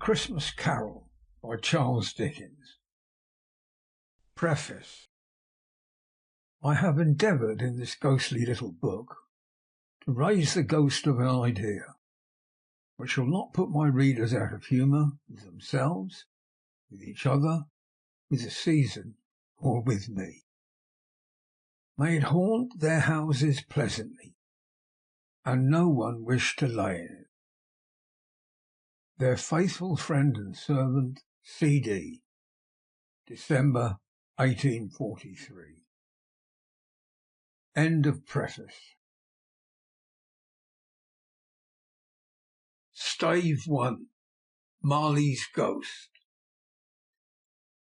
Christmas Carol by Charles Dickens. Preface. I have endeavoured in this ghostly little book to raise the ghost of an idea which shall not put my readers out of humour with themselves, with each other, with the season, or with me. May it haunt their houses pleasantly, and no one wish to lay in it. Their faithful friend and servant, C.D., December 1843. End of preface. Stave 1. Marley's Ghost.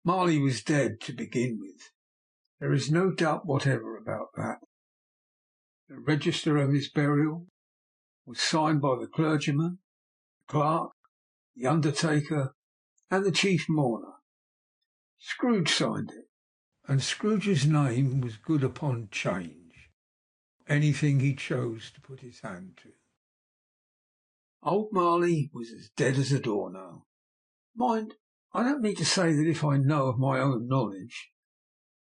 Marley was dead to begin with. There is no doubt whatever about that. The register of his burial was signed by the clergyman, the clerk, the undertaker, and the chief mourner. Scrooge signed it, and Scrooge's name was good upon change, anything he chose to put his hand to. Old Marley was as dead as a doornail. Mind, I don't mean to say that if I know of my own knowledge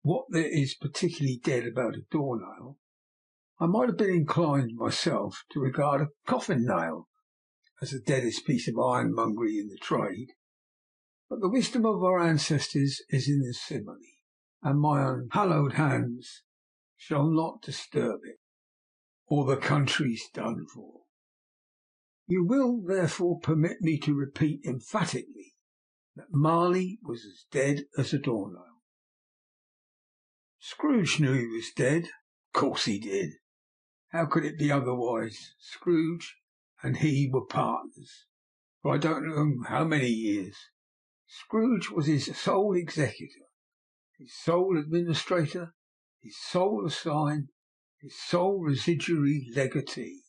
what there is particularly dead about a doornail, I might have been inclined myself to regard a coffin nail as the deadest piece of ironmongery in the trade. But the wisdom of our ancestors is in the simile, and my unhallowed hands shall not disturb it, or the country's done for. You will therefore permit me to repeat emphatically that Marley was as dead as a doornail. Scrooge knew he was dead. Of course he did. How could it be otherwise? Scrooge and he were partners for I don't know how many years. Scrooge was his sole executor, his sole administrator, his sole assign, his sole residuary legatee,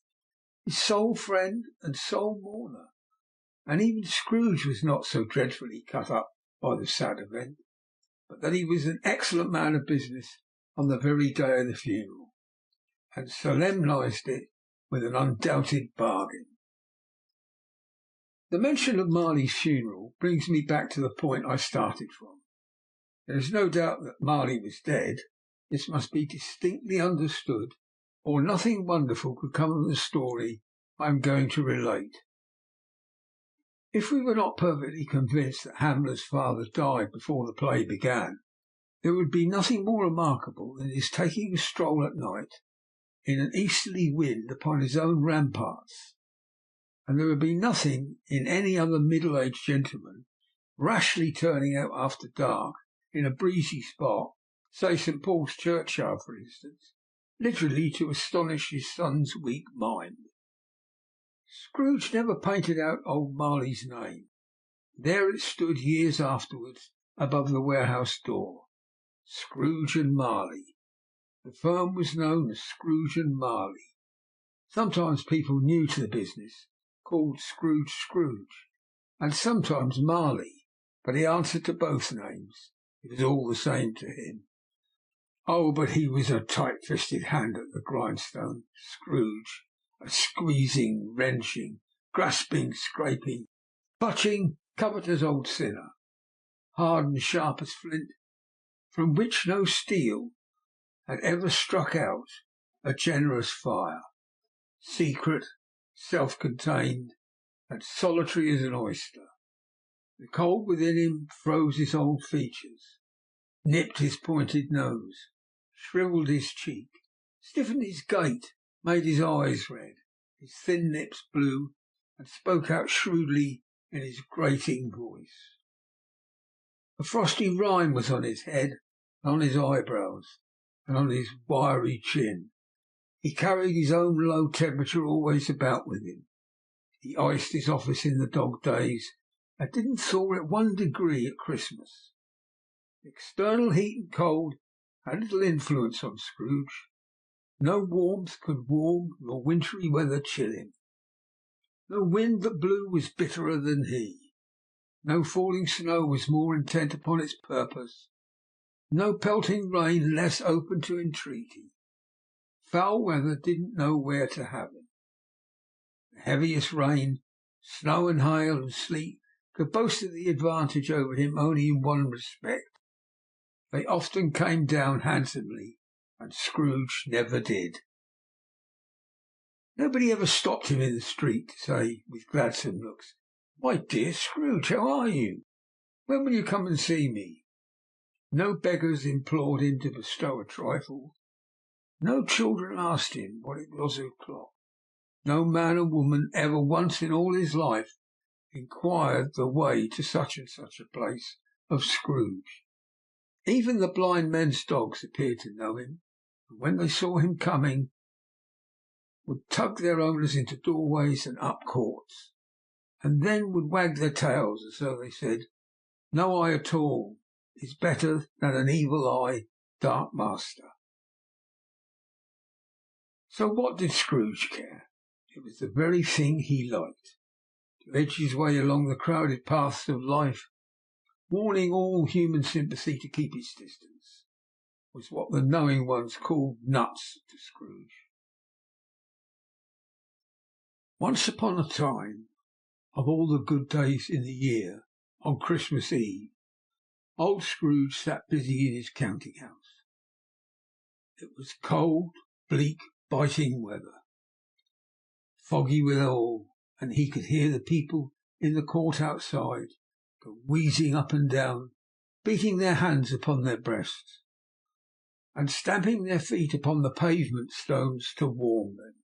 his sole friend and sole mourner. And even Scrooge was not so dreadfully cut up by the sad event, but that he was an excellent man of business on the very day of the funeral, and solemnized it with an undoubted bargain. The mention of Marley's funeral brings me back to the point I started from. There is no doubt that Marley was dead. This must be distinctly understood, or nothing wonderful could come of the story I am going to relate. If we were not perfectly convinced that Hamlet's father died before the play began, there would be nothing more remarkable than his taking a stroll at night in an easterly wind upon his own ramparts, and there would be nothing in any other middle-aged gentleman rashly turning out after dark in a breezy spot, say St. Paul's churchyard for instance, literally to astonish his son's weak mind. Scrooge never painted out old Marley's name. There it stood years afterwards above the warehouse door, Scrooge and Marley. The firm was known as Scrooge and Marley. Sometimes people new to the business called Scrooge, and sometimes Marley, but he answered to both names. It was all the same to him. Oh, but he was a tight-fisted hand at the grindstone, Scrooge, a squeezing, wrenching, grasping, scraping, clutching, covetous old sinner, hard and sharp as flint, from which no steel had ever struck out a generous fire, secret, self-contained, and solitary as an oyster. The cold within him froze his old features, nipped his pointed nose, shrivelled his cheek, stiffened his gait, made his eyes red, his thin lips blue, and spoke out shrewdly in his grating voice. A frosty rime was on his head, and on his eyebrows, and on his wiry chin. He carried his own low temperature always about with him. He iced his office in the dog days, and didn't thaw it 1 degree at Christmas. External heat and cold had little influence on Scrooge. No warmth could warm, nor wintry weather chill him. No wind that blew was bitterer than he. No falling snow was more intent upon its purpose. No pelting rain less open to entreaty. Foul weather didn't know where to have him. The heaviest rain, snow and hail and sleet could boast of the advantage over him only in one respect. They often came down handsomely, and Scrooge never did. Nobody ever stopped him in the street to say, with gladsome looks, "My dear Scrooge, how are you? When will you come and see me?" No beggars implored him to bestow a trifle. No children asked him what it was o'clock. No man or woman ever once in all his life inquired the way to such and such a place of Scrooge. Even the blind men's dogs appeared to know him, and when they saw him coming, would tug their owners into doorways and up courts, and then would wag their tails as though they said, "No eye at all is better than an evil eye, dark master." So what did Scrooge care? It was the very thing he liked, to edge his way along the crowded paths of life, warning all human sympathy to keep its distance, was what the knowing ones called nuts to Scrooge. Once upon a time, of all the good days in the year, on Christmas Eve, old Scrooge sat busy in his counting-house. It was cold, bleak, biting weather, foggy withal, and he could hear the people in the court outside go wheezing up and down, beating their hands upon their breasts, and stamping their feet upon the pavement stones to warm them.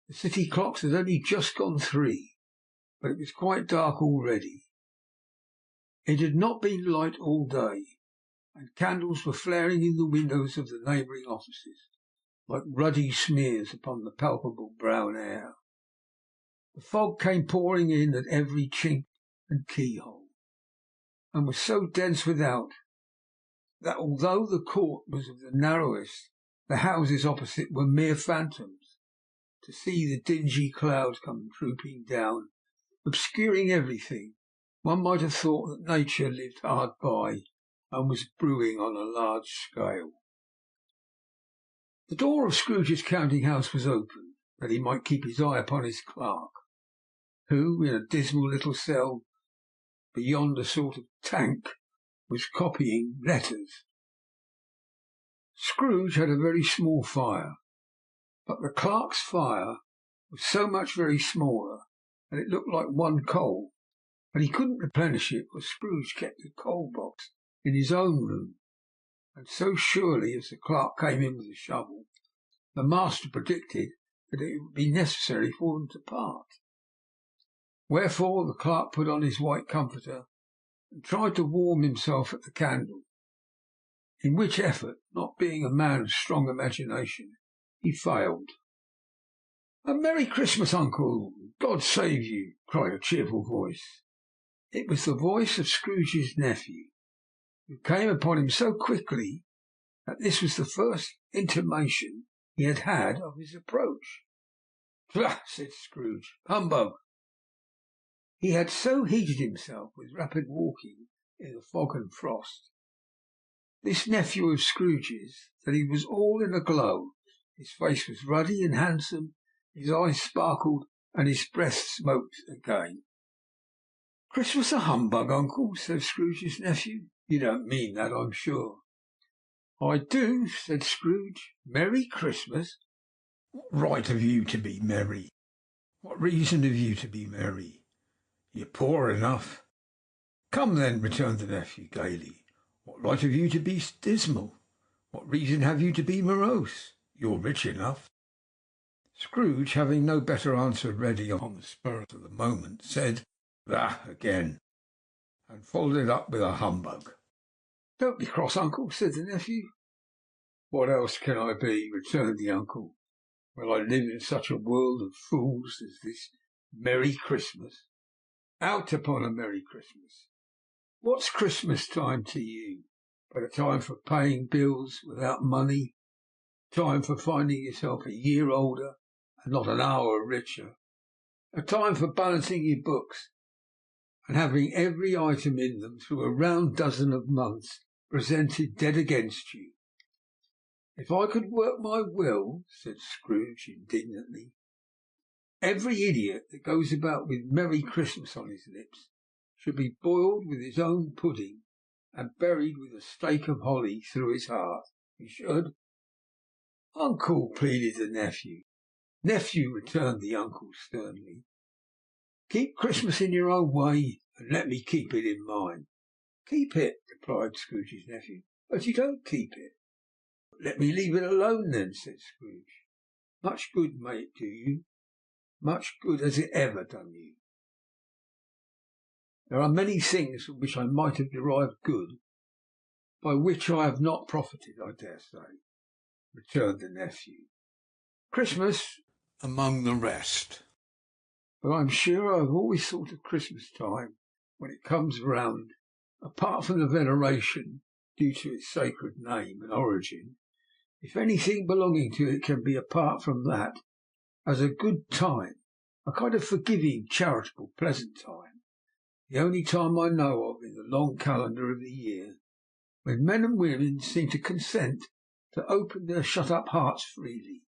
The city clocks had only just gone 3, but it was quite dark already. It had not been light all day, and candles were flaring in the windows of the neighbouring offices, like ruddy smears upon the palpable brown air. The fog came pouring in at every chink and keyhole, and was so dense without that although the court was of the narrowest, the houses opposite were mere phantoms. To see the dingy clouds come trooping down, obscuring everything, one might have thought that nature lived hard by and was brewing on a large scale. The door of Scrooge's counting-house was open, that he might keep his eye upon his clerk, who, in a dismal little cell beyond a sort of tank, was copying letters. Scrooge had a very small fire, but the clerk's fire was so much very smaller that it looked like one coal, and he couldn't replenish it, for Scrooge kept a coal box in his own room, and so surely as the clerk came in with a shovel, the master predicted that it would be necessary for them to part. Wherefore the clerk put on his white comforter and tried to warm himself at the candle, in which effort, not being a man of strong imagination, he failed. "A Merry Christmas, uncle! God save you!" cried a cheerful voice. It was the voice of Scrooge's nephew, who came upon him so quickly that this was the first intimation he had had of his approach. "Pshaw!" said Scrooge. "Humbug!" He had so heated himself with rapid walking in the fog and frost, this nephew of Scrooge's, that he was all in a glow. His face was ruddy and handsome, his eyes sparkled, and his breath smoked again. "Christmas a humbug, uncle?" said Scrooge's nephew. "You don't mean that, I'm sure." "I do," said Scrooge. "Merry Christmas! What right have you to be merry? What reason have you to be merry? You're poor enough." "Come, then," returned the nephew gaily. "What right have you to be dismal? What reason have you to be morose? You're rich enough." Scrooge, having no better answer ready on the spur of the moment, said, "That again," and followed it up with a humbug. "Don't be cross, uncle," said the nephew. "What else can I be?" returned the uncle, "when I live in such a world of fools as this Merry Christmas? Out upon a Merry Christmas! What's Christmas time to you but a time for paying bills without money, a time for finding yourself a year older and not an hour richer, a time for balancing your books and having every item in them through a round dozen of months presented dead against you?" "If I could work my will," said Scrooge indignantly, "every idiot that goes about with Merry Christmas on his lips should be boiled with his own pudding and buried with a stake of holly through his heart. He should." "Uncle," pleaded the nephew. "Nephew," returned the uncle sternly, "keep Christmas in your own way, and let me keep it in mine." "Keep it," replied Scrooge's nephew, "but you don't keep it." "Let me leave it alone, then," said Scrooge. "Much good may it do you. Much good has it ever done you." "There are many things from which I might have derived good, by which I have not profited, I dare say," returned the nephew. "Christmas among the rest. But I am sure I have always thought of Christmas time, when it comes round, apart from the veneration due to its sacred name and origin, if anything belonging to it can be apart from that, as a good time, a kind of forgiving, charitable, pleasant time, the only time I know of in the long calendar of the year, when men and women seem to consent to open their shut-up hearts freely,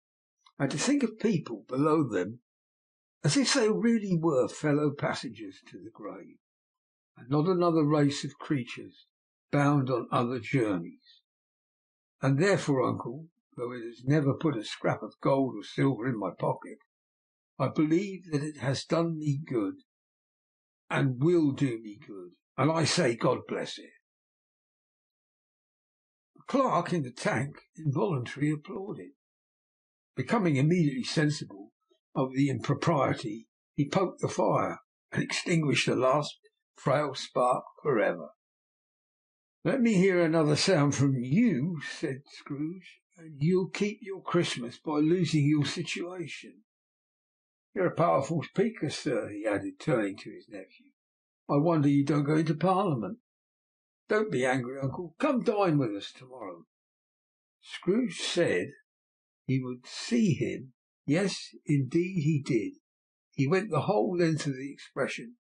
and to think of people below them as if they really were fellow passengers to the grave, and not another race of creatures bound on other journeys. And therefore, uncle, though it has never put a scrap of gold or silver in my pocket, I believe that it has done me good, and will do me good, and I say God bless it." The clerk in the tank involuntarily applauded. Becoming immediately sensible of the impropriety, he poked the fire, and extinguished the last frail spark for ever. "Let me hear another sound from you," said Scrooge, "and you'll keep your Christmas by losing your situation. You're a powerful speaker, sir," he added, turning to his nephew. "I wonder you don't go into Parliament. Don't be angry, uncle. Come dine with us to-morrow." Scrooge said he would see him. Yes, indeed he did. He went the whole length of the expression,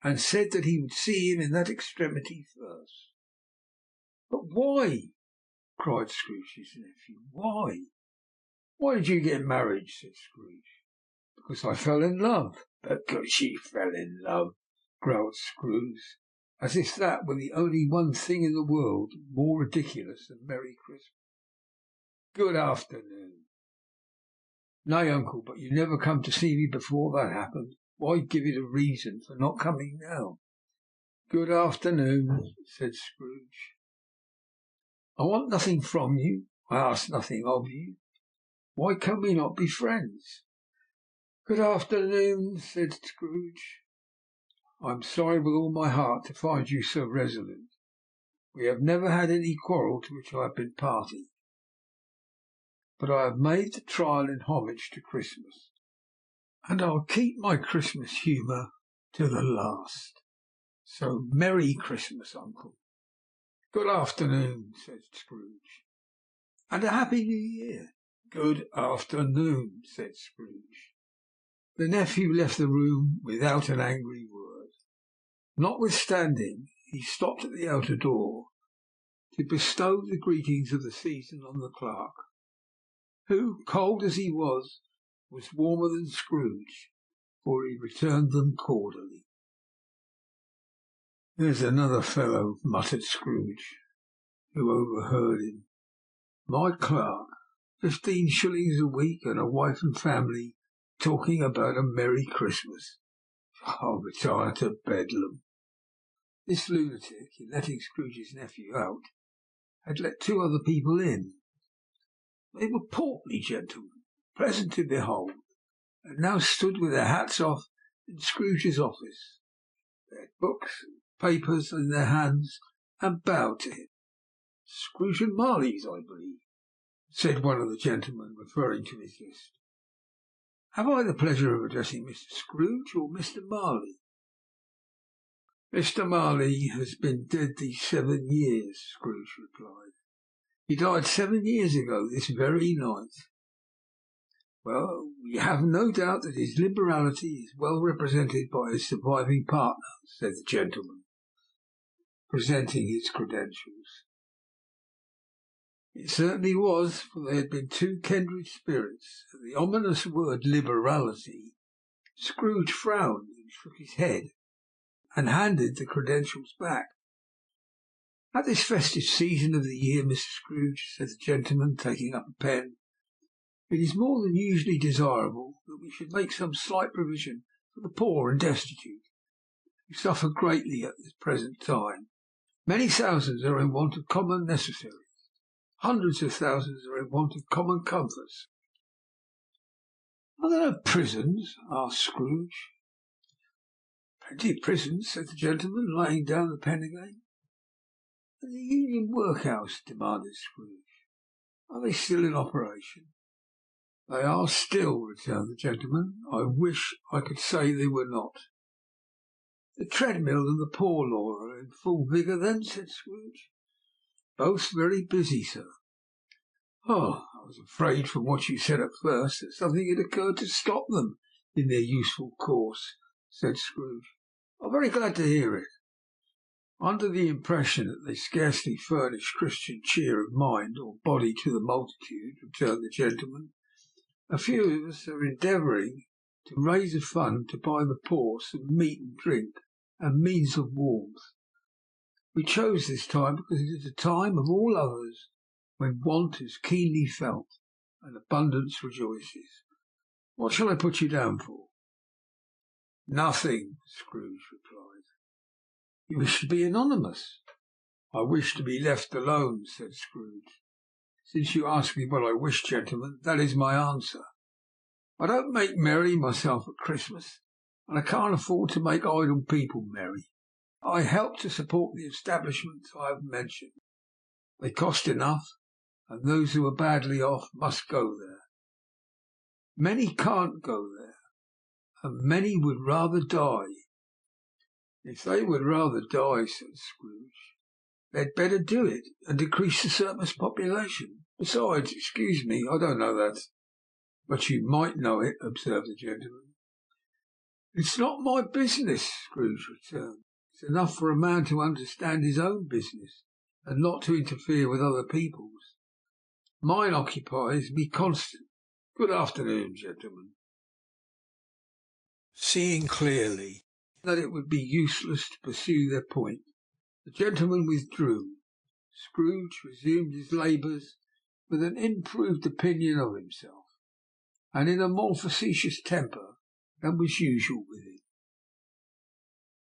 and said that he would see him in that extremity first. "But why?" cried Scrooge's nephew. "Why?" "Why did you get married?" said Scrooge. "Because I fell in love." "Because you fell in love," growled Scrooge, as if that were the only one thing in the world more ridiculous than Merry Christmas. "Good afternoon." "Nay, uncle, but you never come to see me before that happened. Why give it a reason for not coming now?" "Good afternoon," said Scrooge. "I want nothing from you. I ask nothing of you. Why can we not be friends?" "Good afternoon," said Scrooge. "I am sorry with all my heart to find you so resolute. We have never had any quarrel to which I have been party, but I have made the trial in homage to Christmas, and I'll keep my Christmas humour to the last. So Merry Christmas, uncle." "Good afternoon," said Scrooge. "And a Happy New Year." "Good afternoon," said Scrooge. The nephew left the room without an angry word. Notwithstanding, he stopped at the outer door to bestow the greetings of the season on the clerk, who, cold as he was warmer than Scrooge, for he returned them cordially. "There's another fellow," muttered Scrooge, who overheard him. "My clerk, 15 shillings a week, and a wife and family, talking about a Merry Christmas. I'll retire to Bedlam." This lunatic, in letting Scrooge's nephew out, had let 2 other people in. They were portly gentlemen, pleasant to behold, and now stood with their hats off in Scrooge's office. They had books and papers in their hands, and bowed to him. "Scrooge and Marley's, I believe," said one of the gentlemen, referring to his list. "Have I the pleasure of addressing Mr. Scrooge or Mr. Marley?" "Mr. Marley has been dead these 7 years," Scrooge replied. "He died 7 years ago this very night." "Well, we have no doubt that his liberality is well represented by his surviving partner," said the gentleman, presenting his credentials. It certainly was, for they had been 2 kindred spirits. At the ominous word liberality, Scrooge frowned and shook his head, and handed the credentials back. "At this festive season of the year, Mr. Scrooge," said the gentleman, taking up a pen, "it is more than usually desirable that we should make some slight provision for the poor and destitute, who suffer greatly at the present time. Many thousands are in want of common necessaries. Hundreds of thousands are in want of common comforts." "Are there no prisons?" asked Scrooge. "Plenty of prisons," said the gentleman, laying down the pen again. "And the Union Workhouse?" demanded Scrooge. "Are they still in operation?" "They are still," returned the gentleman. "I wish I could say they were not." "The treadmill and the poor law are in full vigour, then?" said Scrooge. "Both very busy, sir." "Oh, I was afraid from what you said at first that something had occurred to stop them in their useful course," said Scrooge. "I'm very glad to hear it." "Under the impression that they scarcely furnish Christian cheer of mind or body to the multitude," returned the gentleman, "a few of us are endeavouring to raise a fund to buy the poor some meat and drink and means of warmth. We chose this time because it is a time of all others when want is keenly felt and abundance rejoices. What shall I put you down for?" "Nothing," Scrooge replied. "You wish to be anonymous?" "I wish to be left alone," said Scrooge. "Since you ask me what I wish, gentlemen, that is my answer. I don't make merry myself at Christmas, and I can't afford to make idle people merry. I help to support the establishments I have mentioned. They cost enough, and those who are badly off must go there. Many can't go there, and many would rather die." "If they would rather die," said Scrooge, "they'd better do it, and decrease the surplus population. Besides, excuse me, I don't know that." "But you might know it," observed the gentleman. "It's not my business," Scrooge returned. "It's enough for a man to understand his own business, and not to interfere with other people's. Mine occupies me constant. Good afternoon, gentlemen." Seeing clearly that it would be useless to pursue their point, the gentleman withdrew. Scrooge resumed his labours with an improved opinion of himself, and in a more facetious temper than was usual with him.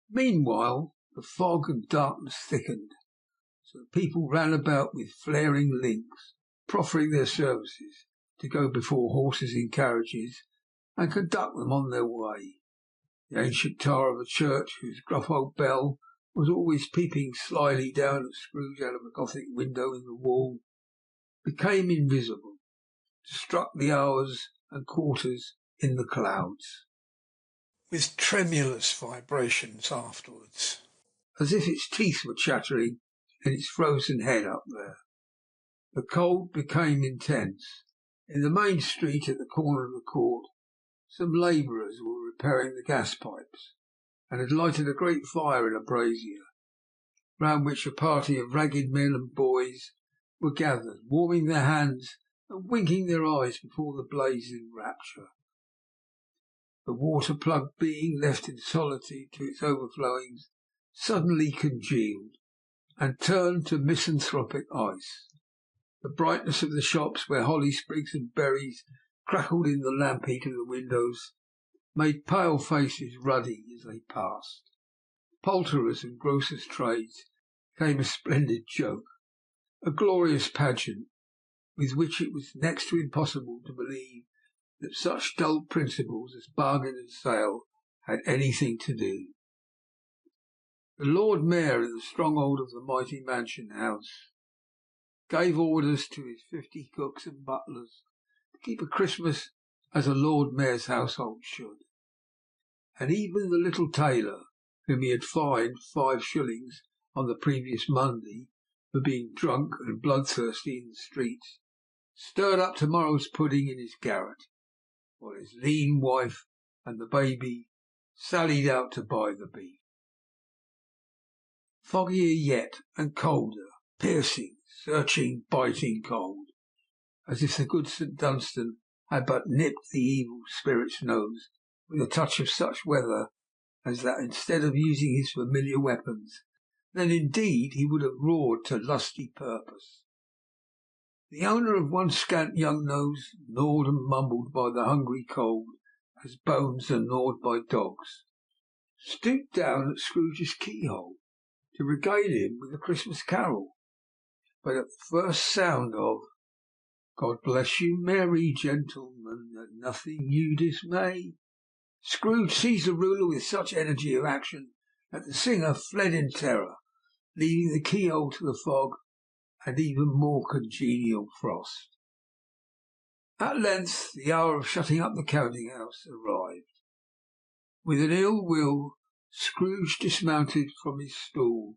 Meanwhile the fog and darkness thickened, so that people ran about with flaring links, proffering their services to go before horses in carriages and conduct them on their way. The ancient tower of a church, whose gruff old bell was always peeping slyly down at Scrooge out of a Gothic window in the wall, became invisible, struck the hours and quarters in the clouds, with tremulous vibrations afterwards, as if its teeth were chattering in its frozen head up there. The cold became intense. In the main street at the corner of the court, some labourers were repairing the gas pipes, and had lighted a great fire in a brazier, round which a party of ragged men and boys were gathered, warming their hands and winking their eyes before the blaze in rapture. The water plug, being left in solitude to its overflowings, suddenly congealed and turned to misanthropic ice. The brightness of the shops, where holly sprigs and berries crackled in the lamp heat of the windows, made pale faces ruddy as they passed. Poulterers' and grocers' trades became a splendid joke, a glorious pageant, with which it was next to impossible to believe that such dull principles as bargain and sale had anything to do. The Lord Mayor in the stronghold of the mighty mansion house gave orders to his 50 cooks and butlers to keep a Christmas as a Lord Mayor's household should, and even the little tailor, whom he had fined 5 shillings on the previous Monday for being drunk and bloodthirsty in the streets, stirred up tomorrow's pudding in his garret, while his lean wife and the baby sallied out to buy the beef. Foggier yet, and colder, piercing, searching, biting cold, as if the good St. Dunstan had but nipped the evil spirit's nose with a touch of such weather as that instead of using his familiar weapons, then indeed he would have roared to lusty purpose. The owner of one scant young nose, gnawed and mumbled by the hungry cold, as bones are gnawed by dogs, stooped down at Scrooge's keyhole to regale him with a Christmas carol. But at the first sound of "God bless you, merry gentlemen, that nothing you dismay," Scrooge seized the ruler with such energy of action that the singer fled in terror, leaving the keyhole to the fog and even more congenial frost. At length the hour of shutting up the counting-house arrived. With an ill will, Scrooge dismounted from his stool,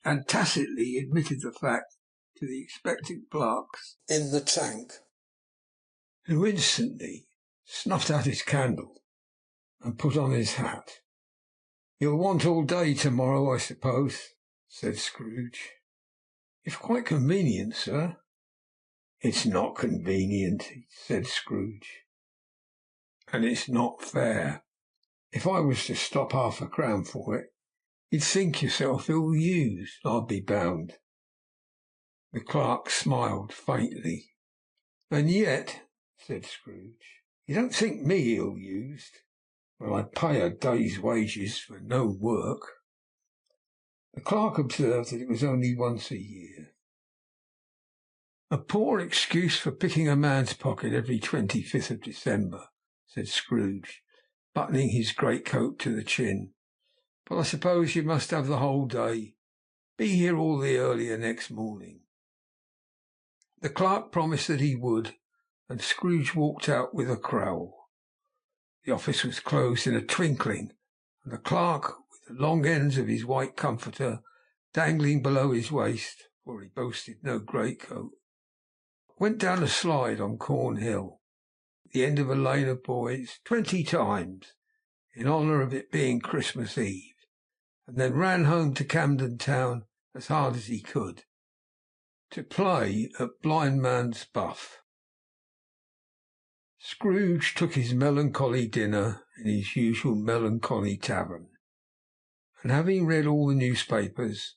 and tacitly admitted the fact to the expectant clerks in the tank, who instantly snuffed out his candle and put on his hat. "You'll want all day to-morrow, I suppose," said Scrooge. "If quite convenient, sir." "It's not convenient," said Scrooge, "and it's not fair. If I was to stop half-a-crown for it, you'd think yourself ill-used, I'll be bound." The clerk smiled faintly. "And yet," said Scrooge, "you don't think me ill-used, when I pay a day's wages for no work." The clerk observed that it was only once a year. "A poor excuse for picking a man's pocket every 25th of December," said Scrooge, buttoning his greatcoat to the chin. "But I suppose you must have the whole day. Be here all the earlier next morning." The clerk promised that he would, and Scrooge walked out with a crowl. The office was closed in a twinkling, and the clerk, with the long ends of his white comforter dangling below his waist, for he boasted no greatcoat, went down a slide on Cornhill, at the end of a lane of boys, 20 times, in honour of it being Christmas Eve, and then ran home to Camden Town as hard as he could, to play at blind man's buff. Scrooge took his melancholy dinner in his usual melancholy tavern, and having read all the newspapers,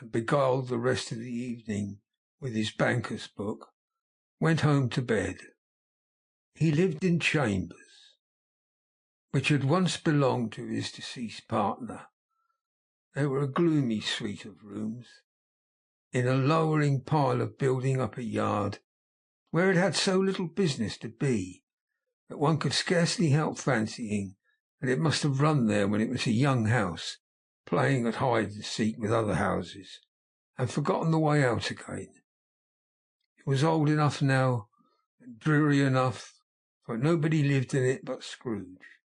and beguiled the rest of the evening with his banker's book, went home to bed. He lived in chambers, which had once belonged to his deceased partner. They were a gloomy suite of rooms, in a lowering pile of building up a yard where it had so little business to be, that one could scarcely help fancying that it must have run there when it was a young house, playing at hide-and-seek with other houses, and forgotten the way out again. It was old enough now, and dreary enough, for nobody lived in it but Scrooge,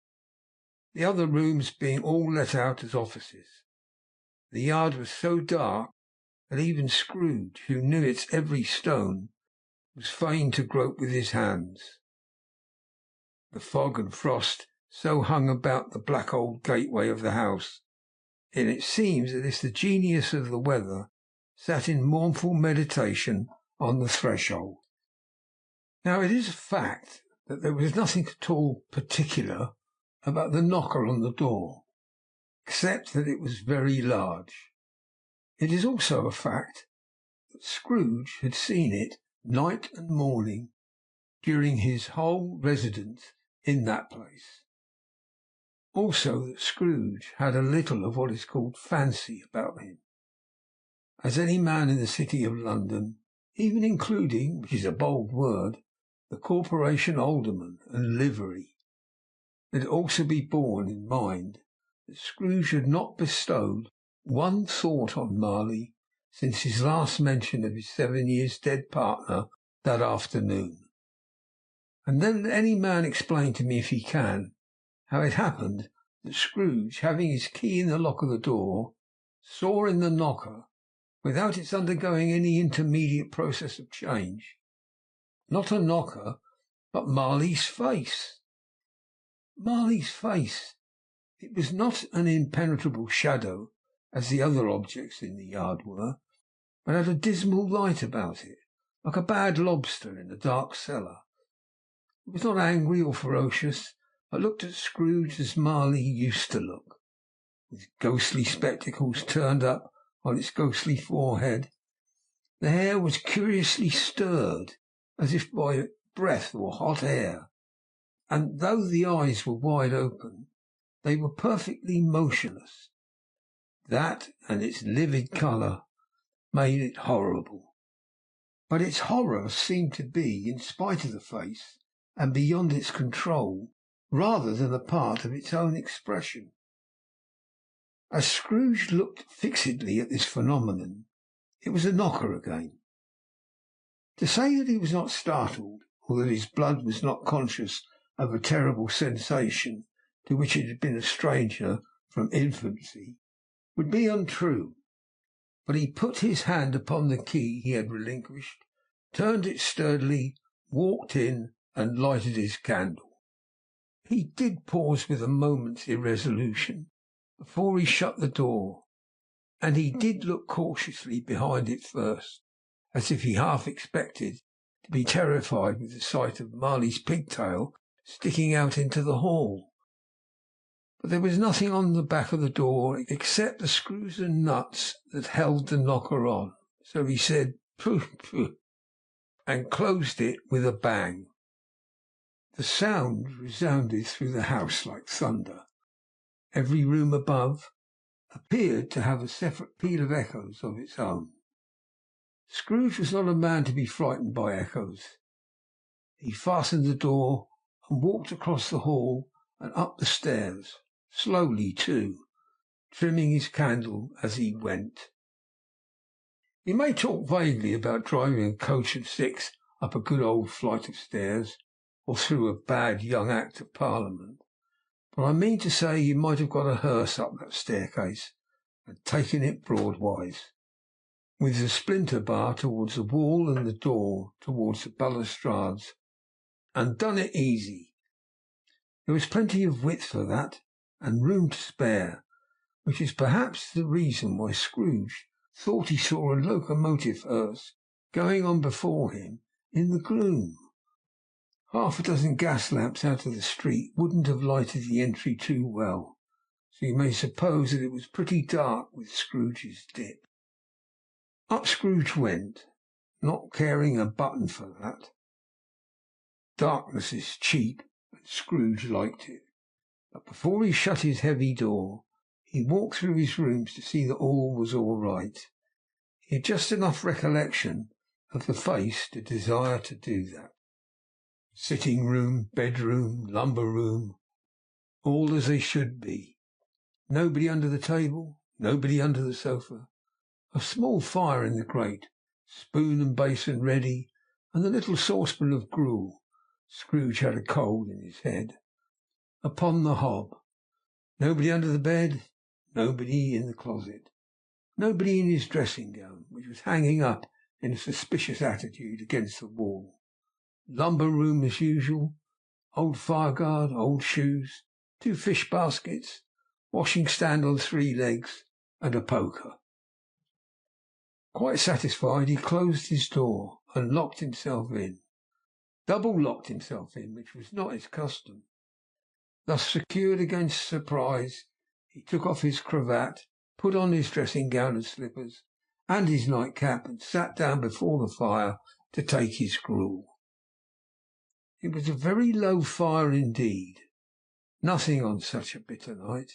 the other rooms being all let out as offices. The yard was so dark that even Scrooge, who knew its every stone, was fain to grope with his hands. The fog and frost so hung about the black old gateway of the house, and it seems as if the genius of the weather sat in mournful meditation on the threshold. Now it is a fact that there was nothing at all particular about the knocker on the door, except that it was very large. It is also a fact that Scrooge had seen it night and morning during his whole residence in that place. Also that Scrooge had a little of what is called fancy about him, as any man in the city of London, even including, which is a bold word, the corporation alderman and livery. Let it also be borne in mind that Scrooge had not bestowed one thought on Marley since his last mention of his 7 years dead partner that afternoon. And then let any man explain to me, if he can, how it happened that Scrooge, having his key in the lock of the door, saw in the knocker, without its undergoing any intermediate process of change, not a knocker, but Marley's face. Marley's face! It was not an impenetrable shadow, as the other objects in the yard were, but had a dismal light about it, like a bad lobster in a dark cellar. It was not angry or ferocious, but looked at Scrooge as Marley used to look, with ghostly spectacles turned up on its ghostly forehead. The hair was curiously stirred, as if by breath or hot air, and though the eyes were wide open, they were perfectly motionless. That and its livid colour made it horrible. But its horror seemed to be, in spite of the face, and beyond its control, rather than a part of its own expression. As Scrooge looked fixedly at this phenomenon, it was a knocker again. To say that he was not startled, or that his blood was not conscious of a terrible sensation to which it had been a stranger from infancy, would be untrue. But he put his hand upon the key he had relinquished, turned it sturdily, walked in, and lighted his candle. He did pause with a moment's irresolution before he shut the door, and he did look cautiously behind it first, as if he half expected to be terrified with the sight of Marley's pigtail sticking out into the hall. But there was nothing on the back of the door except the screws and nuts that held the knocker on, so he said, "Pooh, pooh," and closed it with a bang. The sound resounded through the house like thunder. Every room above appeared to have a separate peal of echoes of its own. Scrooge was not a man to be frightened by echoes. He fastened the door and walked across the hall and up the stairs, slowly too, trimming his candle as he went. You may talk vaguely about driving a coach and six up a good old flight of stairs, or through a bad young Act of Parliament, but I mean to say you might have got a hearse up that staircase and taken it broadwise, with the splinter bar towards the wall and the door towards the balustrades, and done it easy. There was plenty of width for that, and room to spare, which is perhaps the reason why Scrooge thought he saw a locomotive hearse going on before him in the gloom. Half a dozen gas lamps out of the street wouldn't have lighted the entry too well, so you may suppose that it was pretty dark with Scrooge's dip. Up Scrooge went, not caring a button for that. Darkness is cheap, and Scrooge liked it. But before he shut his heavy door, he walked through his rooms to see that all was all right. He had just enough recollection of the face to desire to do that. Sitting room, bedroom, lumber room, all as they should be. Nobody under the table, nobody under the sofa. A small fire in the grate, spoon and basin ready, and the little saucepan of gruel. Scrooge had a cold in his head. Upon the hob. Nobody under the bed, nobody in the closet, nobody in his dressing gown, which was hanging up in a suspicious attitude against the wall. Lumber room as usual, old fireguard, old shoes, 2 fish baskets, washing stand on 3 legs, and a poker. Quite satisfied, he closed his door and locked himself in. Double locked himself in, which was not his custom. Thus secured against surprise, he took off his cravat, put on his dressing gown and slippers, and his nightcap, and sat down before the fire to take his gruel. It was a very low fire indeed. Nothing on such a bitter night.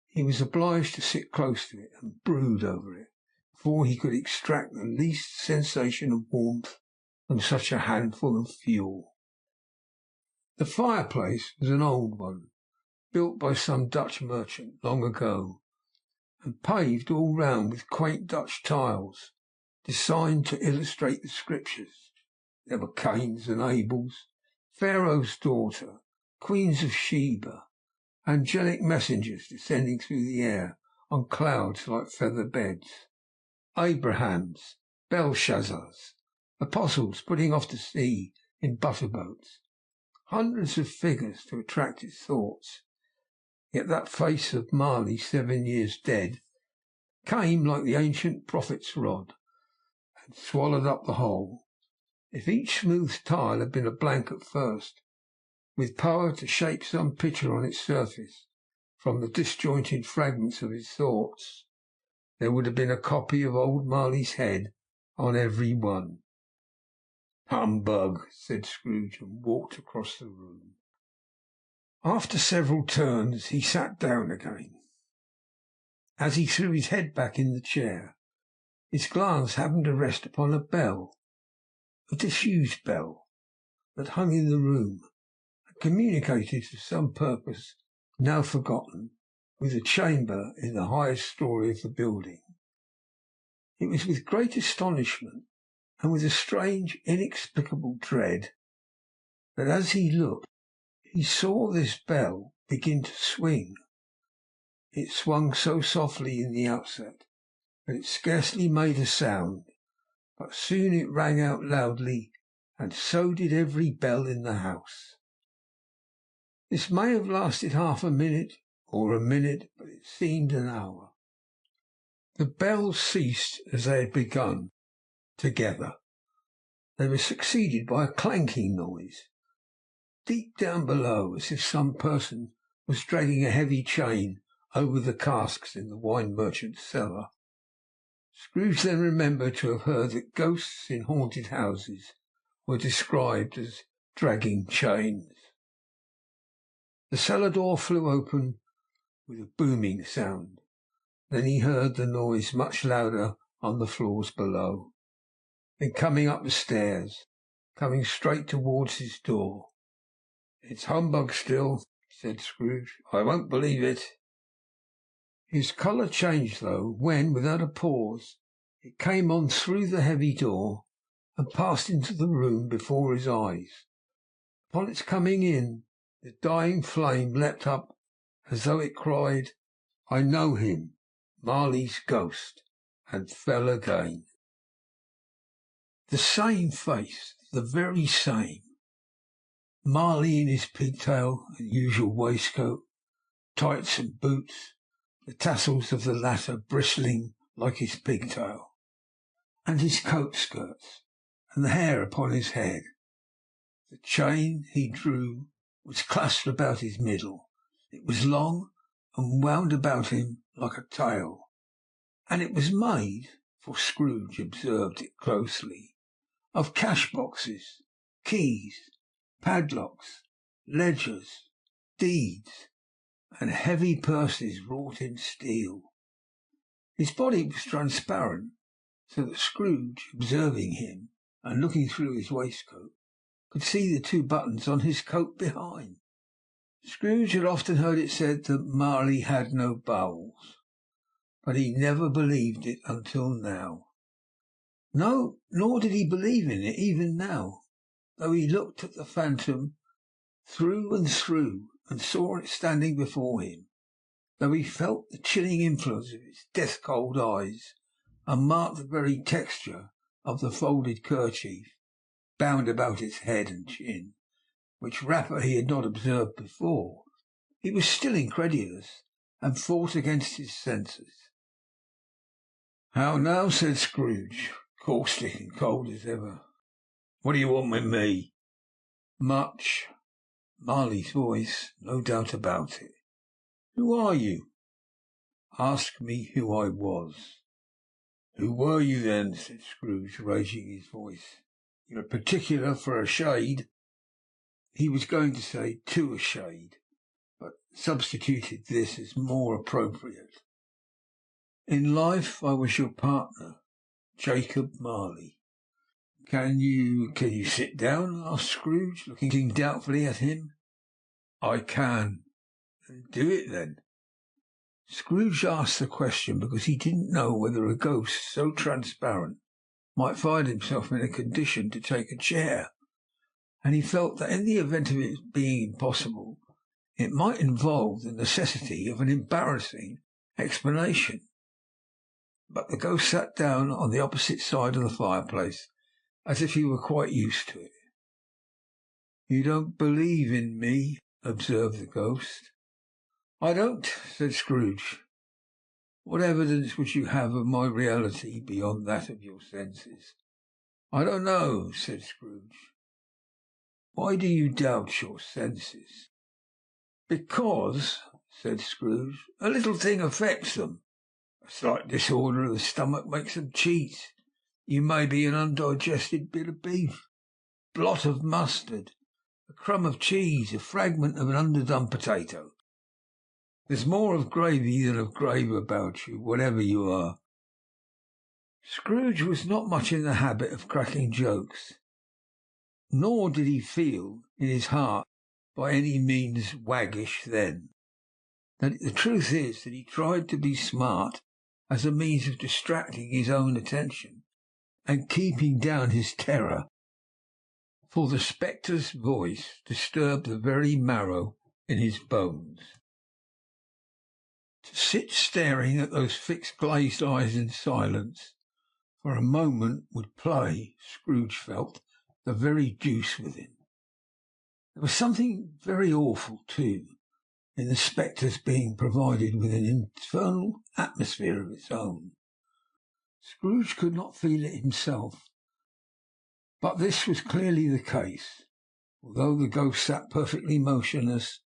He was obliged to sit close to it and brood over it before he could extract the least sensation of warmth from such a handful of fuel. The fireplace was an old one, built by some Dutch merchant long ago, and paved all round with quaint Dutch tiles, designed to illustrate the Scriptures. There were Cains and Abels, Pharaoh's daughter, queens of Sheba, angelic messengers descending through the air on clouds like feather beds, Abrahams, Belshazzars, apostles putting off to sea in butterboats, hundreds of figures to attract his thoughts. Yet that face of Marley, 7 years dead, came like the ancient prophet's rod, and swallowed up the whole. If each smooth tile had been a blank at first, with power to shape some picture on its surface, from the disjointed fragments of his thoughts, there would have been a copy of old Marley's head on every one. "Humbug," said Scrooge, and walked across the room. After several turns he sat down again. As he threw his head back in the chair, his glance happened to rest upon a bell, a disused bell, that hung in the room, and communicated to some purpose now forgotten with a chamber in the highest story of the building. It was with great astonishment, and with a strange, inexplicable dread, that as he looked, he saw this bell begin to swing. It swung so softly in the outset that it scarcely made a sound, but soon it rang out loudly, and so did every bell in the house. This may have lasted half a minute, or a minute, but it seemed an hour. The bells ceased as they had begun, together. They were succeeded by a clanking noise, deep down below, as if some person was dragging a heavy chain over the casks in the wine merchant's cellar. Scrooge then remembered to have heard that ghosts in haunted houses were described as dragging chains. The cellar door flew open with a booming sound. Then he heard the noise much louder on the floors below. Then coming up the stairs, coming straight towards his door. "It's humbug still," said Scrooge. "I won't believe it." His colour changed, though, when, without a pause, it came on through the heavy door and passed into the room before his eyes. Upon its coming in, the dying flame leapt up as though it cried, "I know him, Marley's ghost," and fell again. The same face, the very same. Marley in his pigtail and usual waistcoat, tights and boots, the tassels of the latter bristling like his pigtail, and his coat skirts, and the hair upon his head. The chain he drew was clasped about his middle. It was long, and wound about him like a tail, and it was made, for Scrooge observed it closely, of cash boxes, keys, padlocks, ledgers, deeds, and heavy purses wrought in steel. His body was transparent, so that Scrooge, observing him, and looking through his waistcoat, could see the two buttons on his coat behind. Scrooge had often heard it said that Marley had no bowels, but he never believed it until now. No, nor did he believe in it even now, though he looked at the phantom through and through, and saw it standing before him, though he felt the chilling influence of its death-cold eyes, and marked the very texture of the folded kerchief bound about its head and chin, which wrapper he had not observed before. He was still incredulous, and fought against his senses. "How now?" said Scrooge, caustic and cold as ever. "What do you want with me?" "Much." Marley's voice, no doubt about it. "Who are you?" "Ask me who I was." "Who were you then?" said Scrooge, raising his voice. "You're particular for a shade." He was going to say "to a shade," but substituted this as more appropriate. "In life I was your partner, Jacob Marley." Can you sit down?" asked Scrooge, looking doubtfully at him. "I can." "Do it, then." Scrooge asked the question because he didn't know whether a ghost so transparent might find himself in a condition to take a chair, and he felt that in the event of its being impossible, it might involve the necessity of an embarrassing explanation. But the ghost sat down on the opposite side of the fireplace, as if he were quite used to it. "You don't believe in me," observed the ghost. "I don't," said Scrooge. "What evidence would you have of my reality beyond that of your senses?" "I don't know," said Scrooge. "Why do you doubt your senses?" "Because," said Scrooge. "A little thing affects them. A slight disorder of the stomach makes them cheats. You may be an undigested bit of beef, blot of mustard, a crumb of cheese, a fragment of an underdone potato. There's more of gravy than of grave about you, whatever you are." Scrooge was not much in the habit of cracking jokes, nor did he feel in his heart by any means waggish then. The truth is that he tried to be smart as a means of distracting his own attention and keeping down his terror, for the spectre's voice disturbed the very marrow in his bones. To sit staring at those fixed glazed eyes in silence for a moment would play, Scrooge felt, the very deuce with him. There was something very awful, too, in the spectre's being provided with an infernal atmosphere of its own. Scrooge could not feel it himself, but this was clearly the case. Although the ghost sat perfectly motionless,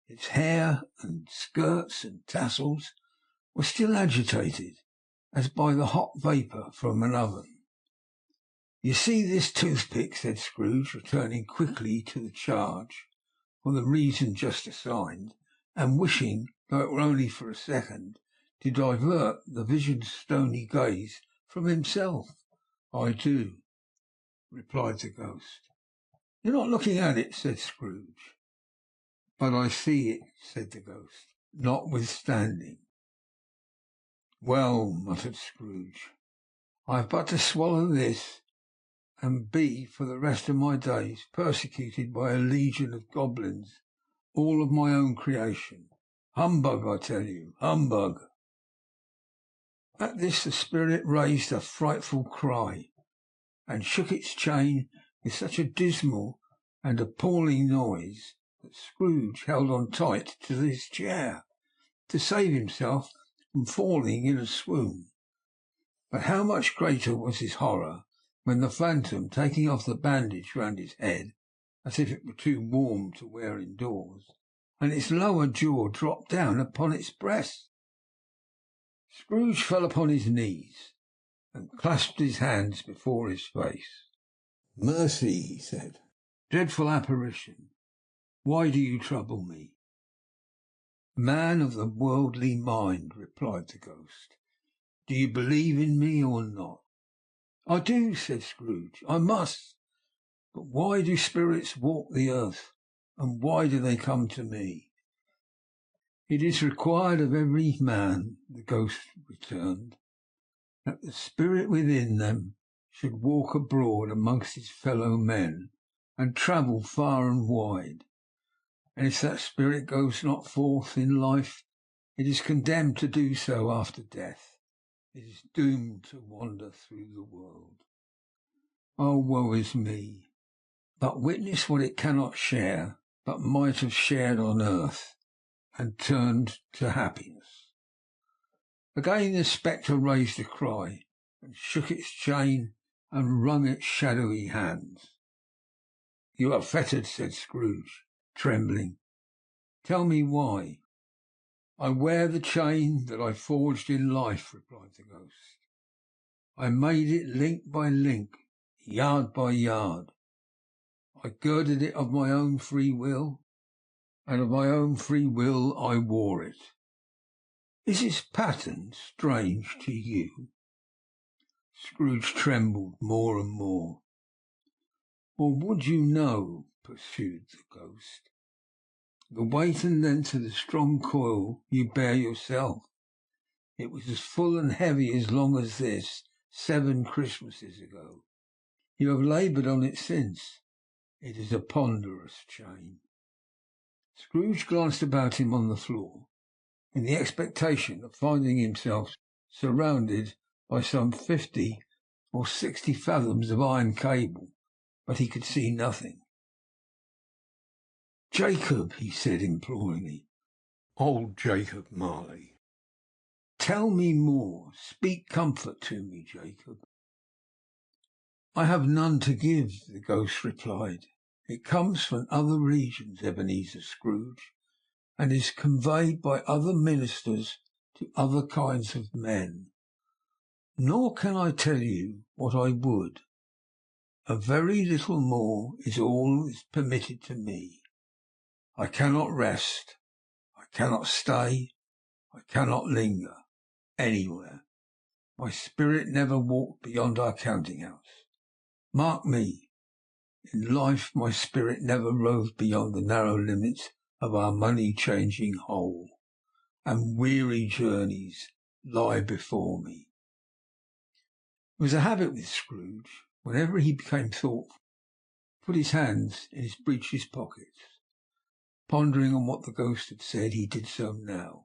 its hair and skirts and tassels were still agitated, as by the hot vapour from an oven. "You see this toothpick," said Scrooge, returning quickly to the charge for the reason just assigned, and wishing, though it were only for a second, to divert the vision's stony gaze from himself. "I do," replied the ghost. "You're not looking at it," said Scrooge. "But I see it," said the ghost, notwithstanding. "Well," muttered Scrooge, "I have but to swallow this, and be for the rest of my days persecuted by a legion of goblins, all of my own creation. Humbug, I tell you, humbug!" At this the spirit raised a frightful cry, and shook its chain with such a dismal and appalling noise that Scrooge held on tight to his chair to save himself from falling in a swoon. But how much greater was his horror when the phantom, taking off the bandage round his head, as if it were too warm to wear indoors, and its lower jaw dropped down upon its breast. Scrooge fell upon his knees and clasped his hands before his face. "Mercy," he said. "Dreadful apparition, why do you trouble me?" "Man of the worldly mind," replied the ghost, "do you believe in me or not?" "I do," said Scrooge. "I must. But why do spirits walk the earth, and why do they come to me?" "It is required of every man," the ghost returned, "that the spirit within them should walk abroad amongst his fellow men, and travel far and wide. And if that spirit goes not forth in life, it is condemned to do so after death. It is doomed to wander through the world. Oh, woe is me! But witness what it cannot share, but might have shared on earth, and turned to happiness." Again the spectre raised a cry, and shook its chain, and wrung its shadowy hands. "You are fettered," said Scrooge, trembling. "Tell me why." "I wear the chain that I forged in life," replied the ghost. "I made it link by link, yard by yard. I girded it of my own free will, and of my own free will I wore it. Is its pattern strange to you?" Scrooge trembled more and more. "Or would you know," pursued the ghost, "the weight and length of the strong coil you bear yourself? It was as full and heavy as long as this 7 Christmases ago. You have laboured on it since. It is a ponderous chain." Scrooge glanced about him on the floor, in the expectation of finding himself surrounded by some 50 or 60 fathoms of iron cable, but he could see nothing. "Jacob," he said imploringly, "old Jacob Marley, tell me more. Speak comfort to me, Jacob." "I have none to give," the ghost replied. "It comes from other regions, Ebenezer Scrooge. and is conveyed by other ministers to other kinds of men. Nor can I tell you what I would. A very little more is all that is permitted to me. I cannot rest, I cannot stay, I cannot linger anywhere. My spirit never walked beyond our counting-house. Mark me, in life my spirit never roved beyond the narrow limits of our money-changing hole, and weary journeys lie before me. It was a habit with Scrooge, whenever he became thoughtful, to put his hands in his breeches pockets. Pondering on what the ghost had said, he did so now,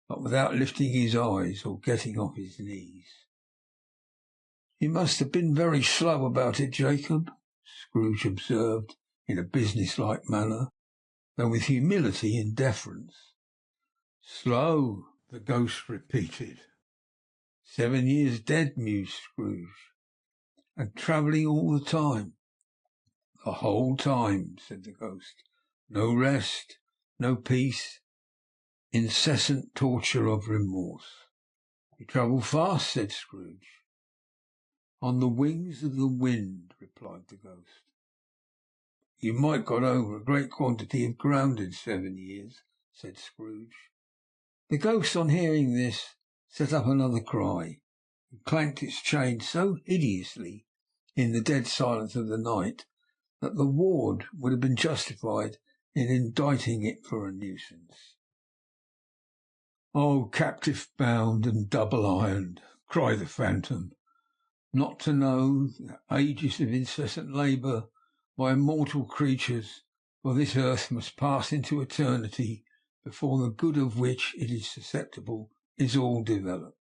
but without lifting his eyes or getting off his knees. "You must have been very slow about it, Jacob," Scrooge observed in a business-like manner, though with humility and deference. "Slow," the ghost repeated. 7 years dead," mused Scrooge, "and travelling all the time." "The whole time," said the ghost. "No rest, no peace, incessant torture of remorse." "You travel fast," said Scrooge. "On the wings of the wind," replied the ghost. "You might got over a great quantity of ground in 7 years," said Scrooge. The ghost, on hearing this, set up another cry, and clanked its chain so hideously in the dead silence of the night that the ward would have been justified in indicting it for a nuisance. "Oh, captive bound and double ironed," cried the phantom, "not to know that ages of incessant labour by immortal creatures for this earth must pass into eternity before the good of which it is susceptible is all developed.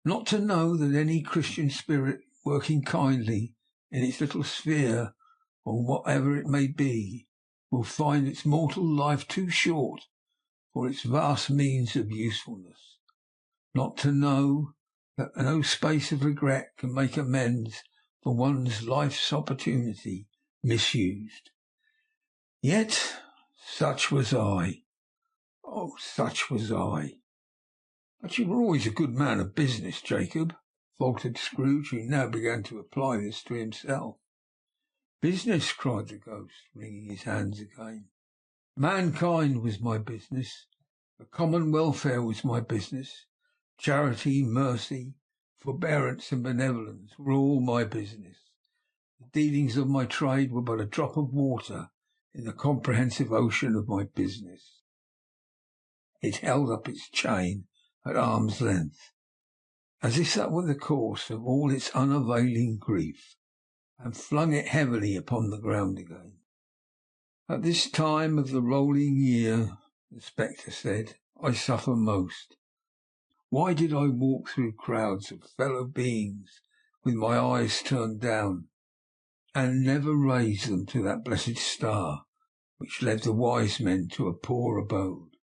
Not to know that any Christian spirit working kindly in its little sphere, or whatever it may be, will find its mortal life too short for its vast means of usefulness. Not to know that no space of regret can make amends for one's life's opportunity misused. Yet such was I. Oh, such was I." "But you were always a good man of business, Jacob," faltered Scrooge, who now began to apply this to himself. "Business!" cried the ghost, wringing his hands again. "Mankind was my business. The common welfare was my business. Charity, mercy, forbearance, and benevolence were all my business. The dealings of my trade were but a drop of water in the comprehensive ocean of my business. It held up its chain at arm's length, as if that were the course of all its unavailing grief, and flung it heavily upon the ground again. At this time of the rolling year, the spectre said, I suffer most. Why did I walk through crowds of fellow beings with my eyes turned down, and never raise them to that blessed star which led the wise men to a poor abode?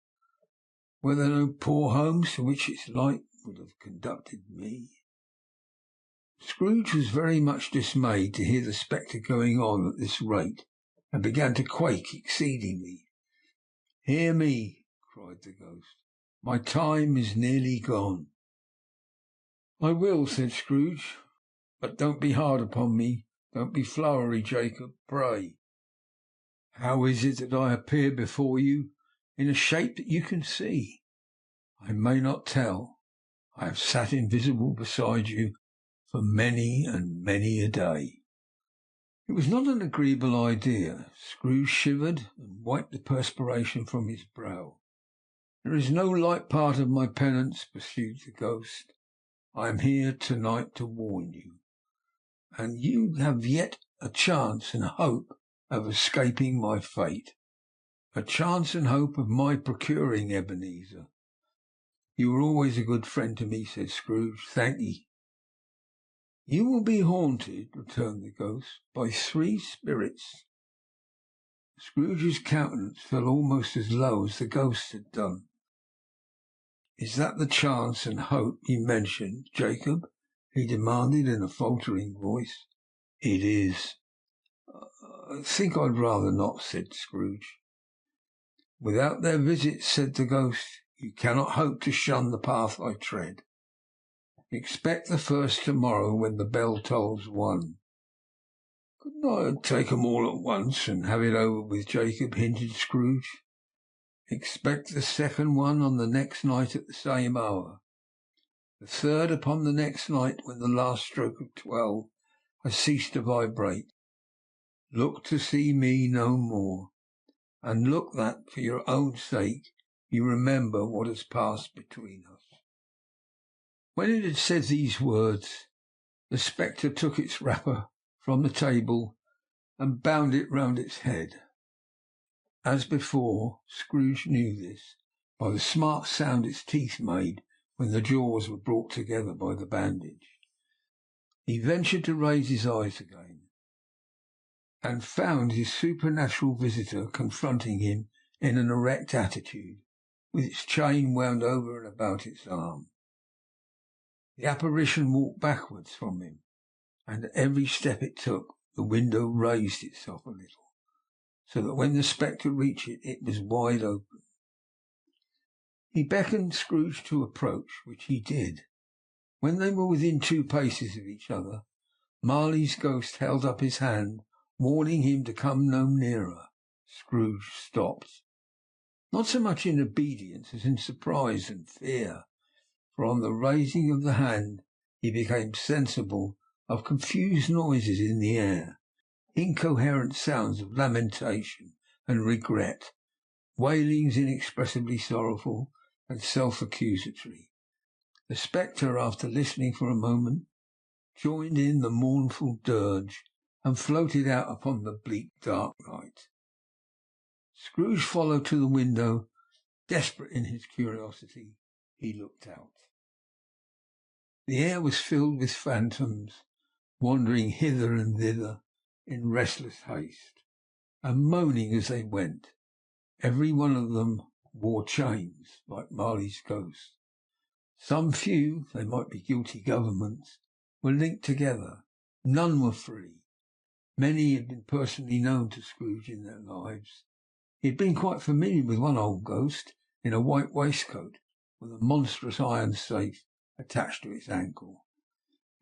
Were there no poor homes to which its light would have conducted me? Scrooge was very much dismayed to hear the spectre going on at this rate, and began to quake exceedingly. "Hear me," cried the ghost. "My time is nearly gone." "I will," said Scrooge, "but don't be hard upon me. Don't be flowery, Jacob, pray. How is it that I appear before you in a shape that you can see? I may not tell. I have sat invisible beside you for many and many a day." It was not an agreeable idea. Scrooge shivered and wiped the perspiration from his brow. "There is no light part of my penance," pursued the ghost. "I am here to-night to warn you, and you have yet a chance and hope of escaping my fate. A chance and hope of my procuring Ebenezer." "You were always a good friend to me," said Scrooge. "Thank ye." "You will be haunted," returned the ghost, "by 3 spirits." Scrooge's countenance fell almost as low as the ghost's had done. "Is that the chance and hope you mentioned, Jacob?" he demanded in a faltering voice. "It is." "I think I'd rather not," said Scrooge. Without their visits, said the ghost, you cannot hope to shun the path I tread. Expect the first tomorrow when the bell tolls one. Couldn't I take 'em all at once and have it over with, Jacob? Hinted Scrooge. Expect the second one on the next night at the same hour. The third upon the next night when the last stroke of 12 has ceased to vibrate. Look to see me no more, and look that, for your own sake, you remember what has passed between us. When it had said these words, the spectre took its wrapper from the table and bound it round its head. As before, Scrooge knew this by the smart sound its teeth made when the jaws were brought together by the bandage. He ventured to raise his eyes again, and found his supernatural visitor confronting him in an erect attitude, with its chain wound over and about its arm. The apparition walked backwards from him, and at every step it took, the window raised itself a little, so that when the spectre reached it, it was wide open. He beckoned Scrooge to approach, which he did. When they were within 2 paces of each other, Marley's ghost held up his hand, warning him to come no nearer. Scrooge stopped, not so much in obedience as in surprise and fear, for on the raising of the hand he became sensible of confused noises in the air, incoherent sounds of lamentation and regret, wailings inexpressibly sorrowful and self-accusatory. The spectre, after listening for a moment, joined in the mournful dirge and floated out upon the bleak dark night. Scrooge followed to the window. Desperate in his curiosity, he looked out. The air was filled with phantoms, wandering hither and thither in restless haste, and moaning as they went. Every one of them wore chains, like Marley's ghost. Some few, they might be guilty governments, were linked together. None were free. Many had been personally known to Scrooge in their lives. He had been quite familiar with one old ghost in a white waistcoat, with a monstrous iron safe attached to its ankle,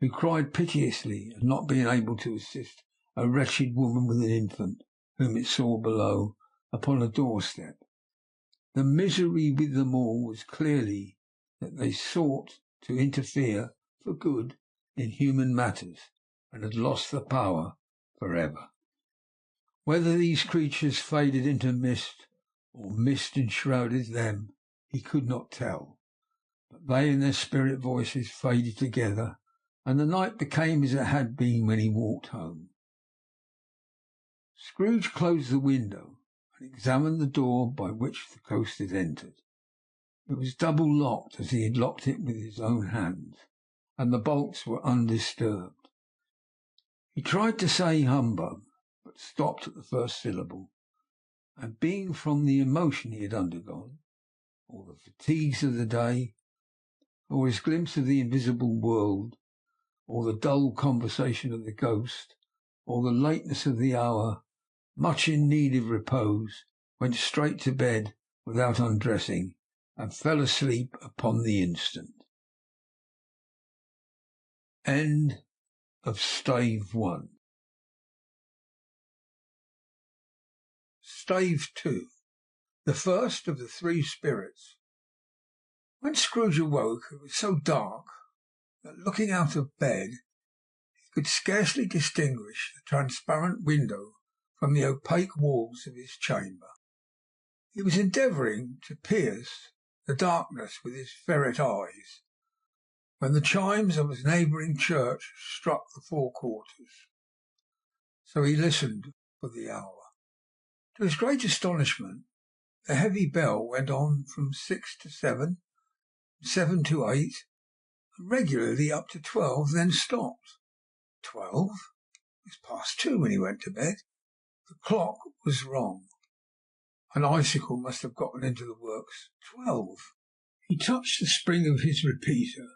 who cried piteously at not being able to assist a wretched woman with an infant, whom it saw below upon a doorstep. The misery with them all was clearly that they sought to interfere for good in human matters, and had lost the power for ever. Whether these creatures faded into mist, or mist enshrouded them, he could not tell, but they and their spirit voices faded together, and the night became as it had been when he walked home. Scrooge closed the window and examined the door by which the ghost had entered. It was double locked, as he had locked it with his own hands, and the bolts were undisturbed. He tried to say humbug, but stopped at the first syllable, and being from the emotion he had undergone, or the fatigues of the day, or his glimpse of the invisible world, or the dull conversation of the ghost, or the lateness of the hour, much in need of repose, went straight to bed without undressing, and fell asleep upon the instant. End of Stave 1. Stave 2. The first of the 3 spirits. When Scrooge awoke, it was so dark that, looking out of bed, he could scarcely distinguish the transparent window from the opaque walls of his chamber. He was endeavouring to pierce the darkness with his ferret eyes, when the chimes of his neighbouring church struck the 4 quarters. So he listened for the hour. To his great astonishment, the heavy bell went on from 6 to 7, 7 to 8, and regularly up to 12, then stopped. 12? It was past 2 when he went to bed. The clock was wrong. An icicle must have gotten into the works. 12. He touched the spring of his repeater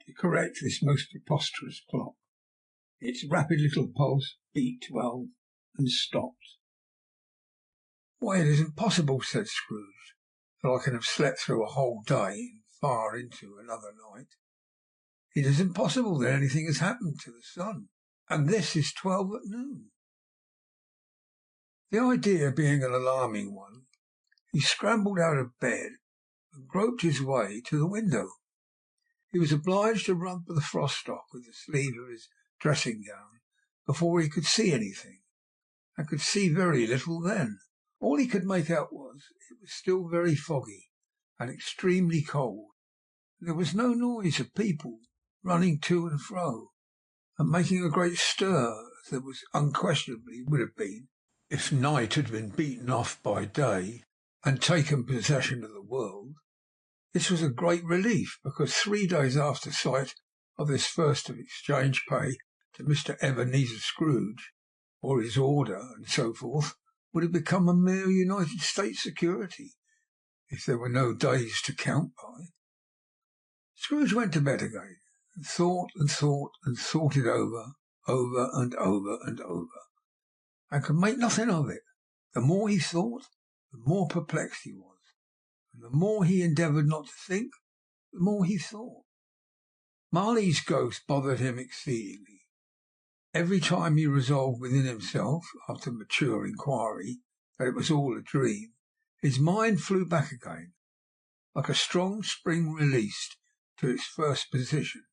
to correct this most preposterous clock. Its rapid little pulse beat 12 and stopped. "Why, it isn't possible," said Scrooge, "that I can have slept through a whole day and far into another night. It isn't possible that anything has happened to the sun, and this is 12 at noon." The idea being an alarming one, he scrambled out of bed and groped his way to the window. He was obliged to rub the frost off with the sleeve of his dressing gown before he could see anything, and could see very little then. All he could make out was it was still very foggy and extremely cold, and there was no noise of people running to and fro and making a great stir, as there was unquestionably would have been if night had been beaten off by day and taken possession of the world. This was a great relief, because 3 days after sight of this first of exchange pay to Mr. Ebenezer Scrooge, or his order, and so forth, would have become a mere United States security, if there were no days to count by. Scrooge went to bed again, and thought and thought and thought it over and over and over, and could make nothing of it. The more he thought, the more perplexed he was, and the more he endeavoured not to think, the more he thought. Marley's ghost bothered him exceedingly. Every time he resolved within himself, after mature inquiry, that it was all a dream, his mind flew back again, like a strong spring released, to its first position,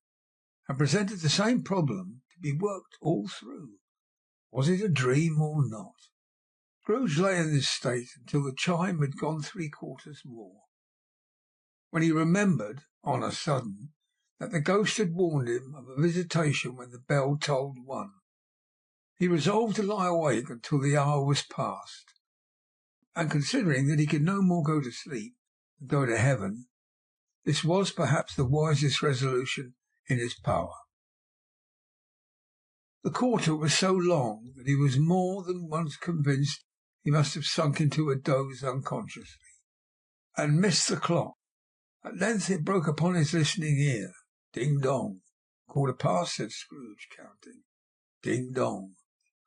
and presented the same problem to be worked all through. Was it a dream or not? Scrooge lay in this state until the chime had gone 3/4 more, when he remembered, on a sudden, that the ghost had warned him of a visitation when the bell tolled 1. He resolved to lie awake until the hour was past, and considering that he could no more go to sleep than go to heaven, this was perhaps the wisest resolution in his power. The quarter was so long that he was more than once convinced he must have sunk into a doze unconsciously, and missed the clock. At length it broke upon his listening ear. "Ding dong." "1/4 past," said Scrooge, counting. "Ding dong."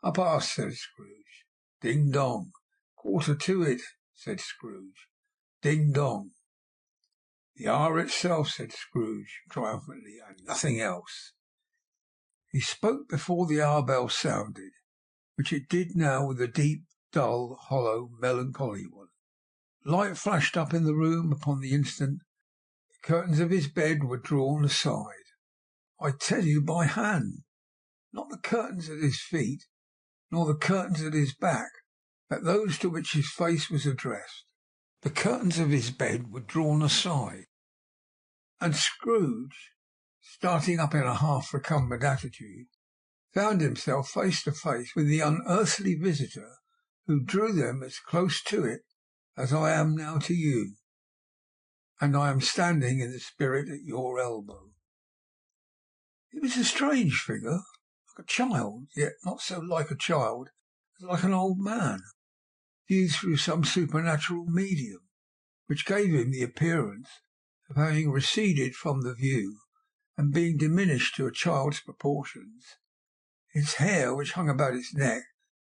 "1/2 past," said Scrooge. "Ding dong." "1/4 to it," said Scrooge. "Ding dong." "The hour itself," said Scrooge triumphantly, "and nothing else." He spoke before the hour bell sounded, which it did now with a deep, dull, hollow, melancholy one. Light flashed up in the room upon the instant. The curtains of his bed were drawn aside, I tell you, by hand. Not the curtains at his feet, nor the curtains at his back, but those to which his face was addressed. The curtains of his bed were drawn aside, and Scrooge, starting up in a half recumbent attitude, found himself face to face with the unearthly visitor who drew them as close to it as I am now to you, and I am standing in the spirit at your elbow. It was a strange figure, like a child, yet not so like a child as like an old man, viewed through some supernatural medium, which gave him the appearance of having receded from the view and being diminished to a child's proportions. Its hair, which hung about its neck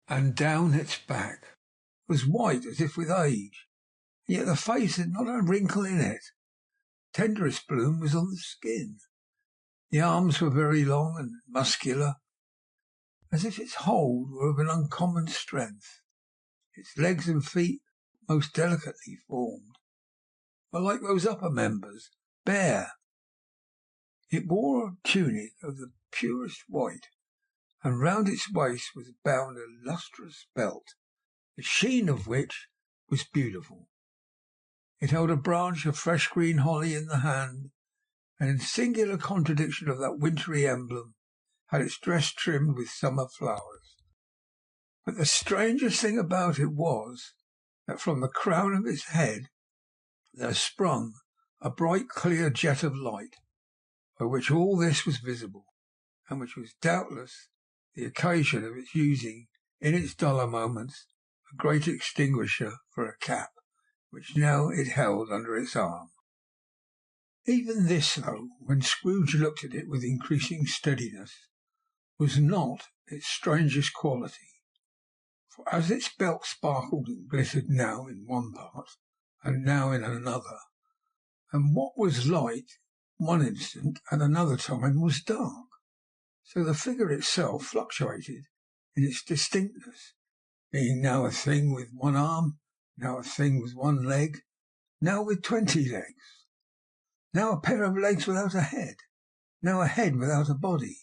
and down its back, was white as if with age, and yet the face had not a wrinkle in it. Tenderest bloom was on the skin. The arms were very long and muscular, as if its hold were of an uncommon strength. Its legs and feet, most delicately formed, were like those upper members, bare. It wore a tunic of the purest white, and round its waist was bound a lustrous belt, the sheen of which was beautiful. It held a branch of fresh green holly in the hand, and in singular contradiction of that wintry emblem, had its dress trimmed with summer flowers. But the strangest thing about it was, that from the crown of its head there sprung a bright clear jet of light, by which all this was visible, and which was doubtless the occasion of its using, in its duller moments, a great extinguisher for a cap, which now it held under its arm. Even this, though, when Scrooge looked at it with increasing steadiness, was not its strangest quality, For as its belt sparkled and glittered now in one part, and now in another, and what was light one instant at another time was dark, so the figure itself fluctuated in its distinctness, being now a thing with one arm, now a thing with one leg, now with 20 legs, now a pair of legs without a head, now a head without a body,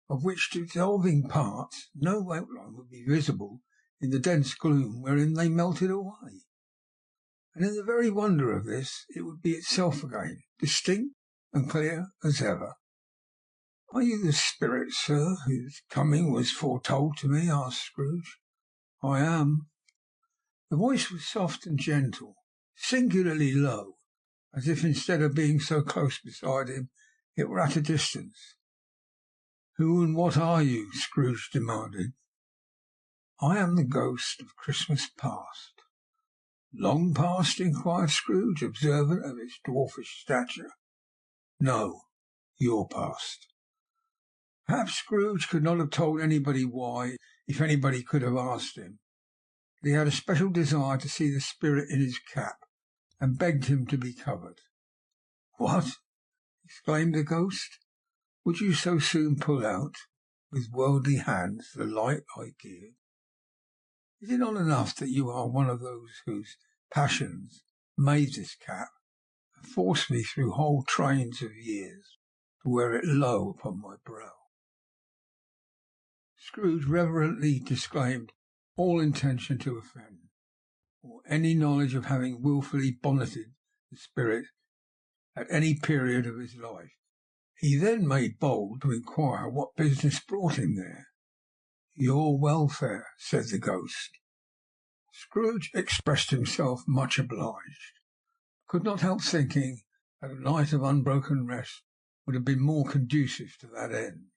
of which dissolving parts no outline would be visible in the dense gloom wherein they melted away. And in the very wonder of this, it would be itself again, distinct and clear as ever. "Are you the spirit, sir, whose coming was foretold to me?" asked Scrooge. "I am." The voice was soft and gentle, singularly low, as if instead of being so close beside him, it were at a distance. "Who and what are you?" Scrooge demanded. "I am the ghost of Christmas past." "Long past?" inquired Scrooge, observant of its dwarfish stature. "No, your past." Perhaps Scrooge could not have told anybody why, if anybody could have asked him, but he had a special desire to see the spirit in his cap, and begged him to be covered. "What!" exclaimed the ghost. "Would you so soon pull out, with worldly hands, the light I give? Is it not enough that you are one of those whose passions made this cap, and forced me through whole trains of years to wear it low upon my brow?" Scrooge reverently disclaimed all intention to offend, or any knowledge of having wilfully bonneted the spirit at any period of his life. He then made bold to inquire what business brought him there. "Your welfare," said the ghost. Scrooge expressed himself much obliged, could not help thinking that a night of unbroken rest would have been more conducive to that end.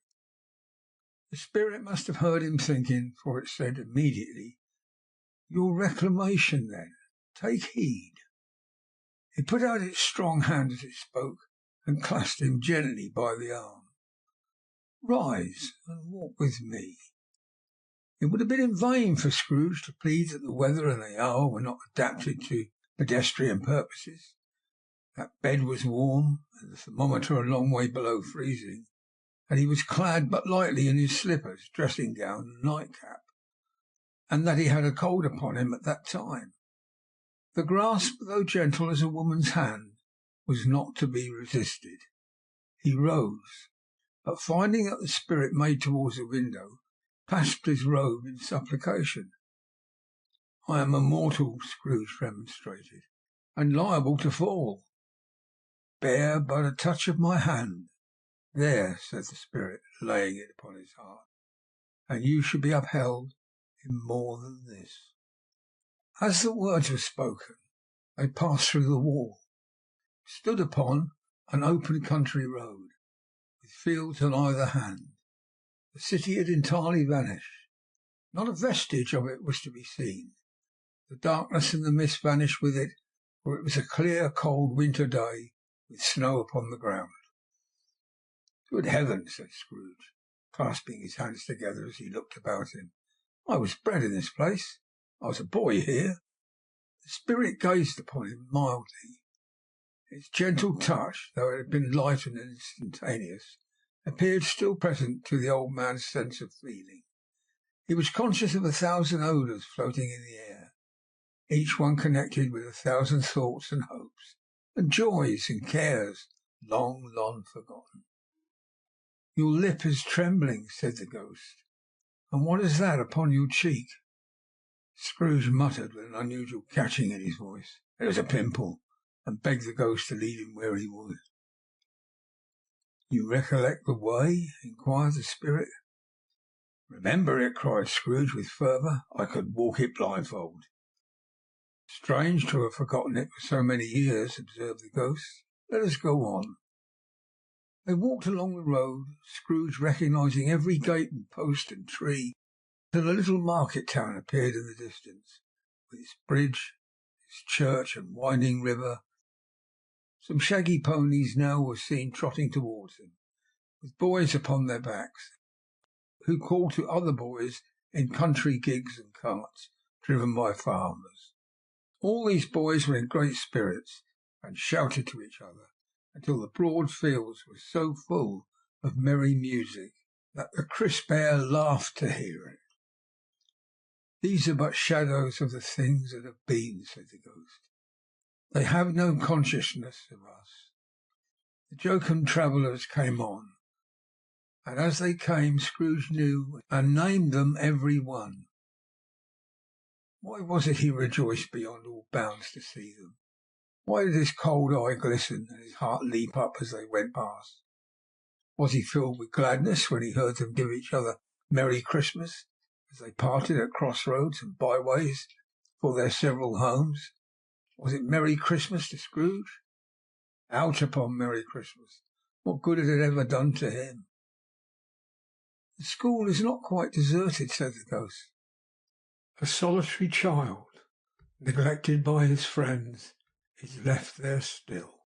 The spirit must have heard him thinking, for it said immediately, "Your reclamation, then. Take heed." It put out its strong hand as it spoke, and clasped him gently by the arm. "Rise and walk with me." It would have been in vain for Scrooge to plead that the weather and the hour were not adapted to pedestrian purposes. That bed was warm, and the thermometer a long way below freezing, and he was clad but lightly in his slippers, dressing gown, and nightcap, and that he had a cold upon him at that time. The grasp, though gentle as a woman's hand, was not to be resisted. He rose, but finding that the spirit made towards the window, clasped his robe in supplication. "I am a mortal," Scrooge remonstrated, "and liable to fall. Bear but a touch of my hand." "There," said the spirit, laying it upon his heart, "and you shall be upheld in more than this." As the words were spoken, they passed through the wall, stood upon an open country road, with fields on either hand. The city had entirely vanished. Not a vestige of it was to be seen. The darkness and the mist vanished with it, for it was a clear, cold winter day, with snow upon the ground. "Good heaven!" said Scrooge, clasping his hands together as he looked about him. "I was bred in this place. I was a boy here." The spirit gazed upon him mildly. Its gentle touch, though it had been light and instantaneous, appeared still present to the old man's sense of feeling. He was conscious of 1,000 odours floating in the air, each one connected with 1,000 thoughts and hopes, and joys and cares long, long forgotten. "Your lip is trembling," said the ghost. "And what is that upon your cheek?" Scrooge muttered with an unusual catching in his voice. It was a pimple, and begged the ghost to lead him where he would. "You recollect the way?" inquired the spirit. "Remember it!" cried Scrooge with fervour. "I could walk it blindfold." "Strange to have forgotten it for so many years," observed the ghost. "Let us go on." They walked along the road, Scrooge recognizing every gate and post and tree, till a little market town appeared in the distance, with its bridge, its church, and winding river. Some shaggy ponies now were seen trotting towards them, with boys upon their backs, who called to other boys in country gigs and carts driven by farmers. All these boys were in great spirits and shouted to each other until the broad fields were so full of merry music that the crisp air laughed to hear it. "These are but shadows of the things that have been," said the ghost. "They have no consciousness of us." The jocund travellers came on, and as they came Scrooge knew and named them every one. Why was it he rejoiced beyond all bounds to see them? Why did his cold eye glisten and his heart leap up as they went past? Was he filled with gladness when he heard them give each other Merry Christmas as they parted at crossroads and byways for their several homes? Was it Merry Christmas to Scrooge? Out upon Merry Christmas! What good had it ever done to him? "The school is not quite deserted," said the ghost. "A solitary child, neglected by his friends, is left there still."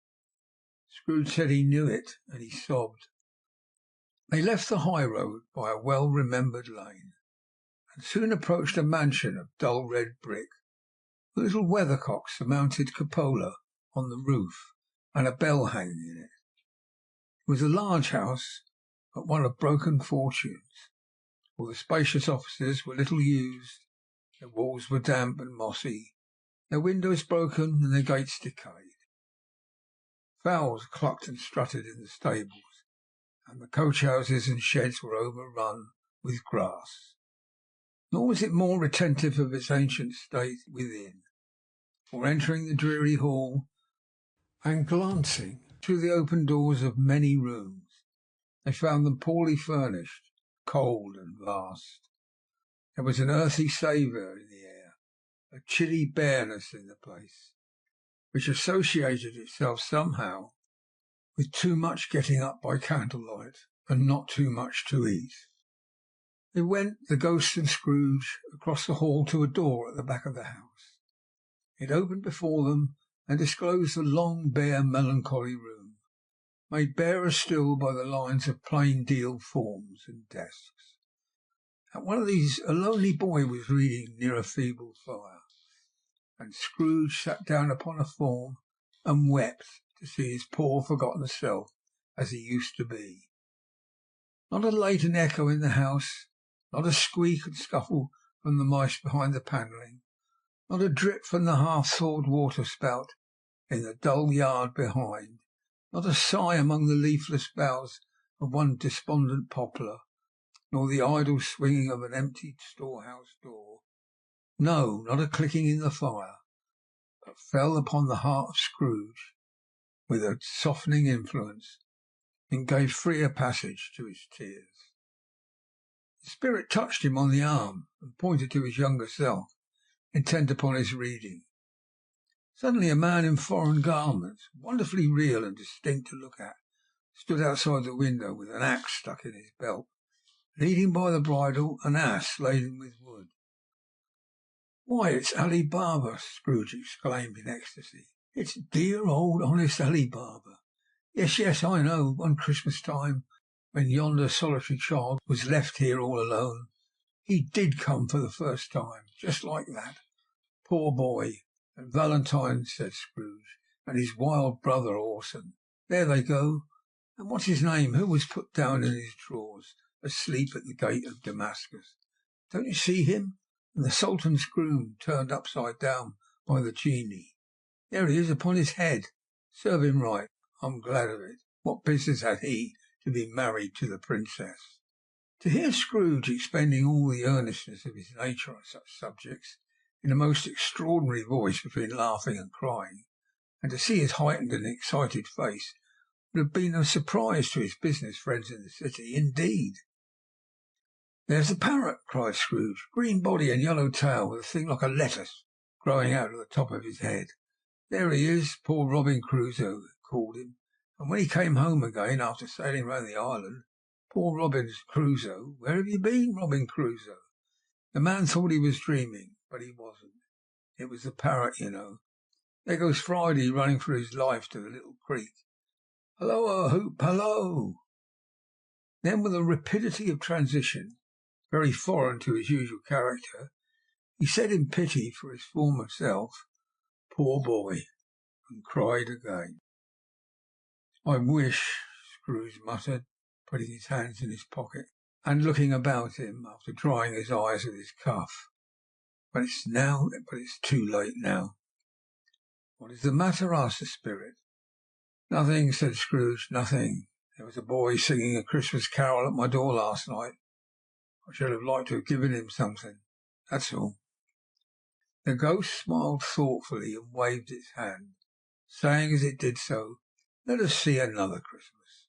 Scrooge said he knew it, and he sobbed. They left the high road by a well-remembered lane, and soon approached a mansion of dull red brick, a little weathercock surmounted cupola on the roof, and a bell hanging in it. It was a large house, but one of broken fortunes, for the spacious offices were little used, their walls were damp and mossy, their windows broken, and their gates decayed. Fowls clucked and strutted in the stables, and the coach-houses and sheds were overrun with grass. Nor was it more retentive of its ancient state within, for entering the dreary hall and glancing through the open doors of many rooms, they found them poorly furnished, cold and vast. There was an earthy savour in the air, a chilly bareness in the place, which associated itself somehow with too much getting up by candlelight and not too much to eat. They went, the ghost and Scrooge, across the hall to a door at the back of the house. It opened before them and disclosed a long, bare, melancholy room, made barer still by the lines of plain deal forms and desks. At one of these a lonely boy was reading near a feeble fire, and Scrooge sat down upon a form and wept to see his poor forgotten self as he used to be. Not a latent echo in the house, not a squeak and scuffle from the mice behind the panelling, not a drip from the half-thawed water-spout in the dull yard behind, not a sigh among the leafless boughs of one despondent poplar, nor the idle swinging of an empty storehouse door. No, not a clicking in the fire, but fell upon the heart of Scrooge with a softening influence, and gave freer passage to his tears. The spirit touched him on the arm and pointed to his younger self, intent upon his reading. Suddenly a man in foreign garments, wonderfully real and distinct to look at, stood outside the window with an axe stuck in his belt, leading by the bridle an ass laden with wood. "Why, it's Ali Baba!" Scrooge exclaimed in ecstasy. "It's dear old honest Ali Baba. Yes, yes, I know. One Christmas time, when yonder solitary child was left here all alone, he did come for the first time, just like that. Poor boy! And Valentine," said Scrooge, "and his wild brother Orson. There they go. And what's his name, who was put down in his drawers, asleep at the gate of Damascus? Don't you see him? And the Sultan's groom turned upside down by the genie. There he is upon his head. Serve him right. I'm glad of it. What business had he to be married to the princess?" To hear Scrooge expending all the earnestness of his nature on such subjects, in a most extraordinary voice between laughing and crying, and to see his heightened and excited face, would have been a surprise to his business friends in the city, indeed. "There's the parrot!" cried Scrooge. "Green body and yellow tail, with a thing like a lettuce growing out of the top of his head. There he is, poor Robin Crusoe called him. And when he came home again, after sailing round the island, poor Robin Crusoe, where have you been, Robin Crusoe?" The man thought he was dreaming, but he wasn't. It was the parrot, you know. There goes Friday running for his life to the little creek. "Halloa, Hoop, hallo!" Then, with a rapidity of transition very foreign to his usual character, he said in pity for his former self, "Poor boy," and cried again. "I wish," Scrooge muttered, putting his hands in his pocket and looking about him after drying his eyes with his cuff. But it's too late now." "What is the matter?" asked the spirit. "Nothing," said Scrooge, "nothing. There was a boy singing a Christmas carol at my door last night. I should have liked to have given him something. That's all." The ghost smiled thoughtfully and waved its hand, saying as it did so, "Let us see another Christmas."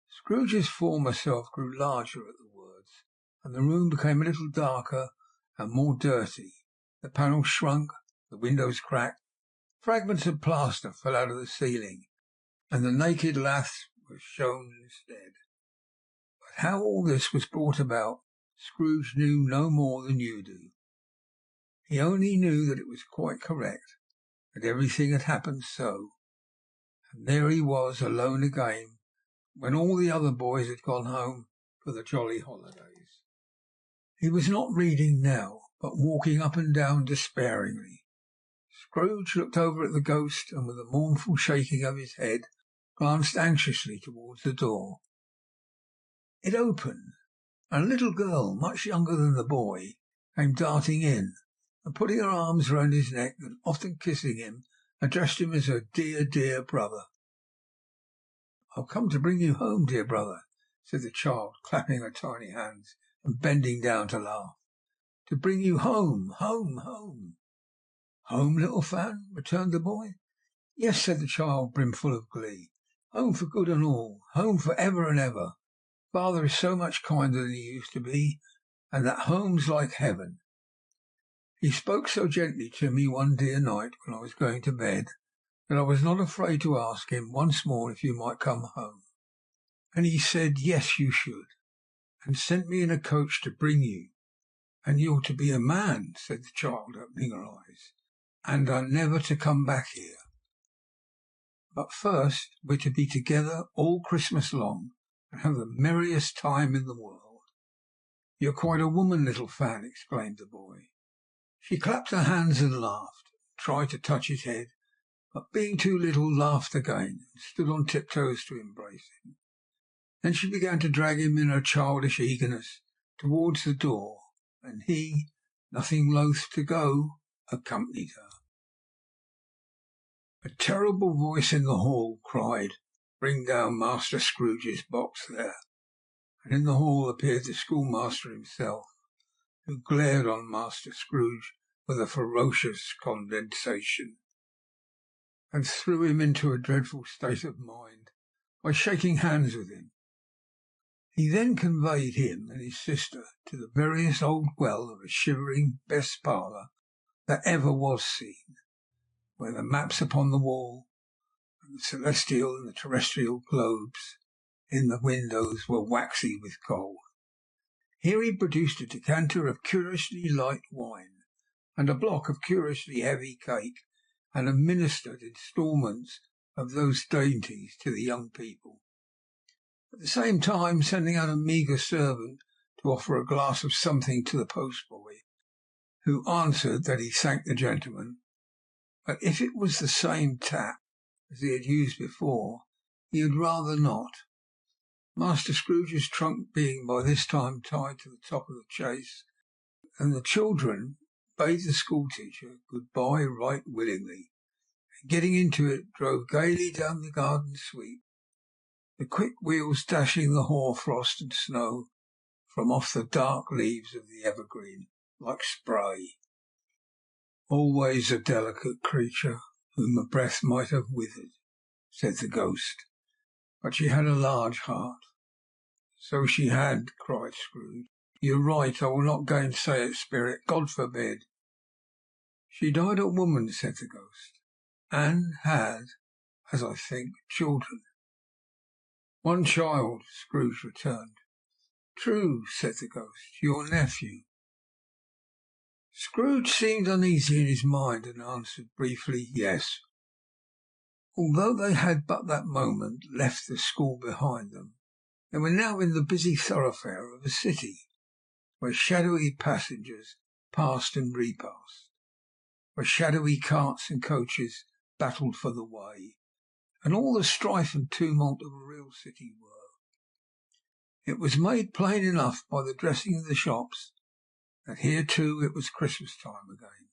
Scrooge's former self grew larger at the words, and the room became a little darker and more dirty. The panels shrunk, the windows cracked, fragments of plaster fell out of the ceiling, and the naked laths were shown instead. But how all this was brought about, Scrooge knew no more than you do. He only knew that it was quite correct, that everything had happened so. And there he was, alone again, when all the other boys had gone home for the jolly holidays. He was not reading now, but walking up and down despairingly. Scrooge looked over at the ghost, and with a mournful shaking of his head, glanced anxiously towards the door. It opened, and a little girl, much younger than the boy, came darting in, and putting her arms round his neck, and often kissing him, addressed him as her dear, dear brother. "I've come to bring you home, dear brother," said the child, clapping her tiny hands and bending down to laugh. "To bring you home, home, home." "Home, little Fan?" returned the boy. "Yes," said the child, brimful of glee. "Home for good and all. Home for ever and ever. Father is so much kinder than he used to be, and that home's like heaven. He spoke so gently to me one dear night when I was going to bed, that I was not afraid to ask him once more if you might come home. And he said, yes, you should, and sent me in a coach to bring you. And you're to be a man," said the child, opening her eyes, "and are never to come back here. But first we're to be together all Christmas long, and have the merriest time in the world." "You're quite a woman, little Fan," exclaimed the boy. She clapped her hands and laughed, tried to touch his head, but being too little, laughed again, and stood on tiptoes to embrace him. Then she began to drag him in her childish eagerness towards the door, and he, nothing loath to go, accompanied her. A terrible voice in the hall cried, "Bring down Master Scrooge's box there." And in the hall appeared the schoolmaster himself, who glared on Master Scrooge with a ferocious condescension, and threw him into a dreadful state of mind by shaking hands with him. He then conveyed him and his sister to the veriest old well of a shivering best parlour that ever was seen, where the maps upon the wall, and the celestial and the terrestrial globes in the windows were waxy with cold. Here he produced a decanter of curiously light wine, and a block of curiously heavy cake, and administered instalments of those dainties to the young people, at the same time sending out a meagre servant to offer a glass of something to the postboy, who answered that he thanked the gentleman, but if it was the same tap as he had used before, he had rather not. Master Scrooge's trunk being by this time tied to the top of the chaise, and the children bade the schoolteacher good-bye right willingly, and getting into it, drove gaily down the garden sweep, the quick wheels dashing the hoar-frost and snow from off the dark leaves of the evergreen like spray. "Always a delicate creature, whom a breath might have withered," said the ghost, "but she had a large heart." "So she had," cried Scrooge. "You're right. I will not gainsay it, spirit. God forbid." "She died a woman," said the ghost, "and had, as I think, children." "One child," Scrooge returned. "True," said the ghost. "Your nephew." Scrooge seemed uneasy in his mind, and answered briefly, "Yes." Although they had but that moment left the school behind them, they were now in the busy thoroughfare of a city. where shadowy passengers passed and repassed, where shadowy carts and coaches battled for the way, and all the strife and tumult of a real city were. It was made plain enough by the dressing of the shops that here too it was Christmas time again.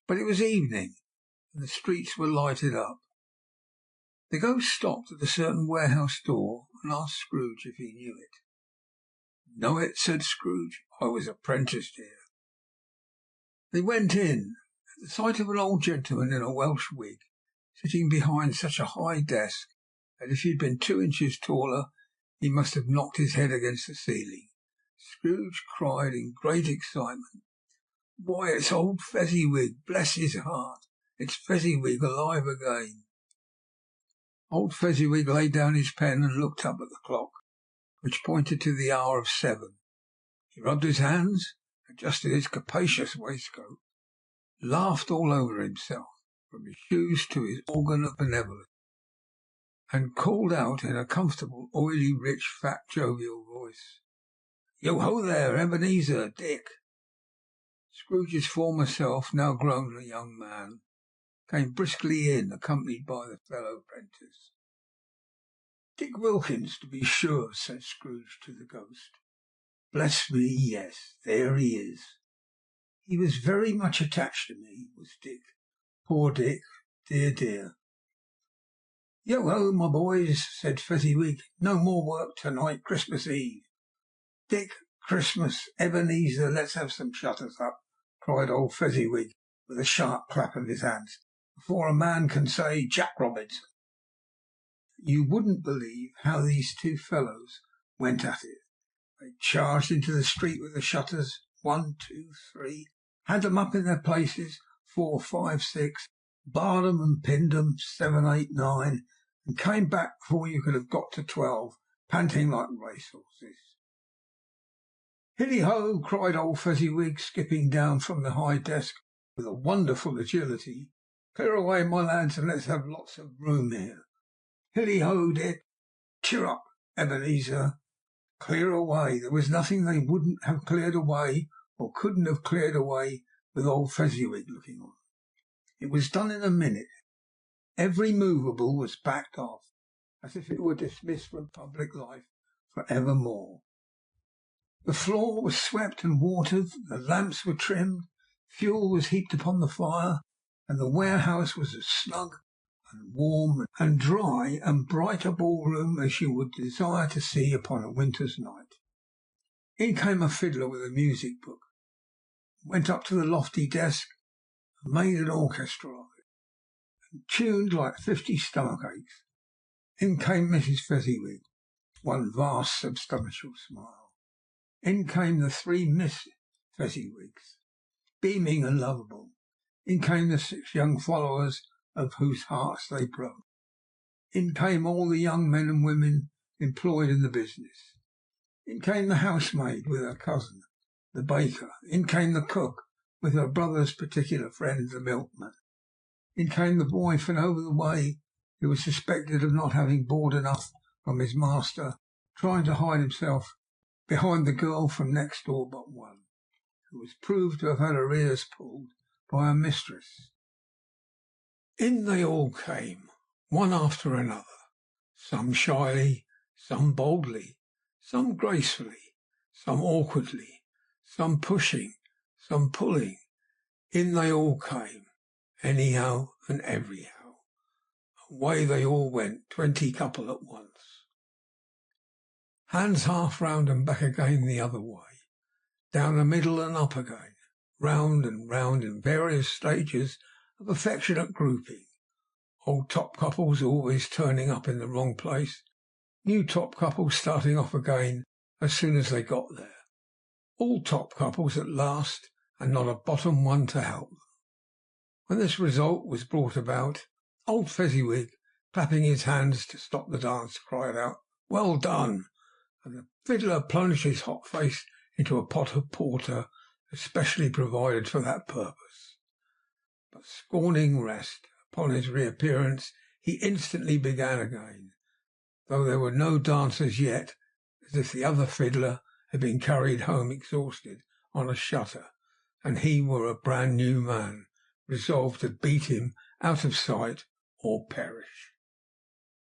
But it was evening, and the streets were lighted up. The ghost stopped at a certain warehouse door and asked Scrooge if he knew it. "Know it?" said Scrooge. "I was apprenticed here." They went in. At the sight of an old gentleman in a Welsh wig, sitting behind such a high desk that if he had been 2 inches taller he must have knocked his head against the ceiling, Scrooge cried in great excitement, "Why, it's old Fezziwig! Bless his heart! It's Fezziwig alive again!" Old Fezziwig laid down his pen and looked up at the clock, which pointed to the hour of 7. He rubbed his hands, adjusted his capacious waistcoat, laughed all over himself, from his shoes to his organ of benevolence, and called out in a comfortable, oily, rich, fat, jovial voice, "Yo ho there, Ebenezer, Dick!" Scrooge's former self, now grown a young man, came briskly in, accompanied by the fellow apprentice. "Dick Wilkins, to be sure," said Scrooge to the ghost. "Bless me, yes, there he is. He was very much attached to me, was Dick. Poor Dick, dear, dear." "Yo ho, my boys," said Fezziwig. "No more work to-night, Christmas Eve." "Dick, Christmas, Ebenezer, let's have some shutters up," cried old Fezziwig, with a sharp clap of his hands, "before a man can say Jack Robinson." You wouldn't believe how these two fellows went at it. They charged into the street with the shutters, 1, 2, 3, had them up in their places, 4, 5, 6, barred them and pinned them, 7, 8, 9, and came back before you could have got to 12, panting like racehorses. "Hilly ho!" cried old Fezziwig, skipping down from the high desk with a wonderful agility. "Clear away, my lads, and let's have lots of room here. Hilly ho, Dick! Cheer up, Ebenezer! Clear away!" There was nothing they wouldn't have cleared away, or couldn't have cleared away, with old Fezziwig looking on. It was done in a minute. Every movable was backed off, as if it were dismissed from public life for evermore. The floor was swept and watered, the lamps were trimmed, fuel was heaped upon the fire, and the warehouse was as snug and warm and dry and bright a ballroom as you would desire to see upon a winter's night. In came a fiddler with a music book, went up to the lofty desk, and made an orchestra of it, and tuned like 50 stomachaches. In came Mrs. Fezziwig, one vast substantial smile. In came the 3 Miss Fezziwigs, beaming and lovable. In came the 6 young followers of whose hearts they broke. In came all the young men and women employed in the business. In came the housemaid with her cousin, the baker. In came the cook with her brother's particular friend, the milkman. In came the boy from over the way, who was suspected of not having board enough from his master, trying to hide himself behind the girl from next door but one, who was proved to have had her ears pulled by her mistress. In they all came, one after another, some shyly, some boldly, some gracefully, some awkwardly, some pushing, some pulling. In they all came, anyhow and everyhow. Away they all went, 20 couple at once. Hands half round and back again the other way, down the middle and up again, round and round in various stages of affectionate grouping. Old top couples always turning up in the wrong place, new top couples starting off again as soon as they got there. All top couples at last, and not a bottom one to help them. When this result was brought about, old Fezziwig, clapping his hands to stop the dance, cried out, "Well done!" and the fiddler plunged his hot face into a pot of porter especially provided for that purpose. But scorning rest, upon his reappearance he instantly began again, though there were no dancers yet, as if the other fiddler had been carried home exhausted on a shutter, and he were a brand new man, resolved to beat him out of sight or perish.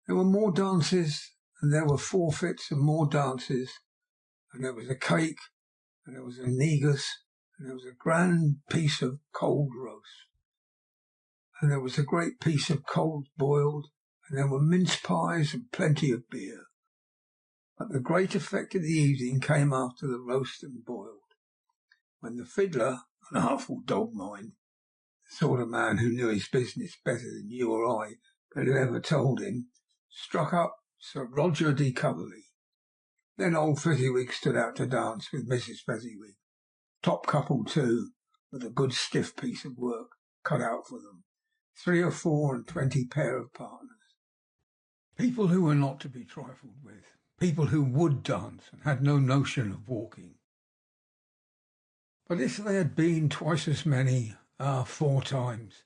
There were more dances, and there were forfeits and more dances, and there was a cake, and there was a negus, and there was a grand piece of cold roast, and there was a great piece of cold boiled, and there were mince pies and plenty of beer. But the great effect of the evening came after the roast and boiled, when the fiddler, an artful dog mind, the sort of man who knew his business better than you or I could have ever told him, struck up Sir Roger de Coverley. Then old Fezziwig stood out to dance with Mrs. Fezziwig, top couple too, with a good stiff piece of work cut out for them, 3 or 4 and 20 pair of partners, people who were not to be trifled with, people who would dance and had no notion of walking. But if they had been twice as many, 4 times,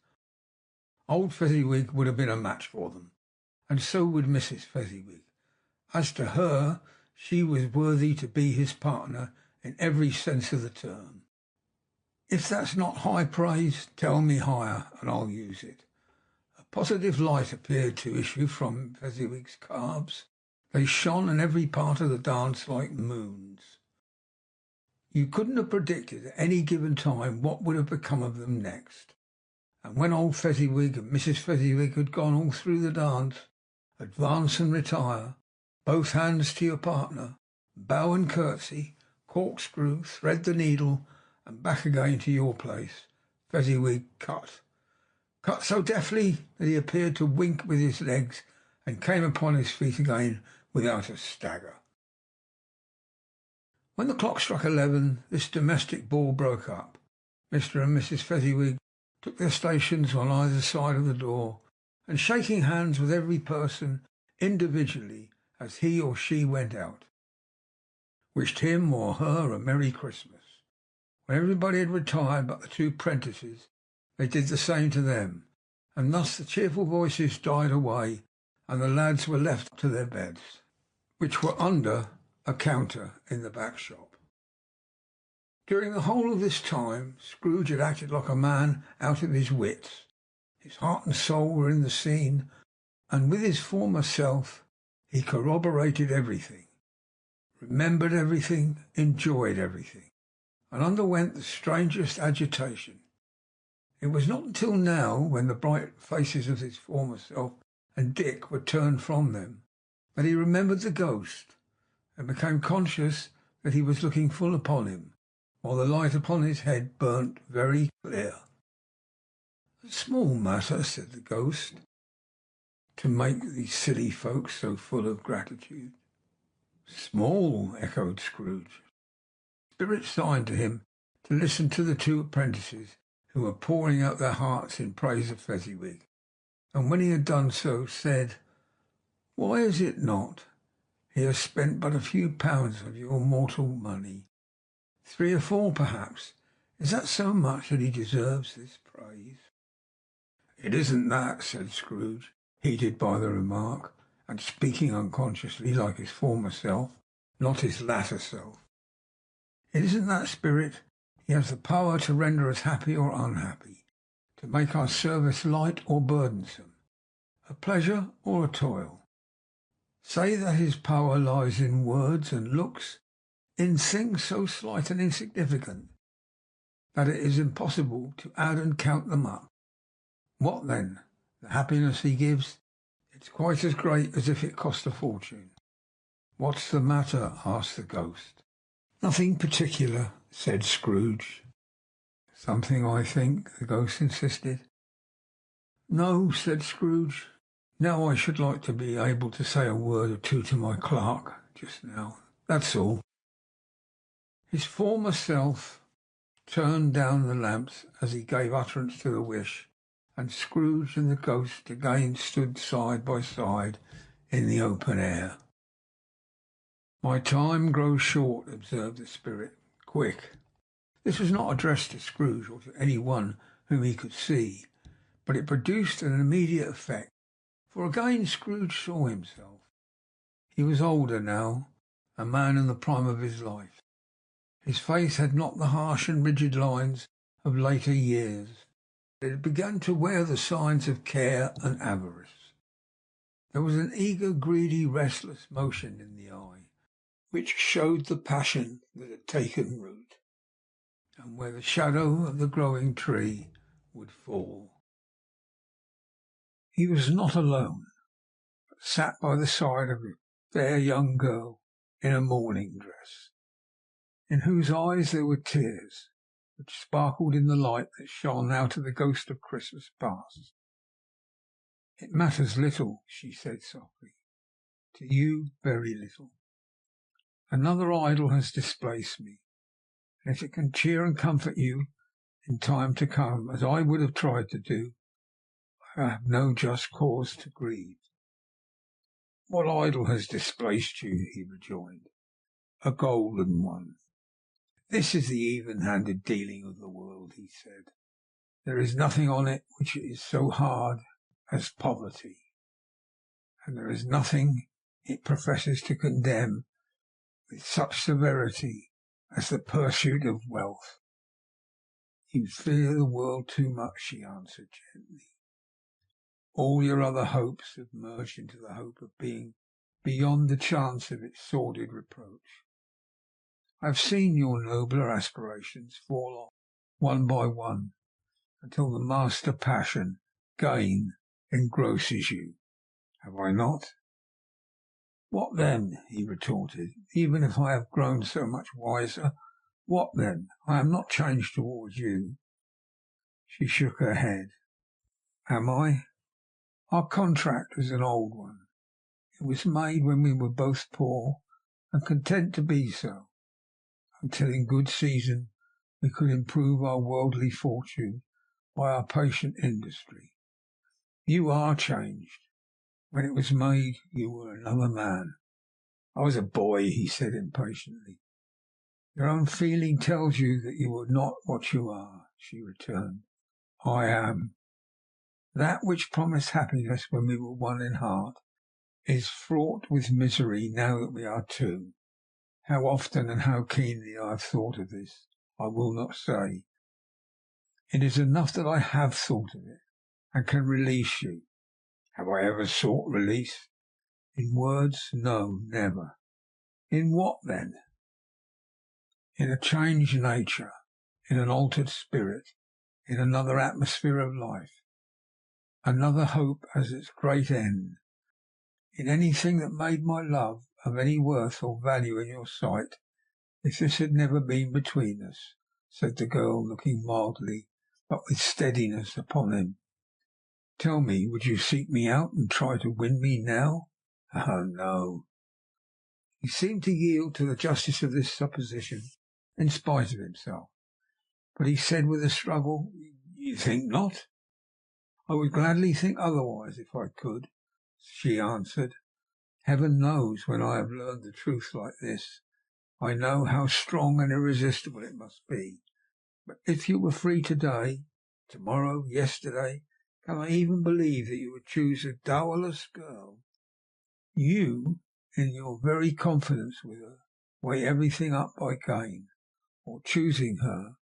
old Fezziwig would have been a match for them, and so would Mrs. Fezziwig. As to her, she was worthy to be his partner in every sense of the term. If that's not high praise, tell me higher, and I'll use it. A positive light appeared to issue from Fezziwig's calves. They shone in every part of the dance like moons. You couldn't have predicted at any given time what would have become of them next. And when old Fezziwig and Mrs. Fezziwig had gone all through the dance, advance and retire, both hands to your partner, bow and curtsy, corkscrew, thread the needle, and back again to your place, Fezziwig cut so deftly that he appeared to wink with his legs, and came upon his feet again without a stagger. When the clock struck 11, this domestic ball broke up. Mr. and Mrs. Fezziwig took their stations on either side of the door, and shaking hands with every person individually as he or she went out, wished him or her a Merry Christmas. When everybody had retired but the 2 prentices, they did the same to them, and thus the cheerful voices died away, and the lads were left to their beds, which were under a counter in the back shop. During the whole of this time, Scrooge had acted like a man out of his wits. His heart and soul were in the scene, and with his former self he corroborated everything, remembered everything, enjoyed everything, and underwent the strangest agitation. It was not until now, when the bright faces of his former self and Dick were turned from them, that he remembered the ghost, and became conscious that he was looking full upon him, while the light upon his head burnt very clear. "A small matter," said the ghost, "to make these silly folks so full of gratitude." "Small," echoed Scrooge. Spirit signed to him to listen to the 2 apprentices, who were pouring out their hearts in praise of Fezziwig, and when he had done so, said, "Why is it not? He has spent but a few pounds of your mortal money, 3 or 4 perhaps. Is that so much that he deserves this praise?" "It isn't that," said Scrooge, heated by the remark, and speaking unconsciously like his former self, not his latter self. "It isn't that, Spirit. He has the power to render us happy or unhappy, to make our service light or burdensome, a pleasure or a toil. Say that his power lies in words and looks, in things so slight and insignificant that it is impossible to add and count them up. What then? The happiness he gives, it's quite as great as if it cost a fortune." "What's the matter?" asked the ghost. "Nothing particular," said Scrooge. "Something, I think," the ghost insisted. "No," said Scrooge. "Now I should like to be able to say a word or 2 to my clerk just now. That's all." His former self turned down the lamps as he gave utterance to the wish, and Scrooge and the ghost again stood side by side in the open air. "My time grows short," observed the spirit. "Quick." This was not addressed to Scrooge or to any one whom he could see, but it produced an immediate effect, for again Scrooge saw himself. He was older now, a man in the prime of his life, His face had not the harsh and rigid lines of later years. It had begun to wear the signs of care and avarice. There was an eager, greedy, restless motion in the eye, which showed the passion that had taken root, and where the shadow of the growing tree would fall. He was not alone, but sat by the side of a fair young girl in a mourning dress, in whose eyes there were tears, which sparkled in the light that shone out of the ghost of Christmas past. "It matters little," she said softly, "to you very little. Another idol has displaced me, and if it can cheer and comfort you in time to come, as I would have tried to do, I have no just cause to grieve." "What idol has displaced you?" he rejoined. "A golden one." "This is the even-handed dealing of the world," he said. "There is nothing on it which is so hard as poverty, and there is nothing it professes to condemn with such severity as the pursuit of wealth." "You fear the world too much," she answered gently. "All your other hopes have merged into the hope of being beyond the chance of its sordid reproach. I have seen your nobler aspirations fall off one by one, until the master passion, gain, engrosses you. Have I not?" "What then?" he retorted. "Even if I have grown so much wiser, what then? I am not changed towards you." She shook her head. "Am I? Our contract is an old one. It was made when we were both poor and content to be so, until in good season we could improve our worldly fortune by our patient industry. You are changed. When it was made, you were another man." "I was a boy," he said impatiently. "Your own feeling tells you that you are not what you are," she returned. "I am. That which promised happiness when we were one in heart is fraught with misery now that we are two. How often and how keenly I have thought of this, I will not say. It is enough that I have thought of it, and can release you. Have I ever sought release? In words, no, never. In what then? In a changed nature, in an altered spirit, in another atmosphere of life, another hope as its great end. In anything that made my love of any worth or value in your sight, if this had never been between us," said the girl, looking mildly but with steadiness upon him. "Tell me, would you seek me out and try to win me now?" "Oh, no." He seemed to yield to the justice of this supposition in spite of himself, but he said with a struggle, "You think not?" "I would gladly think otherwise if I could," she answered. "Heaven knows, when I have learned the truth like this, I know how strong and irresistible it must be. But if you were free today, tomorrow, yesterday, can I even believe that you would choose a dowerless girl? You, in your very confidence with her, weigh everything up by gain, or choosing her,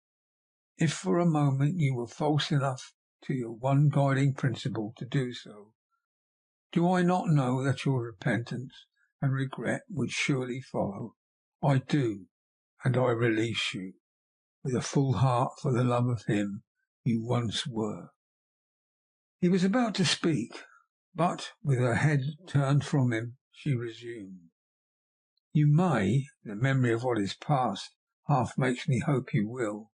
if for a moment you were false enough to your one guiding principle to do so. Do I not know that your repentance and regret would surely follow? I do, and I release you, with a full heart, for the love of him you once were." He was about to speak, but, with her head turned from him, she resumed. "You may, the memory of what is past half makes me hope you will,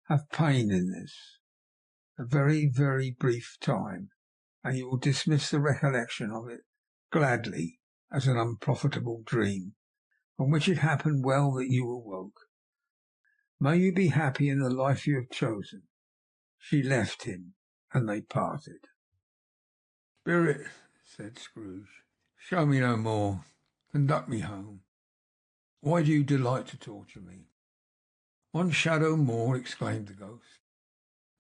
have pain in this, a very, very brief time, and you will dismiss the recollection of it gladly as an unprofitable dream, from which it happened well that you awoke. May you be happy in the life you have chosen." She left him, and they parted. "Spirit," said Scrooge, "show me no more. Conduct me home. Why do you delight to torture me?" "One shadow more!" exclaimed the ghost.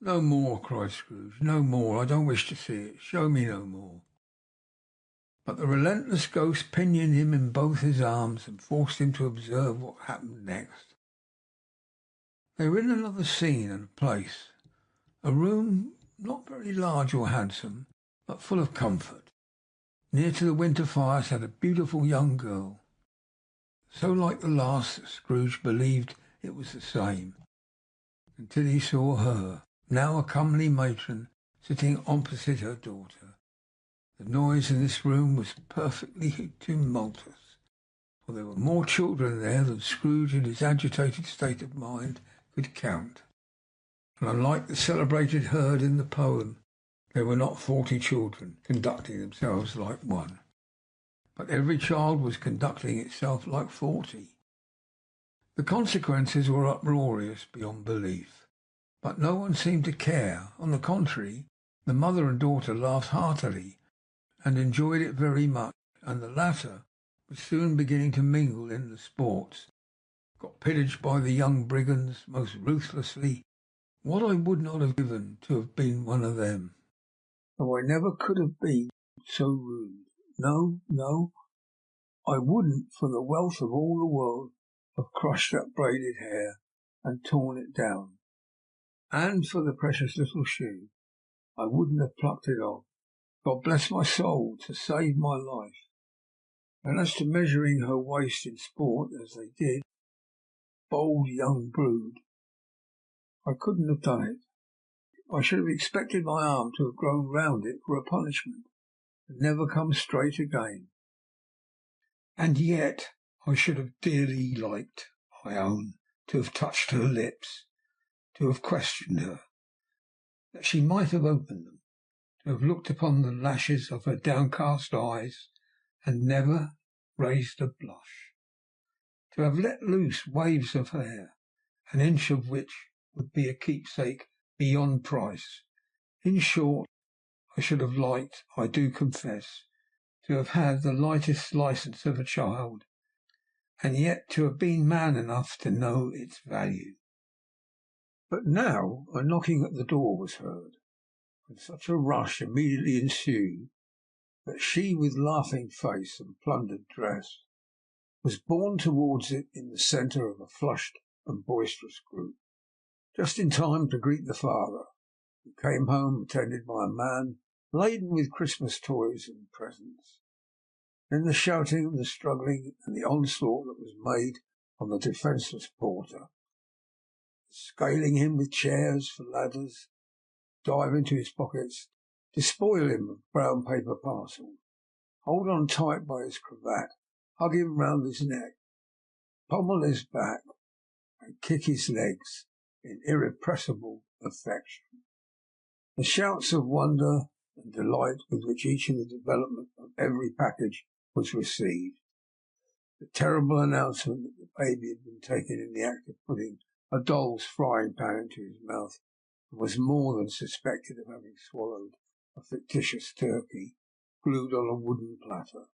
"No more!" cried Scrooge. "No more! I don't wish to see it. Show me no more." But the relentless ghost pinioned him in both his arms, and forced him to observe what happened next. They were in another scene and place, a room not very large or handsome, but full of comfort. Near to the winter fire sat a beautiful young girl, so like the last that Scrooge believed it was the same, until he saw her, now a comely matron, sitting opposite her daughter. The noise in this room was perfectly tumultuous, for there were more children there than Scrooge in his agitated state of mind could count. And unlike the celebrated herd in the poem, there were not 40 children conducting themselves like one, but every child was conducting itself like 40. The consequences were uproarious beyond belief, but no one seemed to care. On the contrary, the mother and daughter laughed heartily and enjoyed it very much, and the latter was soon beginning to mingle in the sports, got pillaged by the young brigands most ruthlessly. What I would not have given to have been one of them, though I never could have been so rude. No, no, I wouldn't for the wealth of all the world have crushed that braided hair and torn it down, and for the precious little shoe I wouldn't have plucked it off. God bless my soul, to save my life. And as to measuring her waist in sport, as they did, bold young brood, I couldn't have done it. I should have expected my arm to have grown round it for a punishment, and never come straight again. And yet I should have dearly liked, I own, to have touched her lips, to have questioned her, that she might have opened them, to have looked upon the lashes of her downcast eyes, and never raised a blush, to have let loose waves of hair, an inch of which would be a keepsake beyond price. In short, I should have liked, I do confess, to have had the lightest licence of a child, and yet to have been man enough to know its value. But now a knocking at the door was heard, and such a rush immediately ensued that she, with laughing face and plundered dress, was borne towards it in the centre of a flushed and boisterous group, just in time to greet the father, who came home attended by a man laden with Christmas toys and presents. Then the shouting and the struggling and the onslaught that was made on the defenceless porter, scaling him with chairs for ladders, dive into his pockets, despoil him of brown paper parcels, hold on tight by his cravat, hug him round his neck, pommel his back, and kick his legs in irrepressible affection. The shouts of wonder and delight with which each in the development of every package was received, the terrible announcement that the baby had been taken in the act of putting a doll's frying pan into his mouth, and was more than suspected of having swallowed a fictitious turkey glued on a wooden platter,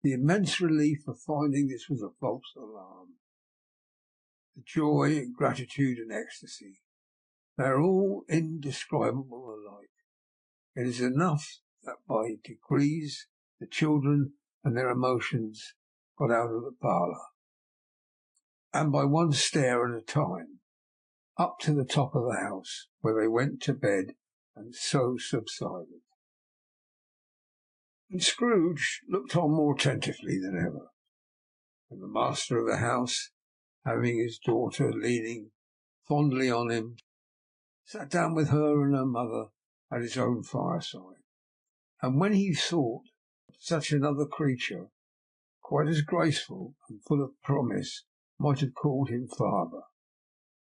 the immense relief of finding this was a false alarm, the joy and gratitude and ecstasy, they are all indescribable alike. It is enough that by degrees the children and their emotions got out of the parlour, and by one stair at a time, up to the top of the house, where they went to bed and so subsided. And Scrooge looked on more attentively than ever, and the master of the house, having his daughter leaning fondly on him, sat down with her and her mother at his own fireside. And when he thought that such another creature, quite as graceful and full of promise, might have called him father,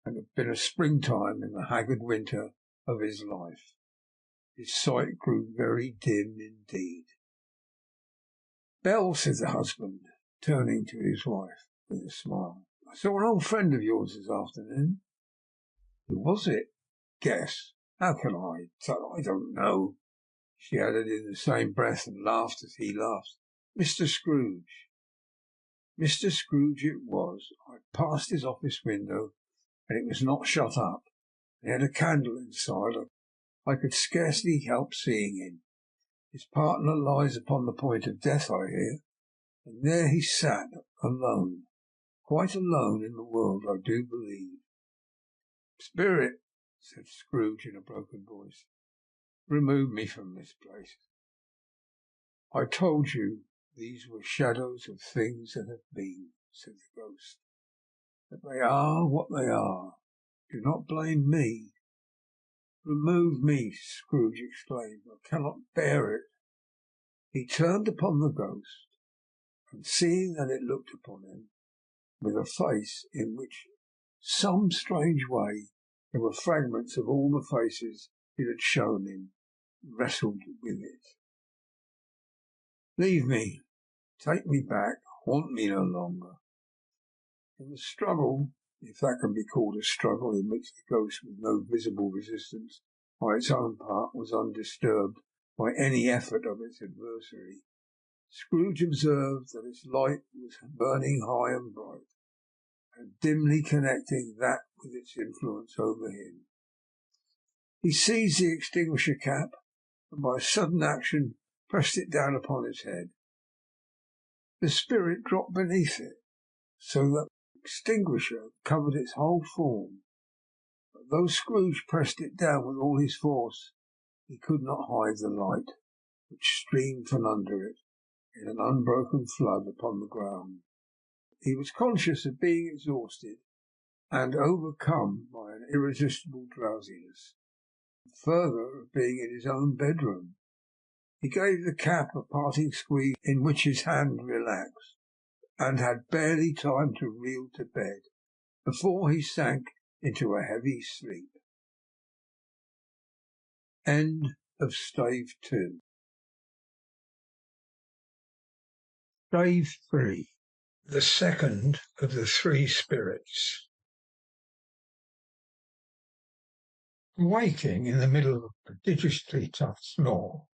and have been a springtime in the haggard winter of his life, his sight grew very dim indeed. "Belle," said the husband, turning to his wife with a smile, "I saw an old friend of yours this afternoon." "Who was it?" "Guess." "How can I tell? I don't know," she added in the same breath, and laughed as he laughed. "Mr. Scrooge." Mr. Scrooge it was. I passed his office window, and it was not shut up. He had a candle inside. I could scarcely help seeing him. His partner lies upon the point of death, I hear, and there he sat, alone, quite alone in the world, I do believe. "Spirit," said Scrooge in a broken voice, "remove me from this place. "I told you these were shadows of things that have been," said the ghost. "That they are what they are. Do not blame me." "Remove me," Scrooge exclaimed. "I cannot bear it." He turned upon the ghost, and seeing that it looked upon him with a face in which, some strange way, there were fragments of all the faces it had shown him, wrestled with it. "Leave me. Take me back. Haunt me no longer." In the struggle, if that can be called a struggle in which the ghost, with no visible resistance on its own part, was undisturbed by any effort of its adversary, Scrooge observed that its light was burning high and bright, and dimly connecting that with its influence over him. He seized the extinguisher cap, and by a sudden action pressed it down upon its head. The spirit dropped beneath it, so that the extinguisher covered its whole form. But though Scrooge pressed it down with all his force, he could not hide the light which streamed from under it in an unbroken flood upon the ground. He was conscious of being exhausted and overcome by an irresistible drowsiness, and further of being in his own bedroom. He gave the cap a parting squeeze in which his hand relaxed, and had barely time to reel to bed before he sank into a heavy sleep. End of Stave 2. Stave 3. The second of the three spirits. Waking in the middle of a prodigiously tough snore,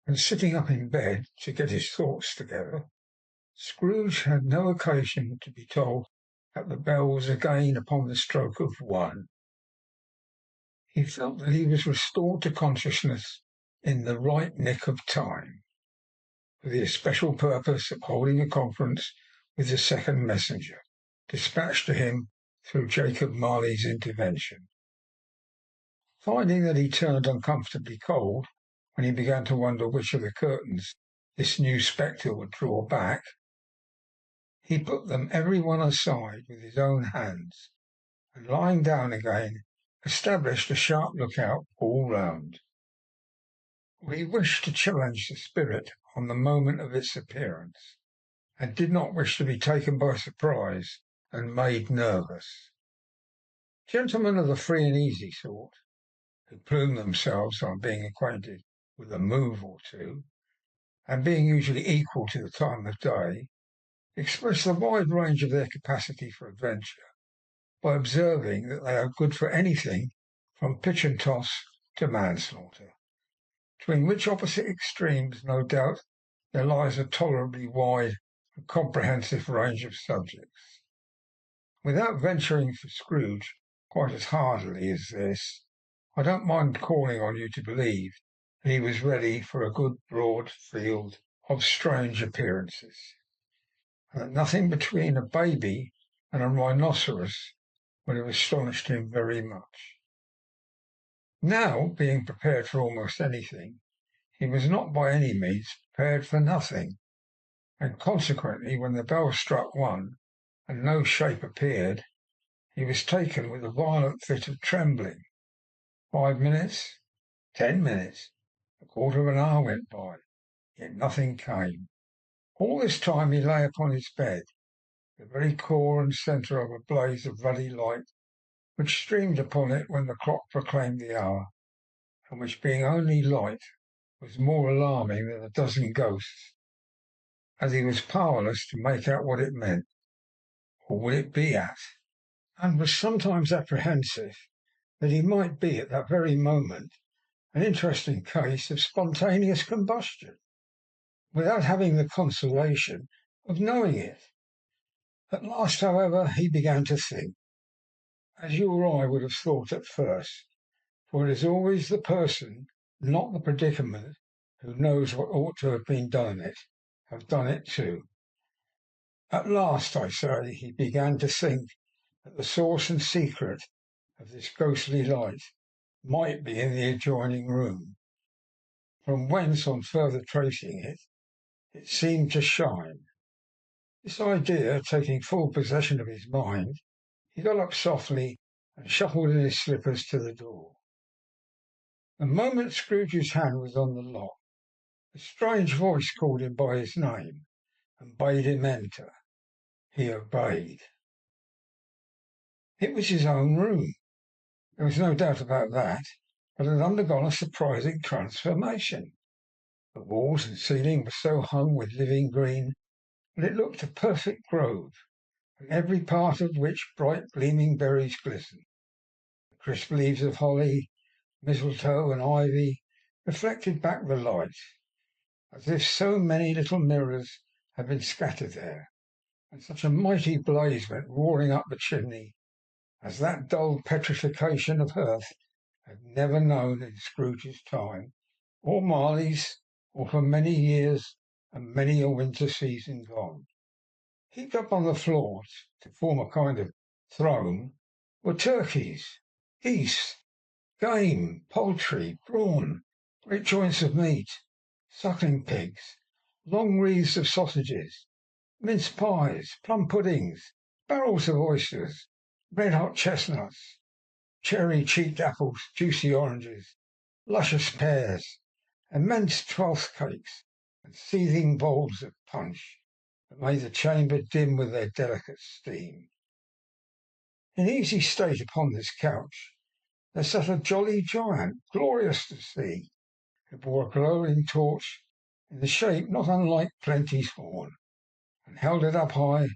and sitting up in bed to get his thoughts together, Scrooge had no occasion to be told that the bell was again upon the stroke of 1. He felt that he was restored to consciousness in the right nick of time, for the especial purpose of holding a conference with the second messenger, dispatched to him through Jacob Marley's intervention. Finding that he turned uncomfortably cold when he began to wonder which of the curtains this new spectre would draw back, he put them every one aside with his own hands, and lying down again, established a sharp lookout all round. For he wished to challenge the spirit on the moment of its appearance, and did not wish to be taken by surprise and made nervous. Gentlemen of the free and easy sort, who plume themselves on being acquainted with a move or two, and being usually equal to the time of day, express the wide range of their capacity for adventure by observing that they are good for anything from pitch and toss to manslaughter, between which opposite extremes, no doubt, there lies a tolerably wide and comprehensive range of subjects. Without venturing for Scrooge quite as hardily as this, I don't mind calling on you to believe that he was ready for a good broad field of strange appearances, and that nothing between a baby and a rhinoceros would have astonished him very much. Now, being prepared for almost anything, he was not by any means prepared for nothing, and consequently, when the bell struck 1 and no shape appeared, he was taken with a violent fit of trembling. 5 minutes, 10 minutes, a quarter of an hour went by, yet nothing came. All this time he lay upon his bed, the very core and centre of a blaze of ruddy light, which streamed upon it when the clock proclaimed the hour, and which, being only light, was more alarming than a dozen ghosts, as he was powerless to make out what it meant, or would it be at, and was sometimes apprehensive that he might be at that very moment an interesting case of spontaneous combustion, without having the consolation of knowing it. At last, however, he began to think, as you or I would have thought at first, for it is always the person, not the predicament, who knows what ought to have been done in it, have done it too. At last, I say, he began to think that the source and secret of this ghostly light might be in the adjoining room, from whence, on further tracing it, it seemed to shine. This idea taking full possession of his mind, he got up softly and shuffled in his slippers to the door. The moment Scrooge's hand was on the lock, a strange voice called him by his name and bade him enter. He obeyed. It was his own room. There was no doubt about that, but it had undergone a surprising transformation. The walls and ceiling were so hung with living green that it looked a perfect grove, in every part of which bright gleaming berries glistened. The crisp leaves of holly, mistletoe, and ivy reflected back the light, as if so many little mirrors had been scattered there, and such a mighty blaze went roaring up the chimney as that dull petrification of hearth had never known in Scrooge's time, or Marley's, or for many years and many a winter season gone. Heaped up on the floor to form a kind of throne were turkeys, geese, game, poultry, brawn, great joints of meat, suckling pigs, long wreaths of sausages, mince pies, plum puddings, barrels of oysters, red-hot chestnuts, cherry-cheeked apples, juicy oranges, luscious pears, immense twelfth cakes, and seething bowls of punch that made the chamber dim with their delicate steam. In easy state upon this couch there sat a jolly giant, glorious to see, who bore a glowing torch in the shape not unlike Plenty's horn, and held it up high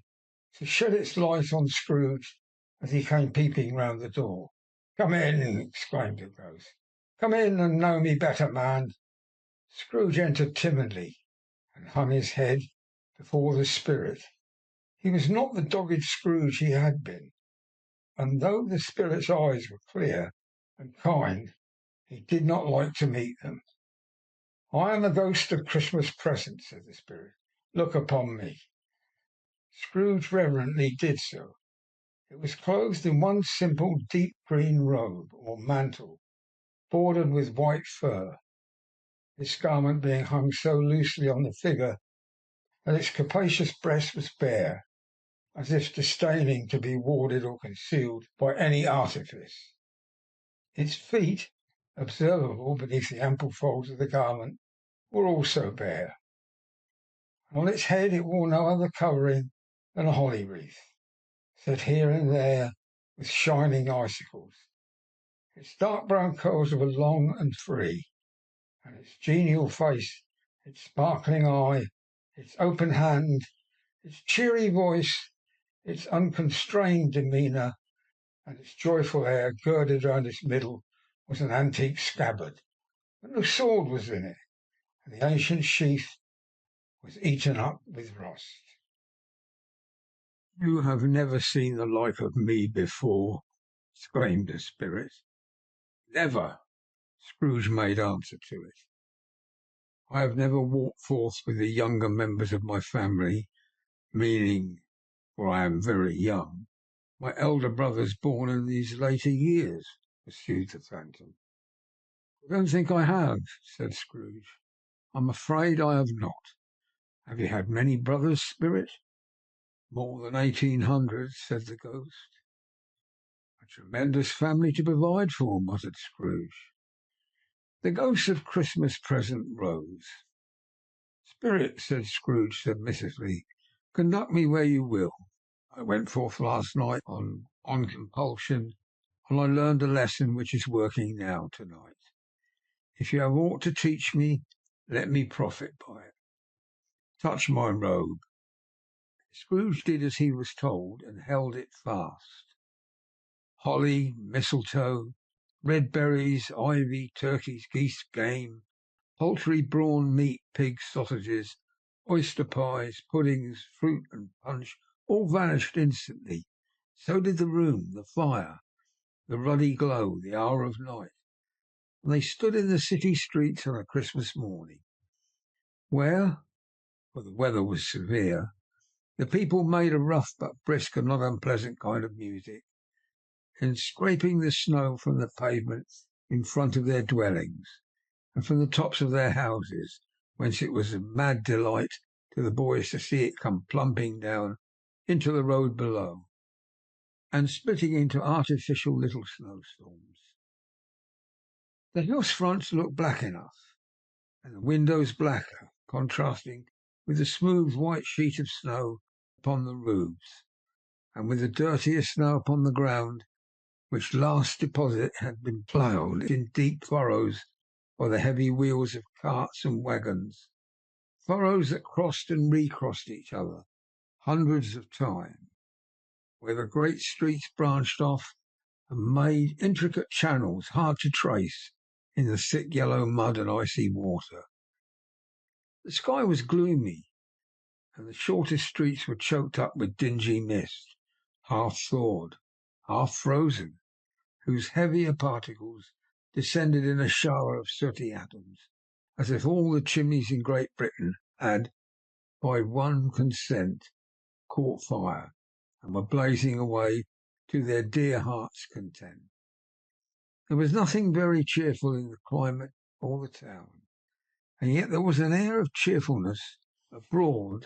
to shed its light on Scrooge as he came peeping round the door. "Come in!" exclaimed the ghost. "Come in and know me better, man." Scrooge entered timidly and hung his head before the spirit. He was not the dogged Scrooge he had been, and though the spirit's eyes were clear and kind, he did not like to meet them. "I am the ghost of Christmas present," said the spirit. "Look upon me." Scrooge reverently did so. It was clothed in one simple deep green robe or mantle, bordered with white fur, this garment being hung so loosely on the figure that its capacious breast was bare, as if disdaining to be warded or concealed by any artifice. Its feet, observable beneath the ample folds of the garment, were also bare, and on its head it wore no other covering than a holly wreath, set here and there with shining icicles. Its dark brown curls were long and free, and its genial face, its sparkling eye, its open hand, its cheery voice, its unconstrained demeanour, and its joyful air girded round its middle was an antique scabbard, but no sword was in it, and the ancient sheath was eaten up with rust. "You have never seen the like of me before," exclaimed the spirit. "Never," Scrooge made answer to it. "I have never walked forth with the younger members of my family, meaning, for I am very young, my elder brothers born in these later years," pursued the phantom. "I don't think I have," said Scrooge. "I'm afraid I have not. Have you had many brothers, spirit?" "More than 1800," said the ghost. "A tremendous family to provide for," muttered Scrooge. The ghost of Christmas present rose. "Spirit," said Scrooge submissively, "conduct me where you will. I went forth last night on compulsion, and I learned a lesson which is working now tonight. If you have aught to teach me, let me profit by it. Touch my robe." Scrooge did as he was told, and held it fast. Holly, mistletoe, red berries, ivy, turkeys, geese, game, poultry, brawn, meat, pigs, sausages, oyster pies, puddings, fruit, and punch all vanished instantly. So did the room, the fire, the ruddy glow, the hour of night, and they stood in the city streets on a Christmas morning, where, for the weather was severe, the people made a rough but brisk and not unpleasant kind of music, in scraping the snow from the pavement in front of their dwellings, and from the tops of their houses, whence it was a mad delight to the boys to see it come plumping down into the road below, and splitting into artificial little snowstorms. The house fronts looked black enough, and the windows blacker, contrasting with the smooth white sheet of snow upon the roofs, and with the dirtier snow upon the ground, which last deposit had been ploughed in deep furrows by the heavy wheels of carts and waggons, furrows that crossed and recrossed each other hundreds of times, where the great streets branched off and made intricate channels hard to trace in the thick yellow mud and icy water. The sky was gloomy, and the shortest streets were choked up with dingy mist, half thawed, half frozen, whose heavier particles descended in a shower of sooty atoms, as if all the chimneys in Great Britain had, by one consent, caught fire, and were blazing away to their dear hearts' content. There was nothing very cheerful in the climate or the town, and yet there was an air of cheerfulness abroad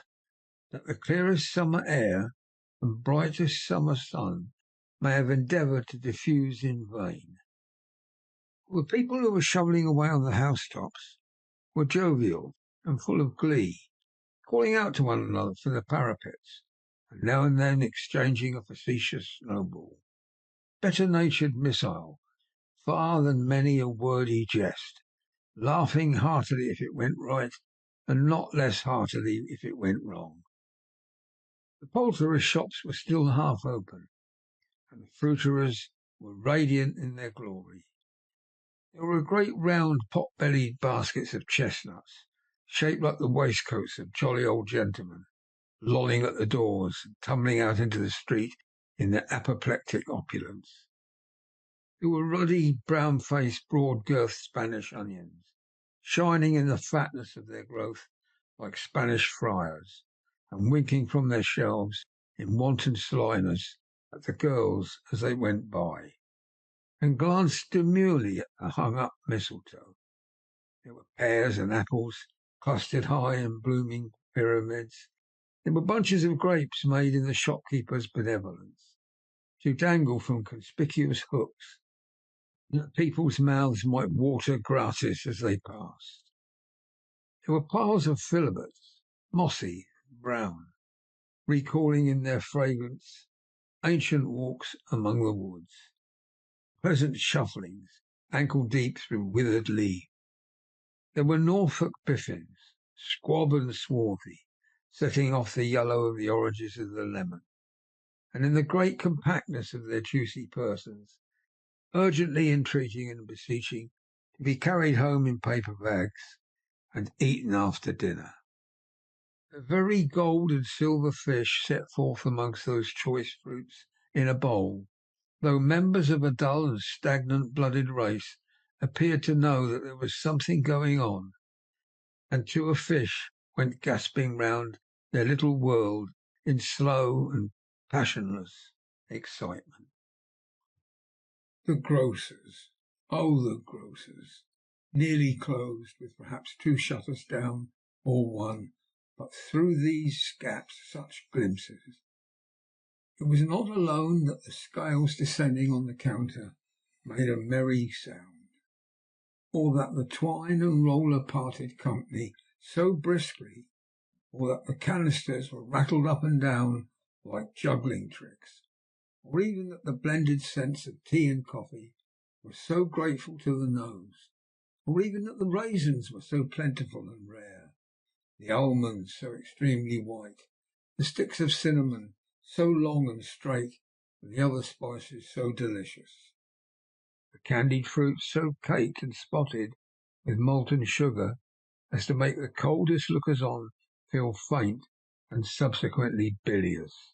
that the clearest summer air and brightest summer sun may have endeavoured to diffuse in vain. The people who were shovelling away on the housetops were jovial and full of glee, calling out to one another from the parapets, and now and then exchanging a facetious snowball, better-natured missile, far than many a wordy jest, laughing heartily if it went right, and not less heartily if it went wrong. The poulterers' shops were still half open, and the fruiterers were radiant in their glory. There were great round pot-bellied baskets of chestnuts, shaped like the waistcoats of jolly old gentlemen, lolling at the doors and tumbling out into the street in their apoplectic opulence. There were ruddy, brown-faced, broad-girthed Spanish onions, shining in the fatness of their growth like Spanish friars, and winking from their shelves in wanton slyness at the girls as they went by, and glanced demurely at the hung-up mistletoe. There were pears and apples clustered high in blooming pyramids. There were bunches of grapes made in the shopkeeper's benevolence, to dangle from conspicuous hooks, that people's mouths might water gratis as they passed. There were piles of filberts, mossy and brown, recalling in their fragrance ancient walks among the woods, pleasant shufflings, ankle-deep through withered leaves. There were Norfolk biffins, squab and swarthy, setting off the yellow of the oranges of the lemon, and in the great compactness of their juicy persons, urgently entreating and beseeching to be carried home in paper bags and eaten after dinner. The very gold and silver fish set forth amongst those choice fruits in a bowl, though members of a dull and stagnant-blooded race, appeared to know that there was something going on, and to a fish went gasping round their little world in slow and passionless excitement. The grocers, oh, the grocers, nearly closed, with perhaps 2 shutters down, or 1, but through these scaps such glimpses. It was not alone that the scales descending on the counter made a merry sound, or that the twine and roller parted company so briskly, or that the canisters were rattled up and down like juggling tricks, or even that the blended scents of tea and coffee were so grateful to the nose, or even that the raisins were so plentiful and rare, the almonds so extremely white, the sticks of cinnamon so long and straight, and the other spices so delicious, the candied fruits so caked and spotted with molten sugar as to make the coldest lookers-on feel faint and subsequently bilious.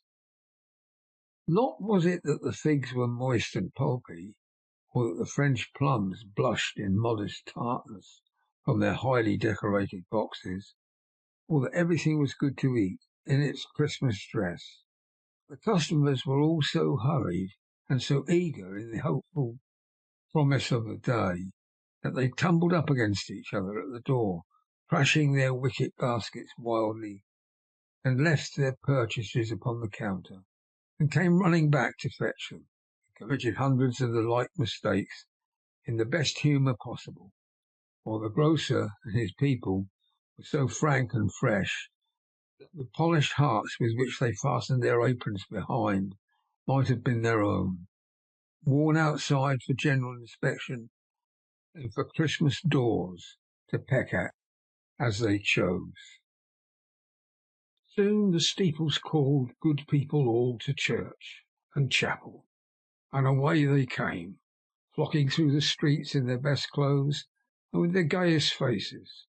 Not was it that the figs were moist and pulpy, or that the French plums blushed in modest tartness from their highly decorated boxes, or that everything was good to eat in its Christmas dress. The customers were all so hurried and so eager in the hopeful promise of the day that they tumbled up against each other at the door, crashing their wicket baskets wildly, and left their purchases upon the counter, and came running back to fetch them, and committed hundreds of the like mistakes in the best humour possible, while the grocer and his people were so frank and fresh that the polished hearts with which they fastened their aprons behind might have been their own, worn outside for general inspection and for Christmas doors to peck at as they chose. Soon the steeples called good people all to church and chapel, and away they came, flocking through the streets in their best clothes and with their gayest faces.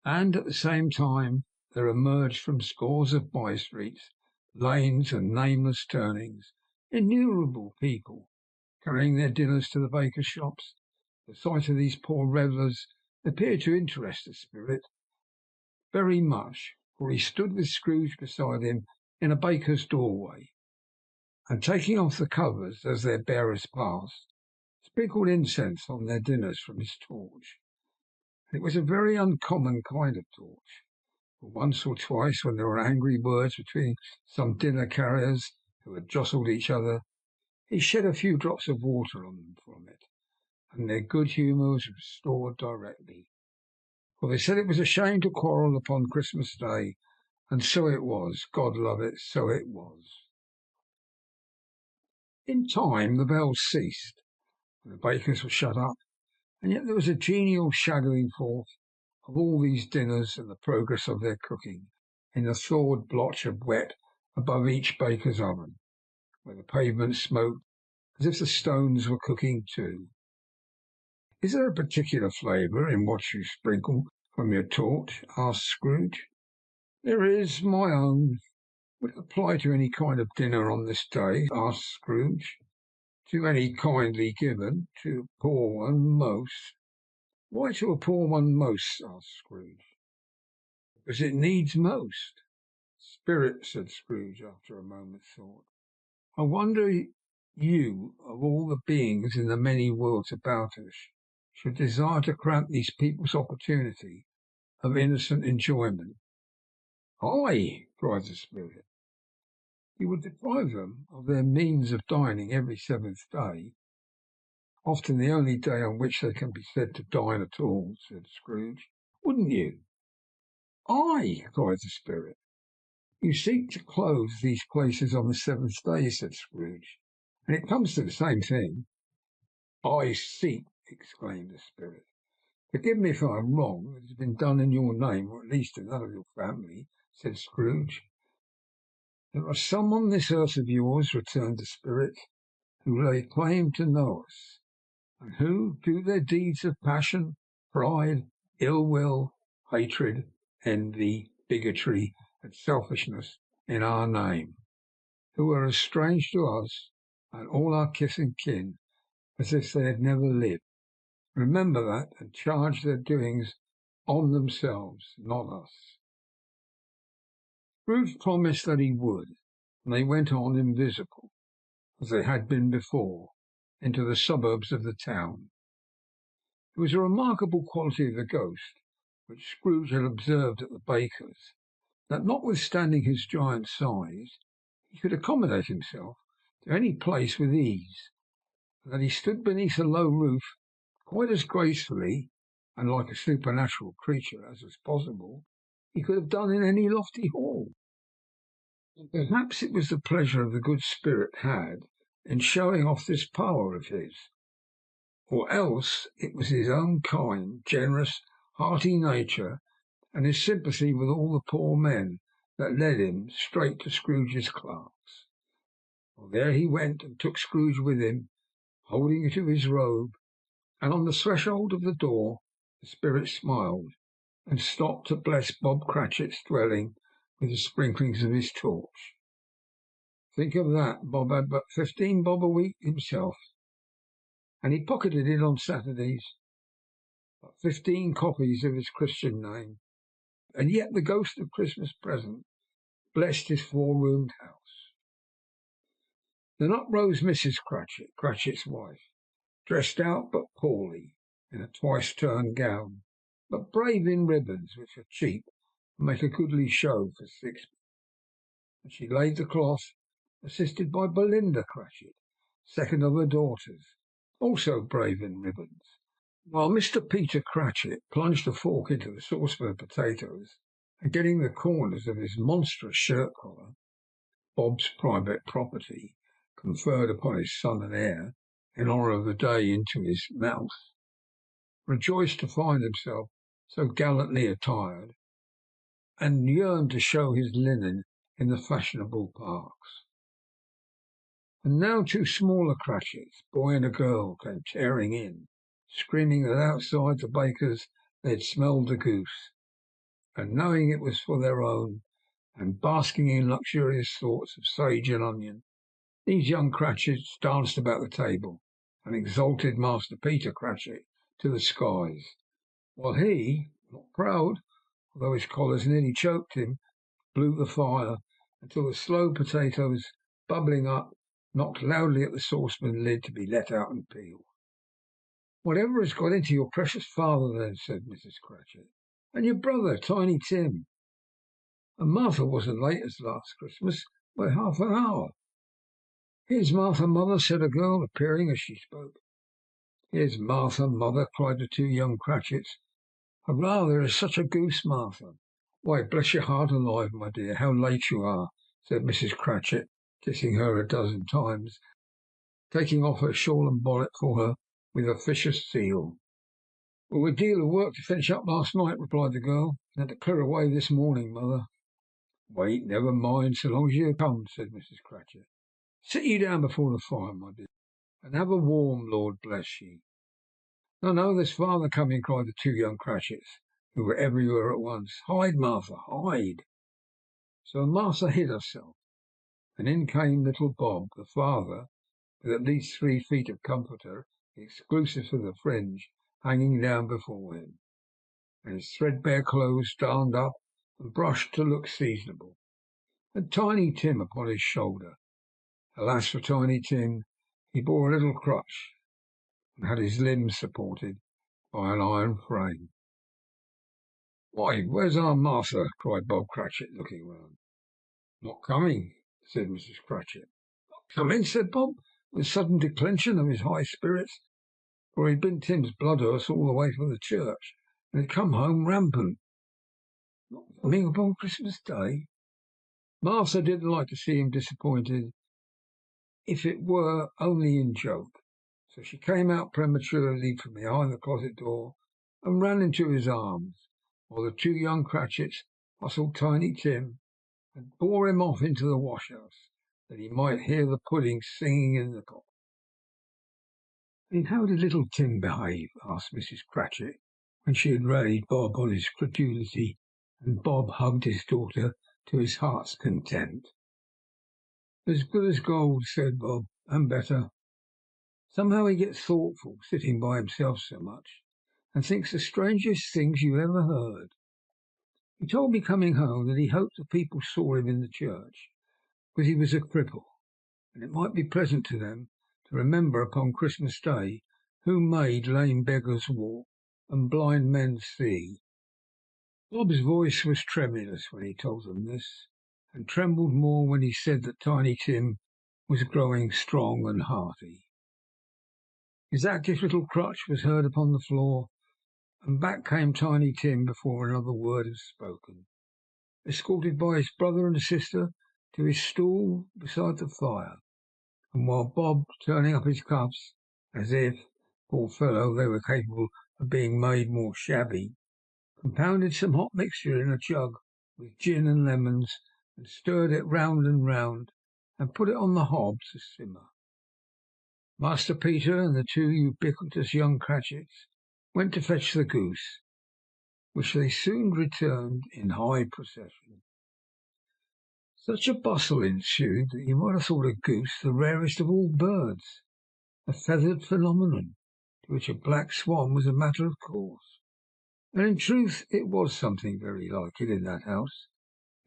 And at the same time there emerged from scores of by-streets, lanes, and nameless turnings innumerable people carrying their dinners to the bakers' shops. The sight of these poor revellers appeared to interest the spirit very much, for he stood with Scrooge beside him in a baker's doorway, and taking off the covers as their bearers passed, sprinkled incense on their dinners from his torch. It was a very uncommon kind of torch, for once or twice, when there were angry words between some dinner carriers who had jostled each other, he shed a few drops of water on them from it, and their good humour was restored directly. For they said it was a shame to quarrel upon Christmas Day, and so it was. God love it, so it was. In time the bells ceased, and the bakers were shut up, and yet there was a genial shadowing forth of all these dinners and the progress of their cooking in the thawed blotch of wet above each baker's oven, where the pavement smoked as if the stones were cooking too. "Is there a particular flavour in what you sprinkle from your torch?" asked Scrooge. "There is, my own." "Would it apply to any kind of dinner on this day?" asked Scrooge. "To any kindly given. To a poor one most." "Why to a poor one most?" asked Scrooge. "Because it needs most." "Spirit," said Scrooge, after a moment's thought, "I wonder you, of all the beings in the many worlds about us, should desire to cramp these people's opportunity of innocent enjoyment." "I!" cried the spirit. "You would deprive them of their means of dining every seventh day, often the only day on which they can be said to dine at all," said Scrooge. "Wouldn't you?" "I!" cried the spirit. "You seek to close these places on the seventh day," said Scrooge, "and it comes to the same thing." "I seek!" exclaimed the spirit. "Forgive me if I am wrong. It has been done in your name, or at least in that of your family," said Scrooge. "There are some on this earth of yours," returned the spirit, "who lay claim to know us, and who do their deeds of passion, pride, ill will, hatred, envy, bigotry, and selfishness in our name, who are as strange to us and all our kith and kin as if they had never lived. Remember that, and charge their doings on themselves, not us." Scrooge promised that he would, and they went on invisible, as they had been before, into the suburbs of the town. It was a remarkable quality of the ghost, which Scrooge had observed at the baker's, that, notwithstanding his giant size, he could accommodate himself to any place with ease, and that he stood beneath a low roof quite as gracefully and like a supernatural creature as was possible he could have done in any lofty hall. And perhaps it was the pleasure the good spirit had in showing off this power of his, or else it was his own kind, generous, hearty nature, and his sympathy with all the poor men, that led him straight to Scrooge's clerks. Well, there he went, and took Scrooge with him, holding to his robe, and on the threshold of the door the spirit smiled, and stopped to bless Bob Cratchit's dwelling with the sprinklings of his torch. Think of that! Bob had but 15 bob a week himself, and he pocketed it on Saturdays, but 15 copies of his Christian name, and yet the ghost of Christmas present blessed his 4-roomed house. Then up rose Mrs. Cratchit, Cratchit's wife, dressed out but poorly, in a twice-turned gown, but brave in ribbons, which are cheap and make a goodly show for sixpence. And she laid the cloth, assisted by Belinda Cratchit, second of her daughters, also brave in ribbons, while Mr. Peter Cratchit plunged a fork into the saucepan of potatoes, and getting the corners of his monstrous shirt collar, Bob's private property, conferred upon his son and heir, in honour of the day, into his mouth, rejoiced to find himself so gallantly attired, and yearned to show his linen in the fashionable parks. And now two smaller Cratchits, boy and a girl, came tearing in, screaming that outside the baker's they had smelled the goose, and knowing it was for their own, and basking in luxurious thoughts of sage and onion, these young Cratchits danced about the table, and exalted Master Peter Cratchit to the skies, while he, not proud, although his collars nearly choked him, blew the fire until the slow potatoes, bubbling up, knocked loudly at the saucepan lid to be let out and peeled. "Whatever has got into your precious father, then?" said Mrs. Cratchit. "And your brother, Tiny Tim?" "And Martha wasn't late as last Christmas by half an hour." "Here's Martha, mother," said a girl, appearing as she spoke. "Here's Martha, mother," cried the two young Cratchits. "Hurrah, there is such a goose, Martha!" "Why, bless your heart alive, my dear, how late you are!" said Mrs. Cratchit, kissing her a dozen times, taking off her shawl and bonnet for her with officious zeal. "Well, we had a deal of work to finish up last night," replied the girl, "and had to clear away this morning, mother." "Wait, never mind, so long as you come," said Mrs. Cratchit. "Sit ye down before the fire, my dear, and have a warm, Lord bless ye." "No, no, there's father coming," cried the two young Cratchits, who were everywhere at once. "Hide, Martha, hide!" So Martha hid herself, and in came little Bob, the father, with at least 3 feet of comforter, exclusive of the fringe, hanging down before him, and his threadbare clothes darned up and brushed to look seasonable, and Tiny Tim upon his shoulder. Alas for Tiny Tim! He bore a little crutch, and had his limbs supported by an iron frame. "Why, where's our Martha?" cried Bob Cratchit, looking round. "Not coming," said Mrs. Cratchit. "Not coming!" said Bob, with a sudden declension of his high spirits, for he had been Tim's blood horse all the way from the church, and had come home rampant. "Not coming upon Christmas Day?" Martha didn't like to see him disappointed, if it were only in joke, so she came out prematurely from behind the closet door and ran into his arms, while the two young Cratchits hustled Tiny Tim and bore him off into the wash-house, that he might hear the pudding singing in the pot. "And how did little Tim behave?" asked Mrs. Cratchit, when she had rallied Bob on his credulity, and Bob hugged his daughter to his heart's content. "As good as gold," said Bob, "and better. Somehow he gets thoughtful, sitting by himself so much, and thinks the strangest things you ever heard. He told me coming home that he hoped the people saw him in the church, because he was a cripple, and it might be pleasant to them to remember upon Christmas Day who made lame beggars walk and blind men see." Bob's voice was tremulous when he told them this, and trembled more when he said that Tiny Tim was growing strong and hearty. His active little crutch was heard upon the floor, and back came Tiny Tim before another word was spoken, escorted by his brother and sister to his stool beside the fire, and while Bob, turning up his cuffs, as if, poor fellow, they were capable of being made more shabby, compounded some hot mixture in a jug with gin and lemons, and stirred it round and round, and put it on the hob to simmer. Master Peter and the two ubiquitous young Cratchits went to fetch the goose, which they soon returned in high procession. Such a bustle ensued that you might have thought a goose the rarest of all birds, a feathered phenomenon, to which a black swan was a matter of course. And in truth it was something very like it in that house.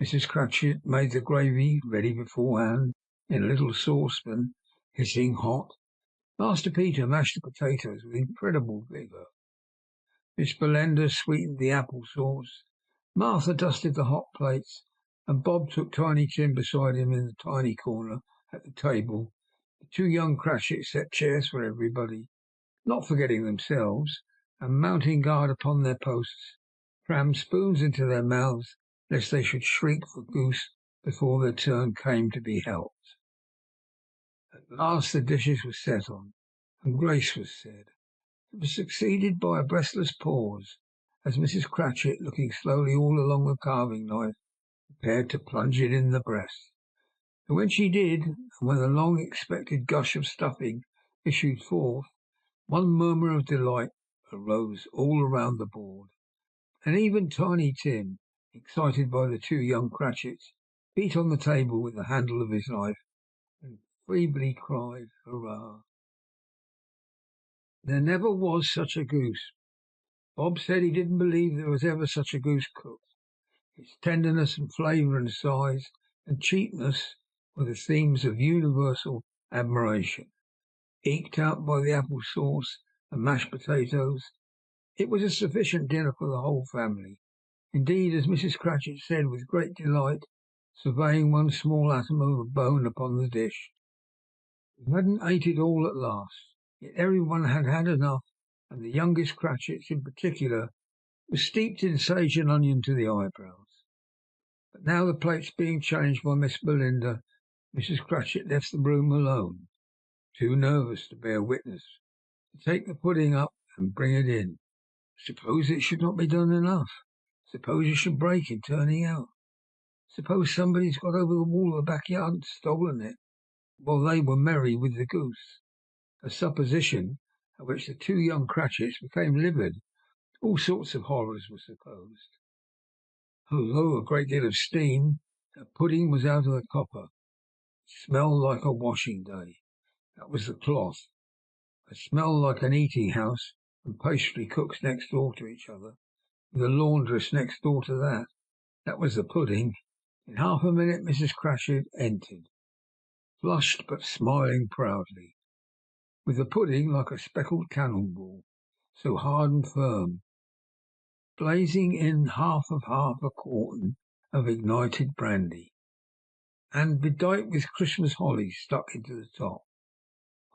Mrs. Cratchit made the gravy ready beforehand in a little saucepan, hissing hot. Master Peter mashed the potatoes with incredible vigour. Miss Belinda sweetened the apple sauce. Martha dusted the hot plates, and Bob took Tiny Tim beside him in the tiny corner at the table. The two young Cratchits set chairs for everybody, not forgetting themselves, and mounting guard upon their posts, crammed spoons into their mouths, lest they should shriek for goose before their turn came to be helped. At last the dishes were set on, and grace was said. It was succeeded by a breathless pause, as Mrs. Cratchit, looking slowly all along the carving knife, prepared to plunge it in the breast. And when she did, and when the long-expected gush of stuffing issued forth, one murmur of delight arose all around the board, and even Tiny Tim, excited by the two young Cratchits, beat on the table with the handle of his knife, and feebly cried, "Hurrah!" There never was such a goose. Bob said he didn't believe there was ever such a goose cooked. Its tenderness and flavour and size and cheapness were the themes of universal admiration. Eked out by the apple sauce and mashed potatoes, it was a sufficient dinner for the whole family. Indeed, as Mrs. Cratchit said with great delight, surveying one small atom of a bone upon the dish, "We hadn't ate it all at last, yet every one had had enough, and the youngest Cratchits in particular was steeped in sage and onion to the eyebrows." But now, the plates being changed by Miss Belinda, Mrs. Cratchit left the room alone, too nervous to bear witness, to take the pudding up and bring it in. Suppose it should not be done enough? Suppose it should break in turning out? Suppose somebody has got over the wall of the backyard and stolen it, while they were merry with the goose? A supposition at which the two young Cratchits became livid. All sorts of horrors were supposed. Although a great deal of steam, the pudding was out of the copper. It smelled like a washing day. That was the cloth. It smelled like an eating house and pastry cooks next door to each other, with a laundress next door to that. That was the pudding. In half a minute Mrs. Cratchit entered, flushed but smiling proudly, with the pudding like a speckled cannon ball, so hard and firm, blazing in half a quartern of ignited brandy, and bedight with Christmas holly stuck into the top.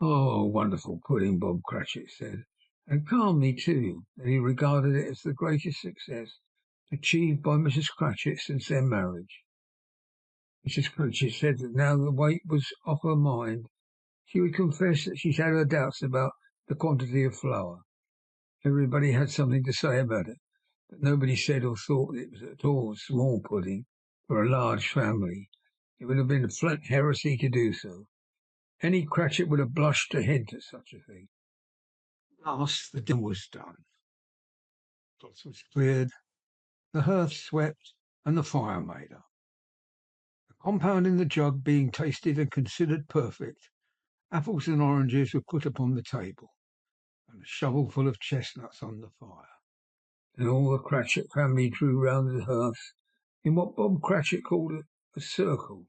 "Oh, wonderful pudding!" Bob Cratchit said, and calmly too, that he regarded it as the greatest success achieved by Mrs. Cratchit since their marriage. Mrs. Cratchit said that now the weight was off her mind, she would confess that she'd had her doubts about the quantity of flour. Everybody had something to say about it, but nobody said or thought that it was at all a small pudding for a large family. It would have been flat heresy to do so. Any Cratchit would have blushed to hint at such a thing. At last the dinner was done. The cloth was cleared, the hearth swept, and the fire made up. The compound in the jug being tasted and considered perfect, apples and oranges were put upon the table, and a shovelful of chestnuts on the fire. Then all the Cratchit family drew round the hearth in what Bob Cratchit called a circle,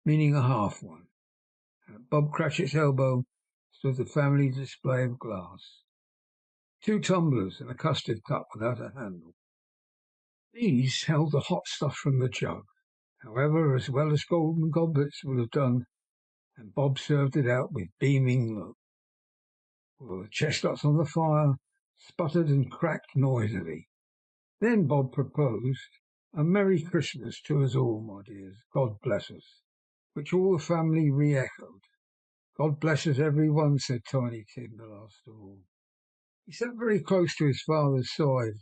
meaning a half one, and at Bob Cratchit's elbow stood the family display of glass, 2 tumblers and a custard cup without a handle. These held the hot stuff from the jug, however, as well as golden goblets would have done, and Bob served it out with beaming look, while the chestnuts on the fire sputtered and cracked noisily. Then Bob proposed, "A Merry Christmas to us all, my dears. God bless us," which all the family re-echoed. "God bless us, every one," said Tiny Tim, the last of all. He sat very close to his father's side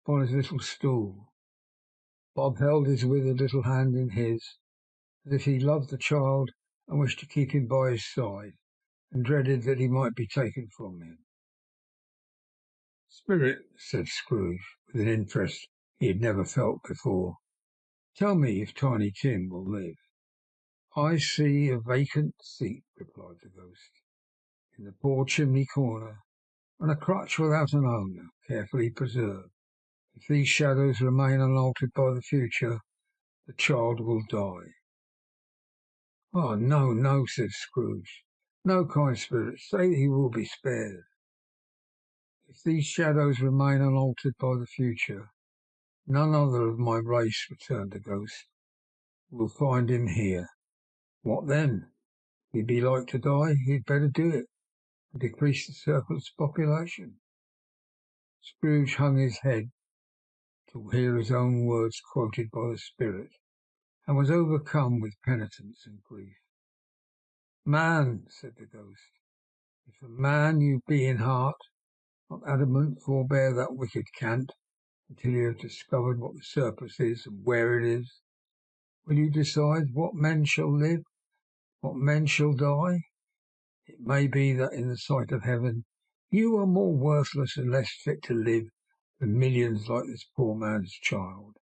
upon his little stool. Bob held his withered little hand in his, as if he loved the child and wished to keep him by his side, and dreaded that he might be taken from him. "Spirit," said Scrooge, with an interest he had never felt before, "tell me if Tiny Tim will live." "I see a vacant seat," replied the ghost, "in the poor chimney corner, and a crutch without an owner, carefully preserved. If these shadows remain unaltered by the future, the child will die." "Oh, no, no," said Scrooge. No, kind spirits, say that he will be spared. If these shadows remain unaltered by the future, none other of my race, returned the ghost, will find him here. What then? If he be like to die, he had better do it, and decrease the serpent's population. Scrooge hung his head to hear his own words quoted by the spirit, and was overcome with penitence and grief. Man, said the ghost, if a man you be in heart, not adamant, forbear that wicked cant, until you have discovered what the surplus is and where it is. Will you decide what men shall live, what men shall die? It may be that in the sight of heaven you are more worthless and less fit to live than millions like this poor man's child.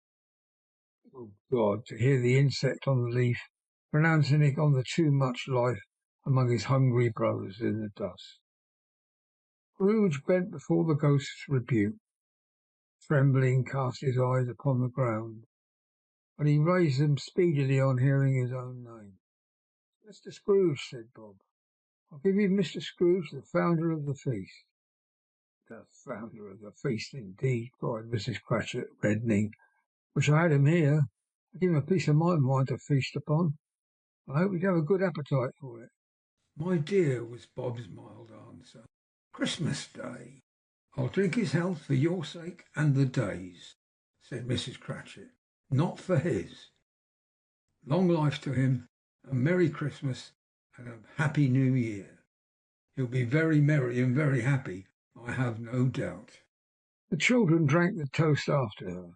Oh God, to hear the insect on the leaf pronouncing it on the too much life among his hungry brothers in the dust. Scrooge bent before the ghost's rebuke, trembling, cast his eyes upon the ground, but he raised them speedily on hearing his own name. Mr. Scrooge, said Bob. I'll give you Mr. Scrooge, the founder of the feast. The founder of the feast, indeed, cried Mrs. Cratchit, reddening. Wish I had him here. I'd give him a piece of my mind to feast upon. I hope he'd have a good appetite for it. My dear, was Bob's mild answer. Christmas Day. I'll drink his health for your sake and the day's, said Mrs. Cratchit, not for his. Long life to him, a Merry Christmas, and a Happy New Year. He'll be very merry and very happy, I have no doubt. The children drank the toast after her.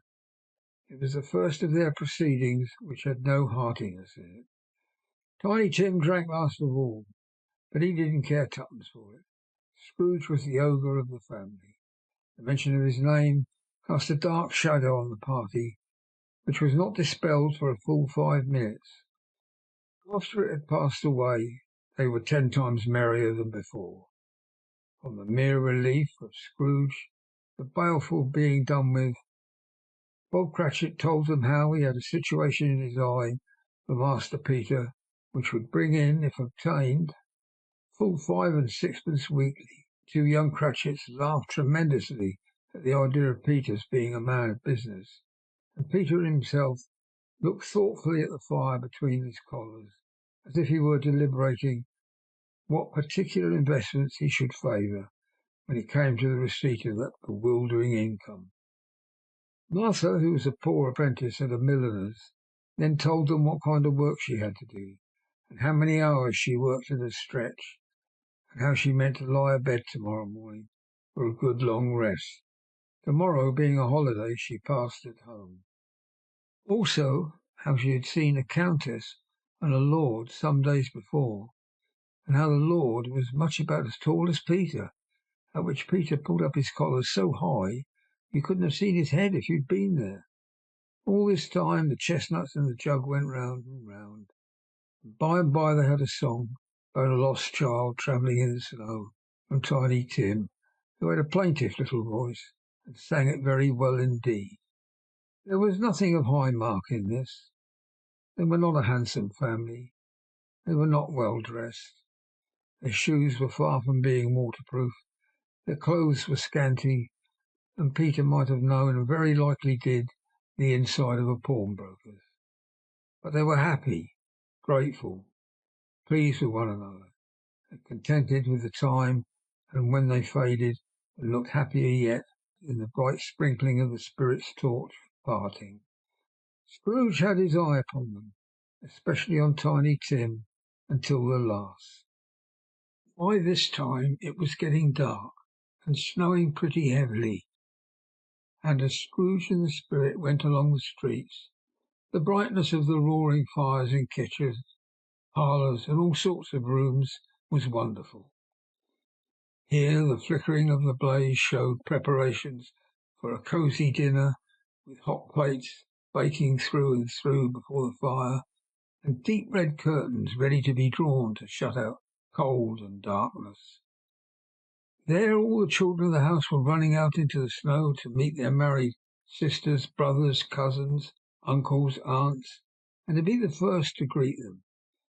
It was the first of their proceedings which had no heartiness in it. Tiny Tim drank last of all, but he didn't care twopence for it. Scrooge was the ogre of the family. The mention of his name cast a dark shadow on the party, which was not dispelled for a full 5 minutes. After it had passed away, they were 10 times merrier than before. On the mere relief of Scrooge, the baleful being done with, Bob Cratchit told them how he had a situation in his eye for Master Peter, which would bring in, if obtained, full 5 and 6pence weekly. 2 young Cratchits laughed tremendously at the idea of Peter's being a man of business, and Peter himself looked thoughtfully at the fire between his collars, as if he were deliberating what particular investments he should favour when it came to the receipt of that bewildering income. Martha, who was a poor apprentice at a milliner's, then told them what kind of work she had to do, and how many hours she worked at a stretch, and how she meant to lie abed tomorrow morning for a good long rest. Tomorrow being a holiday, she passed at home. Also, how she had seen a countess and a lord some days before, and how the lord was much about as tall as Peter, at which Peter pulled up his collar so high you couldn't have seen his head if you'd been there. All this time the chestnuts and the jug went round and round, and by they had a song about a lost child travelling in the snow, from Tiny Tim, who had a plaintive little voice, and sang it very well indeed. There was nothing of high mark in this. They were not a handsome family. They were not well dressed. Their shoes were far from being waterproof. Their clothes were scanty, and Peter might have known, and very likely did, the inside of a pawnbroker's. But they were happy, grateful, pleased with one another, and contented with the time, and when they faded, and looked happier yet in the bright sprinkling of the spirit's torch parting. Scrooge had his eye upon them, especially on Tiny Tim, until the last. By this time it was getting dark, and snowing pretty heavily, and as Scrooge and the spirit went along the streets, the brightness of the roaring fires in kitchens, parlours, and all sorts of rooms was wonderful. Here the flickering of the blaze showed preparations for a cosy dinner, with hot plates baking through and through before the fire, and deep red curtains ready to be drawn to shut out cold and darkness. There all the children of the house were running out into the snow to meet their married sisters, brothers, cousins, uncles, aunts, and to be the first to greet them.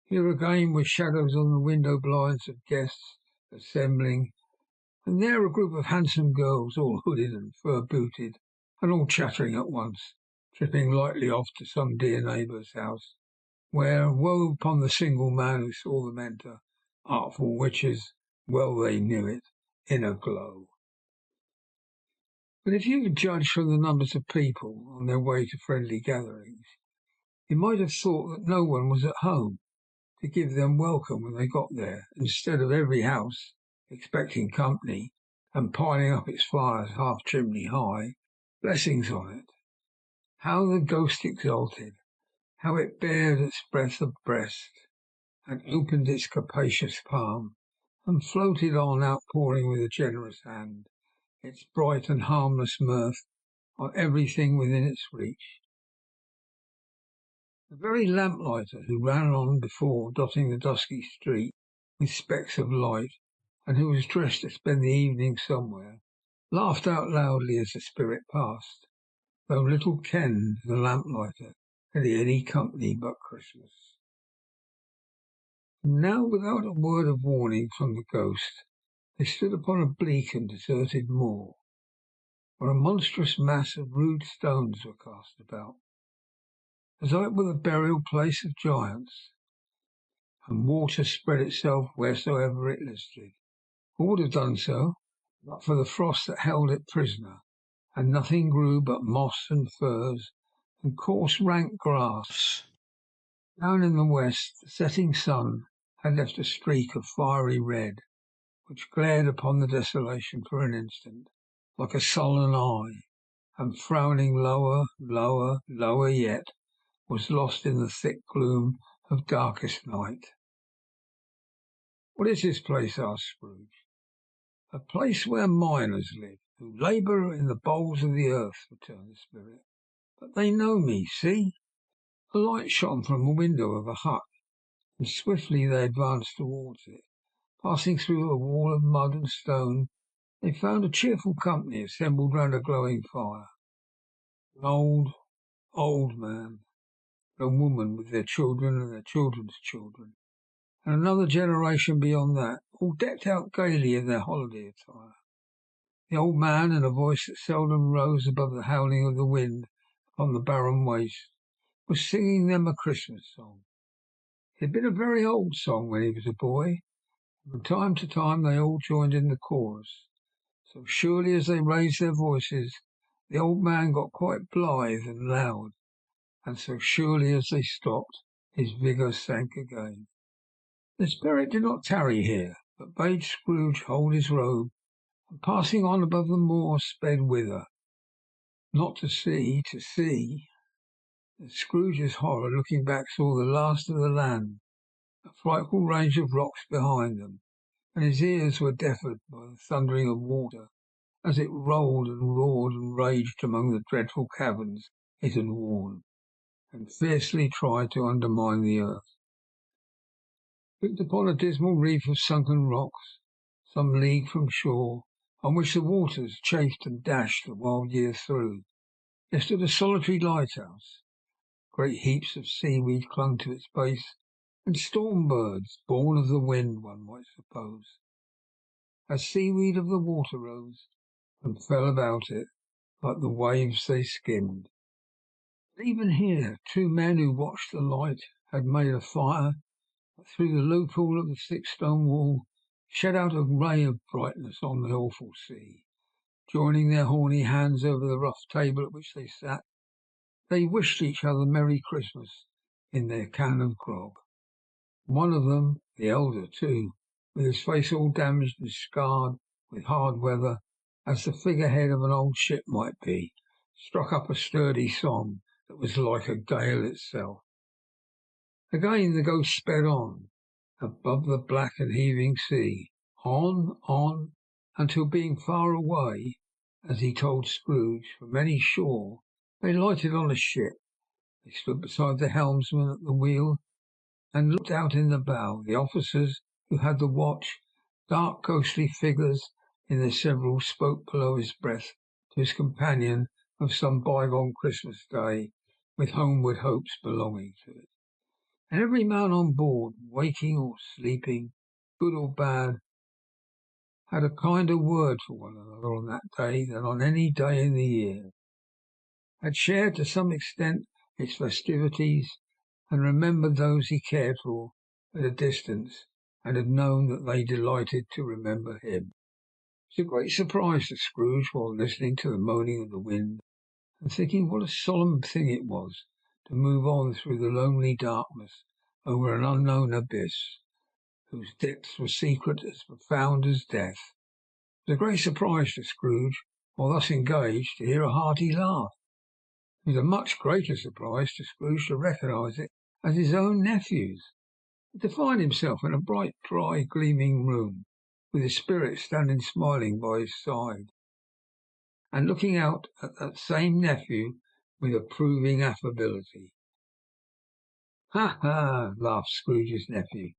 Here again were shadows on the window blinds of guests assembling, and there a group of handsome girls, all hooded and fur-booted, and all chattering at once, tripping lightly off to some dear neighbour's house, where, woe upon the single man who saw them enter, artful witches, well they knew it, in a glow. But if you could judge from the numbers of people on their way to friendly gatherings, you might have thought that no one was at home to give them welcome when they got there, instead of every house expecting company and piling up its fires half chimney high, blessings on it. How the ghost exulted, how it bared its breadth of breast, and opened its capacious palm, and floated on, outpouring with a generous hand its bright and harmless mirth on everything within its reach. The very lamplighter who ran on before, dotting the dusky street with specks of light, and who was dressed to spend the evening somewhere, laughed out loudly as the spirit passed, though little kenned the lamplighter had he any company but Christmas. And now, without a word of warning from the ghost, they stood upon a bleak and deserted moor, where a monstrous mass of rude stones were cast about, as though it were the burial place of giants, and water spread itself wheresoever it listed, or would have done so, but for the frost that held it prisoner, and nothing grew but moss and furze and coarse rank grass. Down in the west the setting sun had left a streak of fiery red, which glared upon the desolation for an instant, like a sullen eye, and frowning lower, lower, lower yet, was lost in the thick gloom of darkest night. "What is this place?" asked Scrooge. "A place where miners live, who labour in the bowels of the earth," returned the spirit. "But they know me. See!" A light shone from a window of a hut, and swiftly they advanced towards it. Passing through a wall of mud and stone, they found a cheerful company assembled round a glowing fire. An old man, and a woman with their children and their children's children, and another generation beyond that, all decked out gaily in their holiday attire. The old man, in a voice that seldom rose above the howling of the wind upon the barren waste, was singing them a Christmas song. It had been a very old song when he was a boy, and from time to time they all joined in the chorus. So surely as they raised their voices, the old man got quite blithe and loud, and so surely as they stopped, his vigour sank again. The spirit did not tarry here, but bade Scrooge hold his robe, and passing on above the moor, sped whither. Not to see, to see. To Scrooge's horror, looking back, saw the last of the land, a frightful range of rocks behind them, and his ears were deafened by the thundering of water as it rolled and roared and raged among the dreadful caverns it had worn, and fiercely tried to undermine the earth. Picked upon a dismal reef of sunken rocks, some league from shore, on which the waters chafed and dashed the wild year through, there stood a solitary lighthouse. Great heaps of seaweed clung to its base, and storm birds, born of the wind, one might suppose. As seaweed of the water rose and fell about it, like the waves they skimmed. But even here, two men who watched the light had made a fire that through the loophole of the thick stone wall shed out a ray of brightness on the awful sea. Joining their horny hands over the rough table at which they sat, they wished each other Merry Christmas in their can of grog. One of them, the elder too, with his face all damaged and scarred with hard weather, as the figurehead of an old ship might be, struck up a sturdy song that was like a gale itself. Again the ghost sped on, above the black and heaving sea, on, until being far away, as he told Scrooge, from any shore, they lighted on a ship. They stood beside the helmsman at the wheel, and looked out in the bow. The officers who had the watch, dark ghostly figures in their several, spoke below his breath to his companion of some bygone Christmas day, with homeward hopes belonging to it. and every man on board, waking or sleeping, good or bad, had a kinder word for one another on that day than on any day in the year, had shared to some extent its festivities, and remembered those he cared for at a distance, and had known that they delighted to remember him. It was a great surprise to Scrooge, while listening to the moaning of the wind, and thinking what a solemn thing it was to move on through the lonely darkness over an unknown abyss, whose depths were secret as profound as death. It was a great surprise to Scrooge, while thus engaged, to hear a hearty laugh. It was a much greater surprise to Scrooge to recognise it as his own nephew's, and to find himself in a bright, dry, gleaming room, with his Spirit standing smiling by his side, and looking out at that same nephew with approving affability. "Ha, ha!" laughed Scrooge's nephew.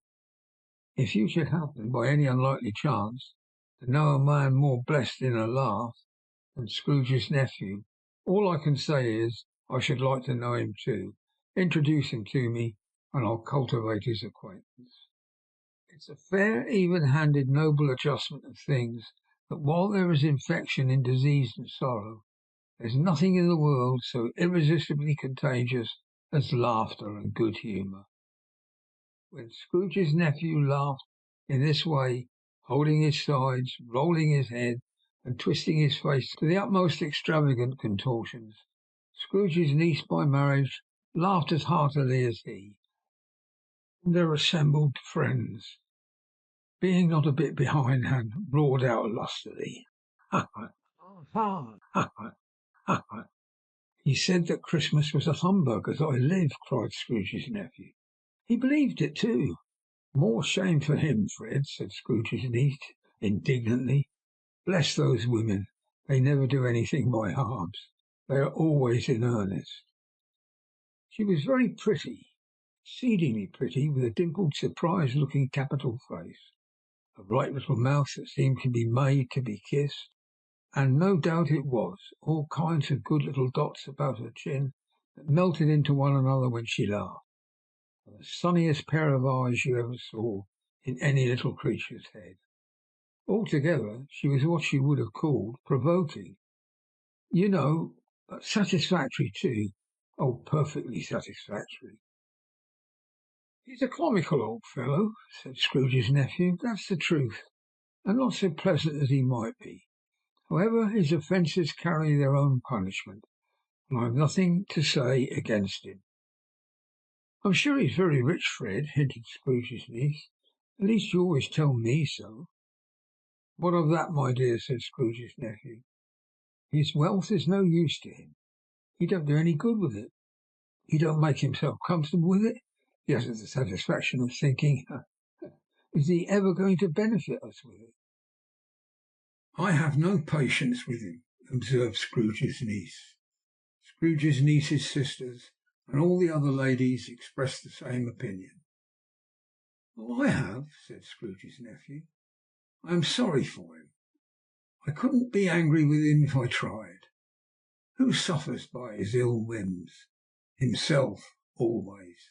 "If you should happen, by any unlikely chance, to know a man more blessed in a laugh than Scrooge's nephew, all I can say is, I should like to know him too. Introduce him to me, and I'll cultivate his acquaintance." It's a fair, even-handed, noble adjustment of things that while there is infection in disease and sorrow, there is nothing in the world so irresistibly contagious as laughter and good humour. When Scrooge's nephew laughed in this way, holding his sides, rolling his head, and twisting his face to the utmost extravagant contortions, Scrooge's niece by marriage laughed as heartily as he, and their assembled friends, being not a bit behindhand, roared out lustily, "Ha, ha! Ha, ha! Ha, ha!" "He said that Christmas was a humbug, as I live," cried Scrooge's nephew. "He believed it too." "More shame for him, Fred," said Scrooge's niece indignantly. "Bless those women! They never do anything by halves. They are always in earnest." She was very pretty, exceedingly pretty, with a dimpled, surprised-looking, capital face, a bright little mouth that seemed to be made to be kissed, and no doubt it was, all kinds of good little dots about her chin that melted into one another when she laughed, and the sunniest pair of eyes you ever saw in any little creature's head. Altogether she was what you would have called provoking, you know, but satisfactory too. Oh, perfectly satisfactory. "He's a comical old fellow," said Scrooge's nephew, "that's the truth, and not so pleasant as he might be. However, his offences carry their own punishment, and I have nothing to say against him." "I'm sure he's very rich, Fred," hinted Scrooge's niece. "At least you always tell me so." "What of that, my dear?" said Scrooge's nephew. "His wealth is no use to him. He don't do any good with it. He don't make himself comfortable with it. He hasn't the satisfaction of thinking, is he ever going to benefit us with it?" "I have no patience with him," observed Scrooge's niece. Scrooge's niece's sisters and all the other ladies expressed the same opinion. "Oh, I have," said Scrooge's nephew. "I am sorry for him. I couldn't be angry with him if I tried. Who suffers by his ill whims? Himself, always.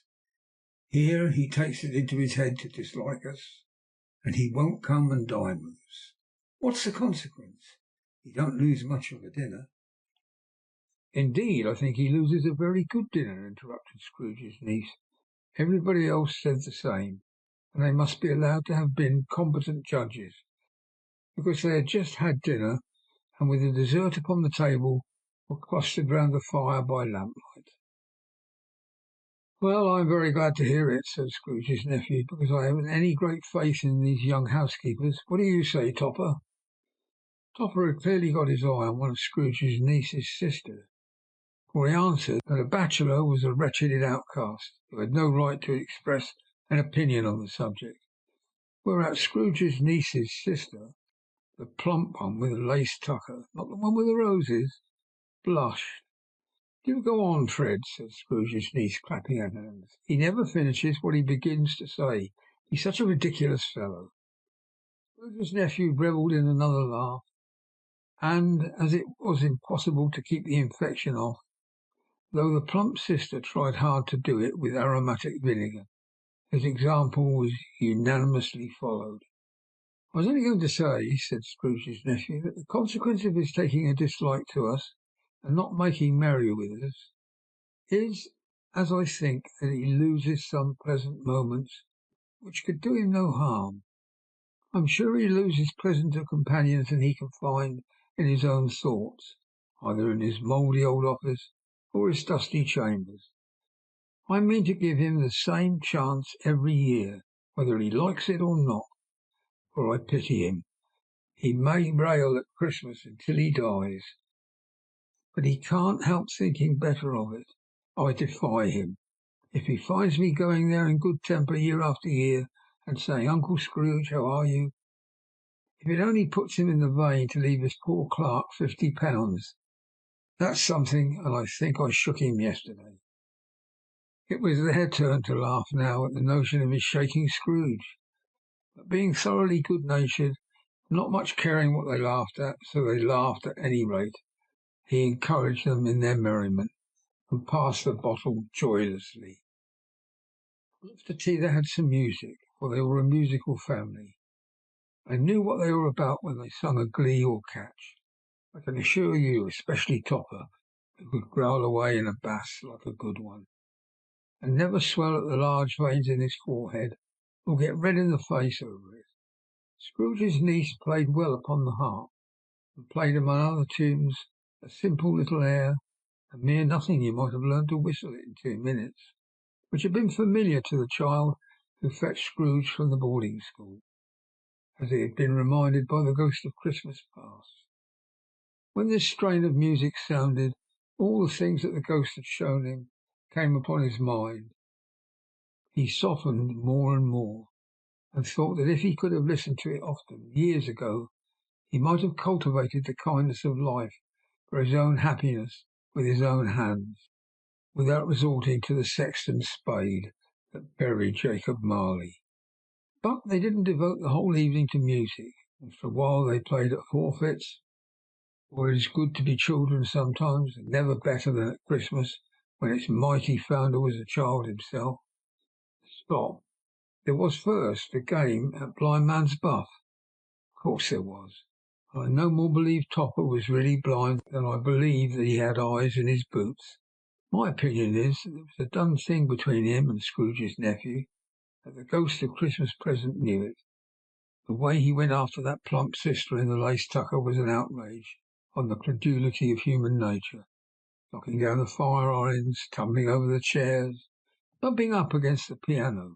Here he takes it into his head to dislike us, and he won't come and dine with us. What's the consequence? He don't lose much of a dinner." "Indeed, I think he loses a very good dinner," interrupted Scrooge's niece. Everybody else said the same, and they must be allowed to have been competent judges, because they had just had dinner, and with the dessert upon the table were clustered round the fire by lamplight. "Well, I am very glad to hear it," said Scrooge's nephew, "because I haven't any great faith in these young housekeepers. What do you say, Topper?" Topper had clearly got his eye on one of Scrooge's niece's sisters, for he answered that a bachelor was a wretched outcast, who had no right to express an opinion on the subject, whereat Scrooge's niece's sister, the plump one with the lace tucker, not the one with the roses, blushed. "Do go on, Fred," said Scrooge's niece, clapping her hands. "He never finishes what he begins to say. He's such a ridiculous fellow." Scrooge's nephew revelled in another laugh, and, as it was impossible to keep the infection off, though the plump sister tried hard to do it with aromatic vinegar. His example was unanimously followed. "I was only going to say," said Scrooge's nephew, "that the consequence of his taking a dislike to us, and not making merry with us, is, as I think, that he loses some pleasant moments which could do him no harm. I'm sure he loses pleasanter companions than he can find in his own thoughts, either in his mouldy old office or his dusty chambers. I mean to give him the same chance every year, whether he likes it or not, for I pity him. He may rail at Christmas until he dies, but he can't help thinking better of it. I defy him. If he finds me going there in good temper year after year, and saying, 'Uncle Scrooge, how are you?' if it only puts him in the vein to leave his poor clerk £50, that's something, and I think I shook him yesterday." It was their turn to laugh now at the notion of his shaking Scrooge, but being thoroughly good-natured, not much caring what they laughed at, so they laughed at any rate, he encouraged them in their merriment, and passed the bottle joyously. After tea they had some music, for they were a musical family. They knew what they were about when they sung a glee or catch. I can assure you, especially Topper, who could growl away in a bass like a good one, and never swell at the large veins in his forehead, or get red in the face over it. Scrooge's niece played well upon the harp, and played among other tunes a simple little air, a mere nothing you might have learned to whistle it in 2 minutes, which had been familiar to the child who fetched Scrooge from the boarding school, as he had been reminded by the ghost of Christmas past. When this strain of music sounded, all the things that the ghost had shown him came upon his mind. He softened more and more, and thought that if he could have listened to it often, years ago, he might have cultivated the kindness of life for his own happiness with his own hands, without resorting to the sexton's spade that buried Jacob Marley. But they didn't devote the whole evening to music. After a while they played at forfeits, for it is good to be children sometimes, and never better than at Christmas, when its mighty founder was a child himself. Stop! There was first a game at blind man's buff. Of course there was. And I no more believe Topper was really blind than I believe that he had eyes in his boots. My opinion is that it was a done thing between him and Scrooge's nephew, that the ghost of Christmas present knew it. The way he went after that plump sister in the lace tucker was an outrage on the credulity of human nature, knocking down the fire irons, tumbling over the chairs, bumping up against the piano,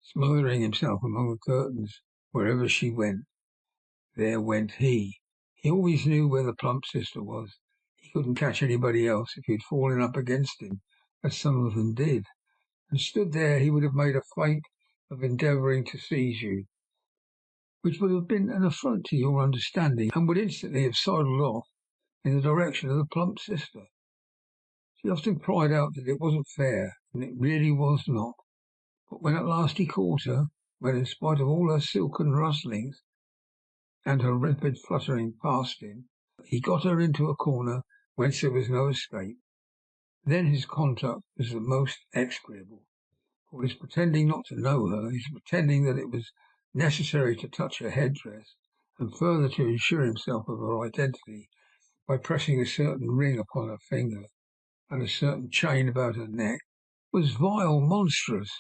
smothering himself among the curtains wherever she went. There went he. He always knew where the plump sister was. He couldn't catch anybody else if he had fallen up against him, as some of them did, and stood there he would have made a feint of endeavouring to seize you, which would have been an affront to your understanding, and would instantly have sidled off in the direction of the plump sister. She often cried out that it wasn't fair, and it really was not. But when at last he caught her, when, in spite of all her silken rustlings and her rapid fluttering past him, he got her into a corner whence there was no escape, then his conduct was the most execrable. For his pretending not to know her, his pretending that it was necessary to touch her headdress, and further to assure himself of her identity by pressing a certain ring upon her finger and a certain chain about her neck, was vile, monstrous.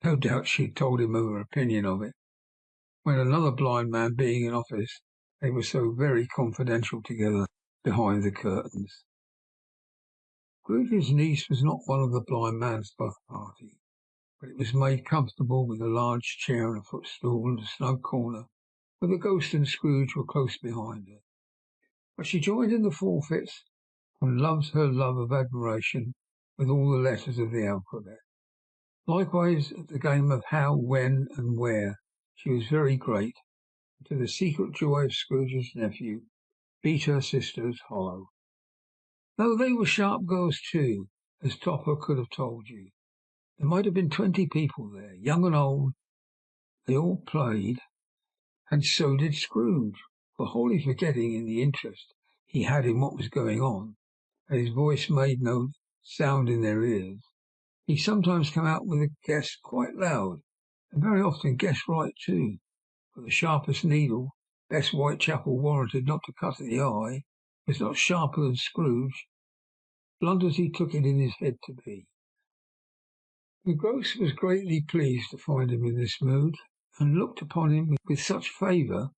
No doubt she had told him of her opinion of it, when another blind man being in office, they were so very confidential together behind the curtains. Scrooge's niece was not one of the blind man's buff party, but it was made comfortable with a large chair and a footstool and a snug corner, where the ghost and Scrooge were close behind her. But she joined in the forfeits, and loved her love of admiration with all the letters of the alphabet. Likewise, at the game of how, when, and where, she was very great, and to the secret joy of Scrooge's nephew, beat her sisters hollow. Though they were sharp girls too, as Topper could have told you. There might have been 20 people there, young and old. They all played, and so did Scrooge, for wholly forgetting in the interest he had in what was going on, and his voice made no sound in their ears, he sometimes came out with a guess quite loud, and very often guessed right too, for the sharpest needle best Whitechapel warranted not to cut the eye was not sharper than Scrooge, blunt as he took it in his head to be. The ghost was greatly pleased to find him in this mood, and looked upon him with such favour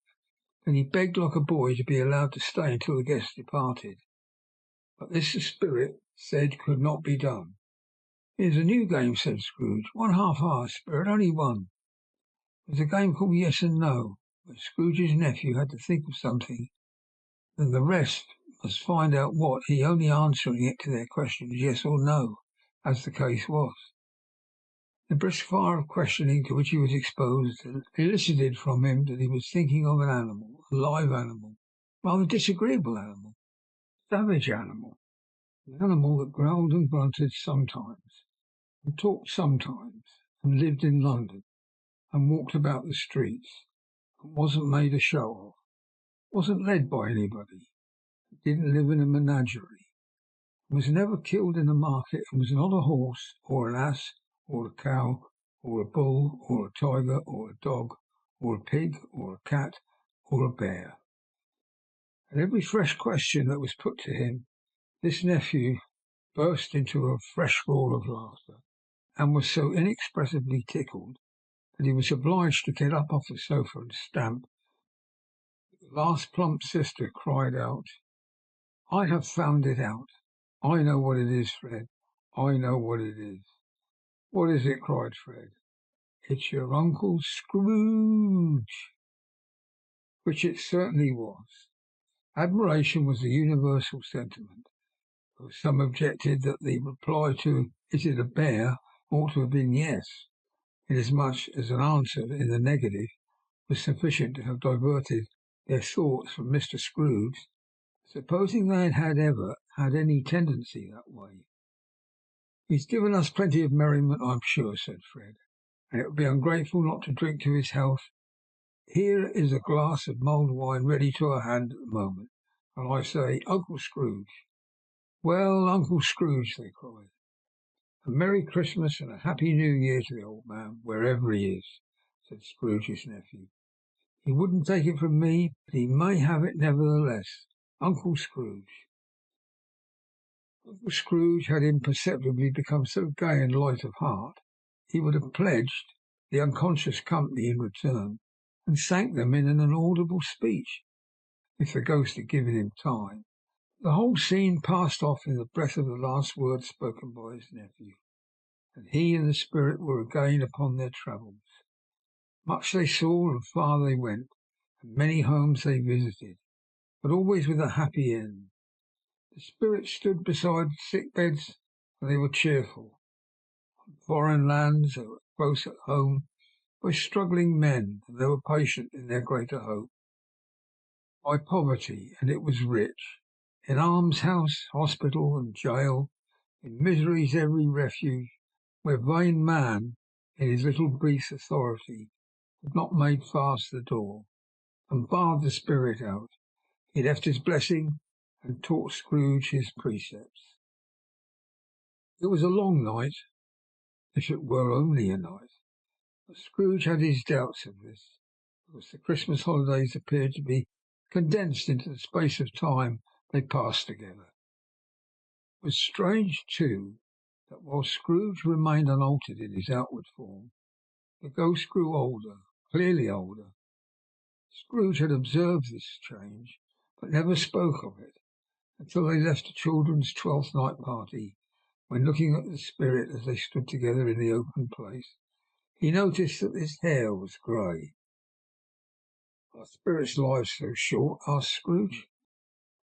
that he begged like a boy to be allowed to stay until the guests departed. But this the spirit said could not be done. "Here's a new game," said Scrooge. "One half-hour, spirit, only one. There's a game called Yes and No, where Scrooge's nephew had to think of something, then the rest must find out what, he only answering it to their questions yes or no, as the case was. The brisk fire of questioning to which he was exposed elicited from him that he was thinking of an animal, a live animal, rather disagreeable animal, savage animal, an animal that growled and grunted sometimes, and talked sometimes, and lived in London, and walked about the streets, and wasn't made a show of, wasn't led by anybody, didn't live in a menagerie, was never killed in a market, and was not a horse, or an ass, or a cow, or a bull, or a tiger, or a dog, or a pig, or a cat, or a bear. At every fresh question that was put to him, this nephew burst into a fresh roar of laughter, and was so inexpressibly tickled that he was obliged to get up off the sofa and stamp. The last plump sister cried out, "I have found it out. I know what it is, Fred. I know what it is." "What is it?" cried Fred. "It's your Uncle Scrooge." Which it certainly was. Admiration was the universal sentiment, though some objected that the reply to "Is it a bear?" ought to have been yes, inasmuch as an answer in the negative was sufficient to have diverted their thoughts from Mr. Scrooge, supposing they had ever had any tendency that way. "He's given us plenty of merriment, I'm sure," said Fred, "and it would be ungrateful not to drink to his health. Here is a glass of mulled wine ready to our hand at the moment, and I say, Uncle Scrooge." "Well, Uncle Scrooge," they cried, "a Merry Christmas and a Happy New Year to the old man, wherever he is," said Scrooge's nephew. "He wouldn't take it from me, but he may have it nevertheless. Uncle Scrooge." Uncle Scrooge had imperceptibly become so gay and light of heart, he would have pledged the unconscious company in return, and thanked them in an inaudible speech, if the ghost had given him time. The whole scene passed off in the breath of the last words spoken by his nephew, and he and the spirit were again upon their travels. Much they saw, and far they went, and many homes they visited, but always with a happy end. The spirit stood beside sick beds, and they were cheerful. On foreign lands they were close at home by struggling men, and they were patient in their greater hope. By poverty, and it was rich. In almshouse, hospital, and jail, in misery's every refuge, where vain man, in his little brief authority, had not made fast the door, and barred the spirit out, he left his blessing, and taught Scrooge his precepts. It was a long night, if it were only a night, but Scrooge had his doubts of this, because the Christmas holidays appeared to be condensed into the space of time they passed together. It was strange, too, that while Scrooge remained unaltered in his outward form, the ghost grew older, clearly older. Scrooge had observed this change, but never spoke of it, until they left the children's Twelfth Night party, when, looking at the spirit as they stood together in the open place, he noticed that his hair was grey. "Are spirits' lives so short?" asked Scrooge.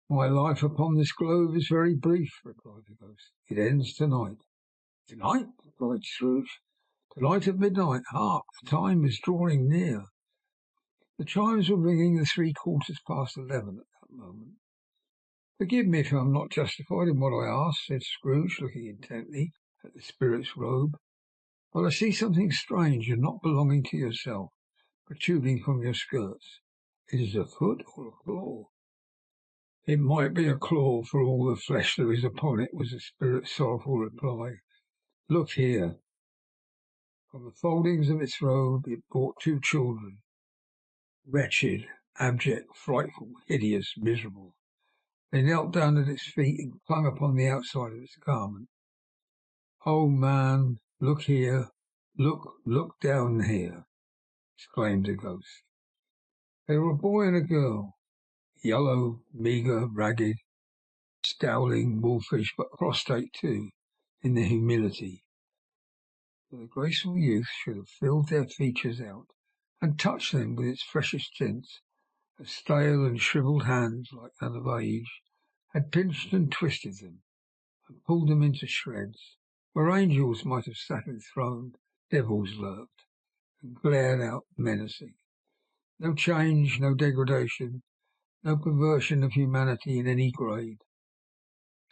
"My life upon this globe is very brief," replied the ghost. "It ends to-night." "To-night?" replied Scrooge. "To-night at midnight. Hark! The time is drawing near." The chimes were ringing the 11:15 at that moment. "Forgive me if I am not justified in what I ask," said Scrooge, looking intently at the spirit's robe, "but I see something strange and not belonging to yourself protruding from your skirts. It is a foot or a claw?" "It might be a claw for all the flesh there is upon it," was the spirit's sorrowful reply. "Look here." From the foldings of its robe it brought two children, wretched, abject, frightful, hideous, miserable. They knelt down at its feet and clung upon the outside of its garment. "Oh, man, look here! Look down here!" exclaimed the ghost. They were a boy and a girl, yellow, meagre, ragged, scowling, wolfish, but prostrate too in their humility. For the graceful youth should have filled their features out and touched them with its freshest tints. A stale and shrivelled hand, like that of age, had pinched and twisted them, and pulled them into shreds. Where angels might have sat enthroned, devils lurked, and glared out menacing. No change, no degradation, no perversion of humanity in any grade.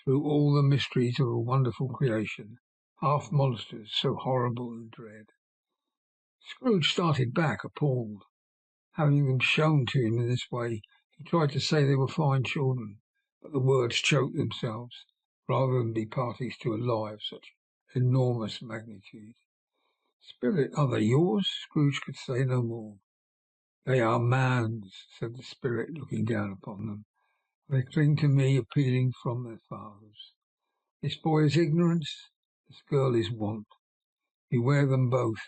Through all the mysteries of a wonderful creation, half monsters, so horrible and dread. Scrooge started back, appalled. Having them shown to him in this way, he tried to say they were fine children, but the words choked themselves, rather than be parties to a lie of such enormous magnitude. "Spirit, are they yours?" Scrooge could say no more. "They are man's," said the spirit, looking down upon them. "They cling to me, appealing from their fathers. This boy is ignorance, this girl is want. Beware them both,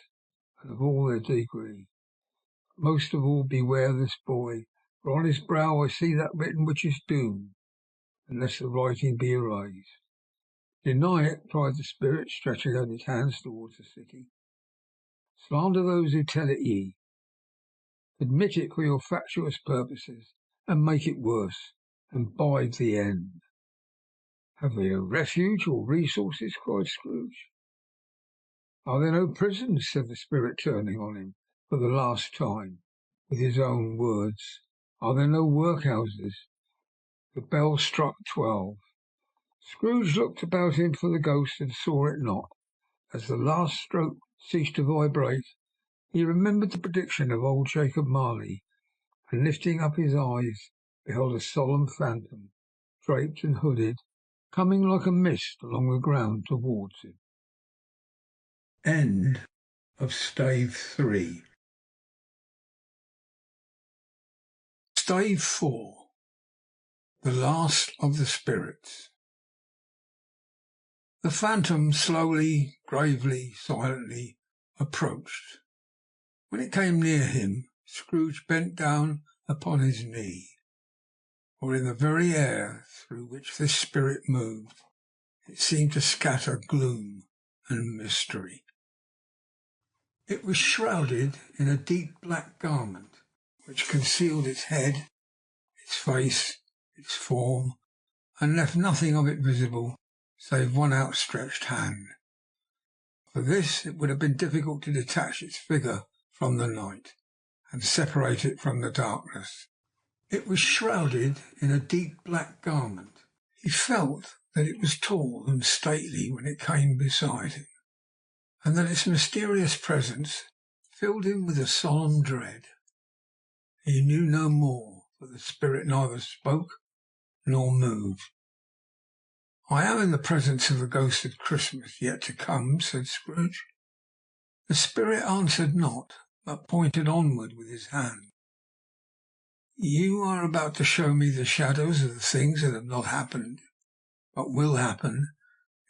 and of all their degree. Most of all beware this boy, for on his brow I see that written which is doom, unless the writing be erased." "Deny it!" cried the spirit, stretching out his hands towards the city. "Slander those who tell it ye. Admit it for your fatuous purposes, and make it worse, and bide the end." "Have we no refuge or resources?" cried Scrooge. "Are there no prisons?" said the spirit, turning on him for the last time with his own words. "Are there no workhouses?" The bell struck 12. Scrooge looked about him for the ghost and saw it not. As the last stroke ceased to vibrate, he remembered the prediction of old Jacob Marley, and lifting up his eyes, beheld a solemn phantom, draped and hooded, coming like a mist along the ground towards him. End of Stave 3. Stave 4. The Last of the Spirits. The phantom slowly, gravely, silently approached. When it came near him, Scrooge bent down upon his knee, for in the very air through which this spirit moved, it seemed to scatter gloom and mystery. It was shrouded in a deep black garment, which concealed its head, its face, its form, and left nothing of it visible save one outstretched hand. For this it would have been difficult to detach its figure from the night, and separate it from the darkness. It was shrouded in a deep black garment. He felt that it was tall and stately when it came beside him, and that its mysterious presence filled him with a solemn dread. He knew no more, for the spirit neither spoke nor moved. "I am in the presence of the ghost of Christmas yet to come," said Scrooge. The spirit answered not, but pointed onward with his hand. "You are about to show me the shadows of the things that have not happened, but will happen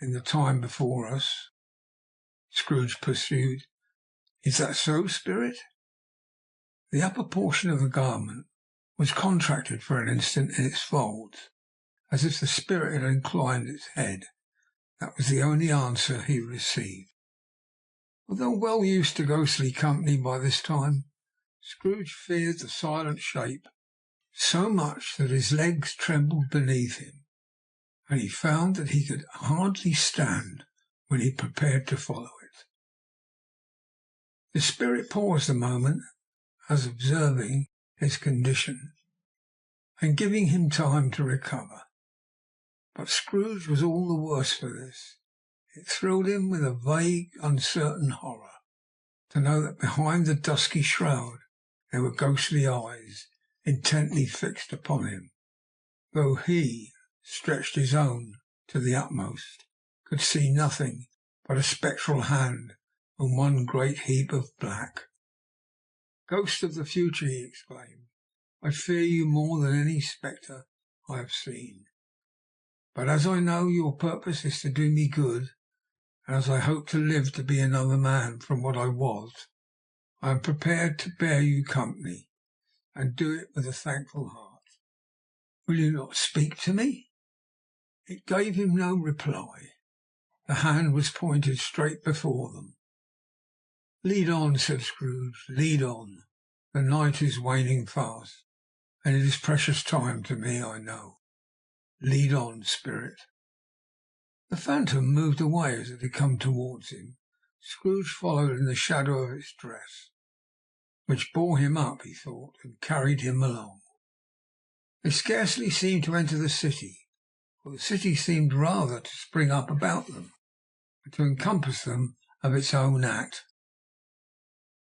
in the time before us," Scrooge pursued. "Is that so, spirit?" The upper portion of the garment was contracted for an instant in its folds, as if the spirit had inclined its head. That was the only answer he received. Although well used to ghostly company by this time, Scrooge feared the silent shape so much that his legs trembled beneath him, and he found that he could hardly stand when he prepared to follow it. The spirit paused a moment, as observing his condition, and giving him time to recover. But Scrooge was all the worse for this. It thrilled him with a vague, uncertain horror to know that behind the dusky shroud there were ghostly eyes intently fixed upon him. though he stretched his own to the utmost, could see nothing but a spectral hand and one great heap of black. "Ghost of the future," he exclaimed, "I fear you more than any spectre I have seen. But as I know your purpose is to do me good, and as I hope to live to be another man from what I was, I am prepared to bear you company, and do it with a thankful heart. Will you not speak to me?" It gave him no reply. The hand was pointed straight before them. "Lead on," said Scrooge, "lead on. The night is waning fast, and it is precious time to me, I know. Lead on, spirit." The phantom moved away as it had come towards him. Scrooge followed in the shadow of its dress, which bore him up, he thought, and carried him along. They scarcely seemed to enter the city, for the city seemed rather to spring up about them, and to encompass them of its own act.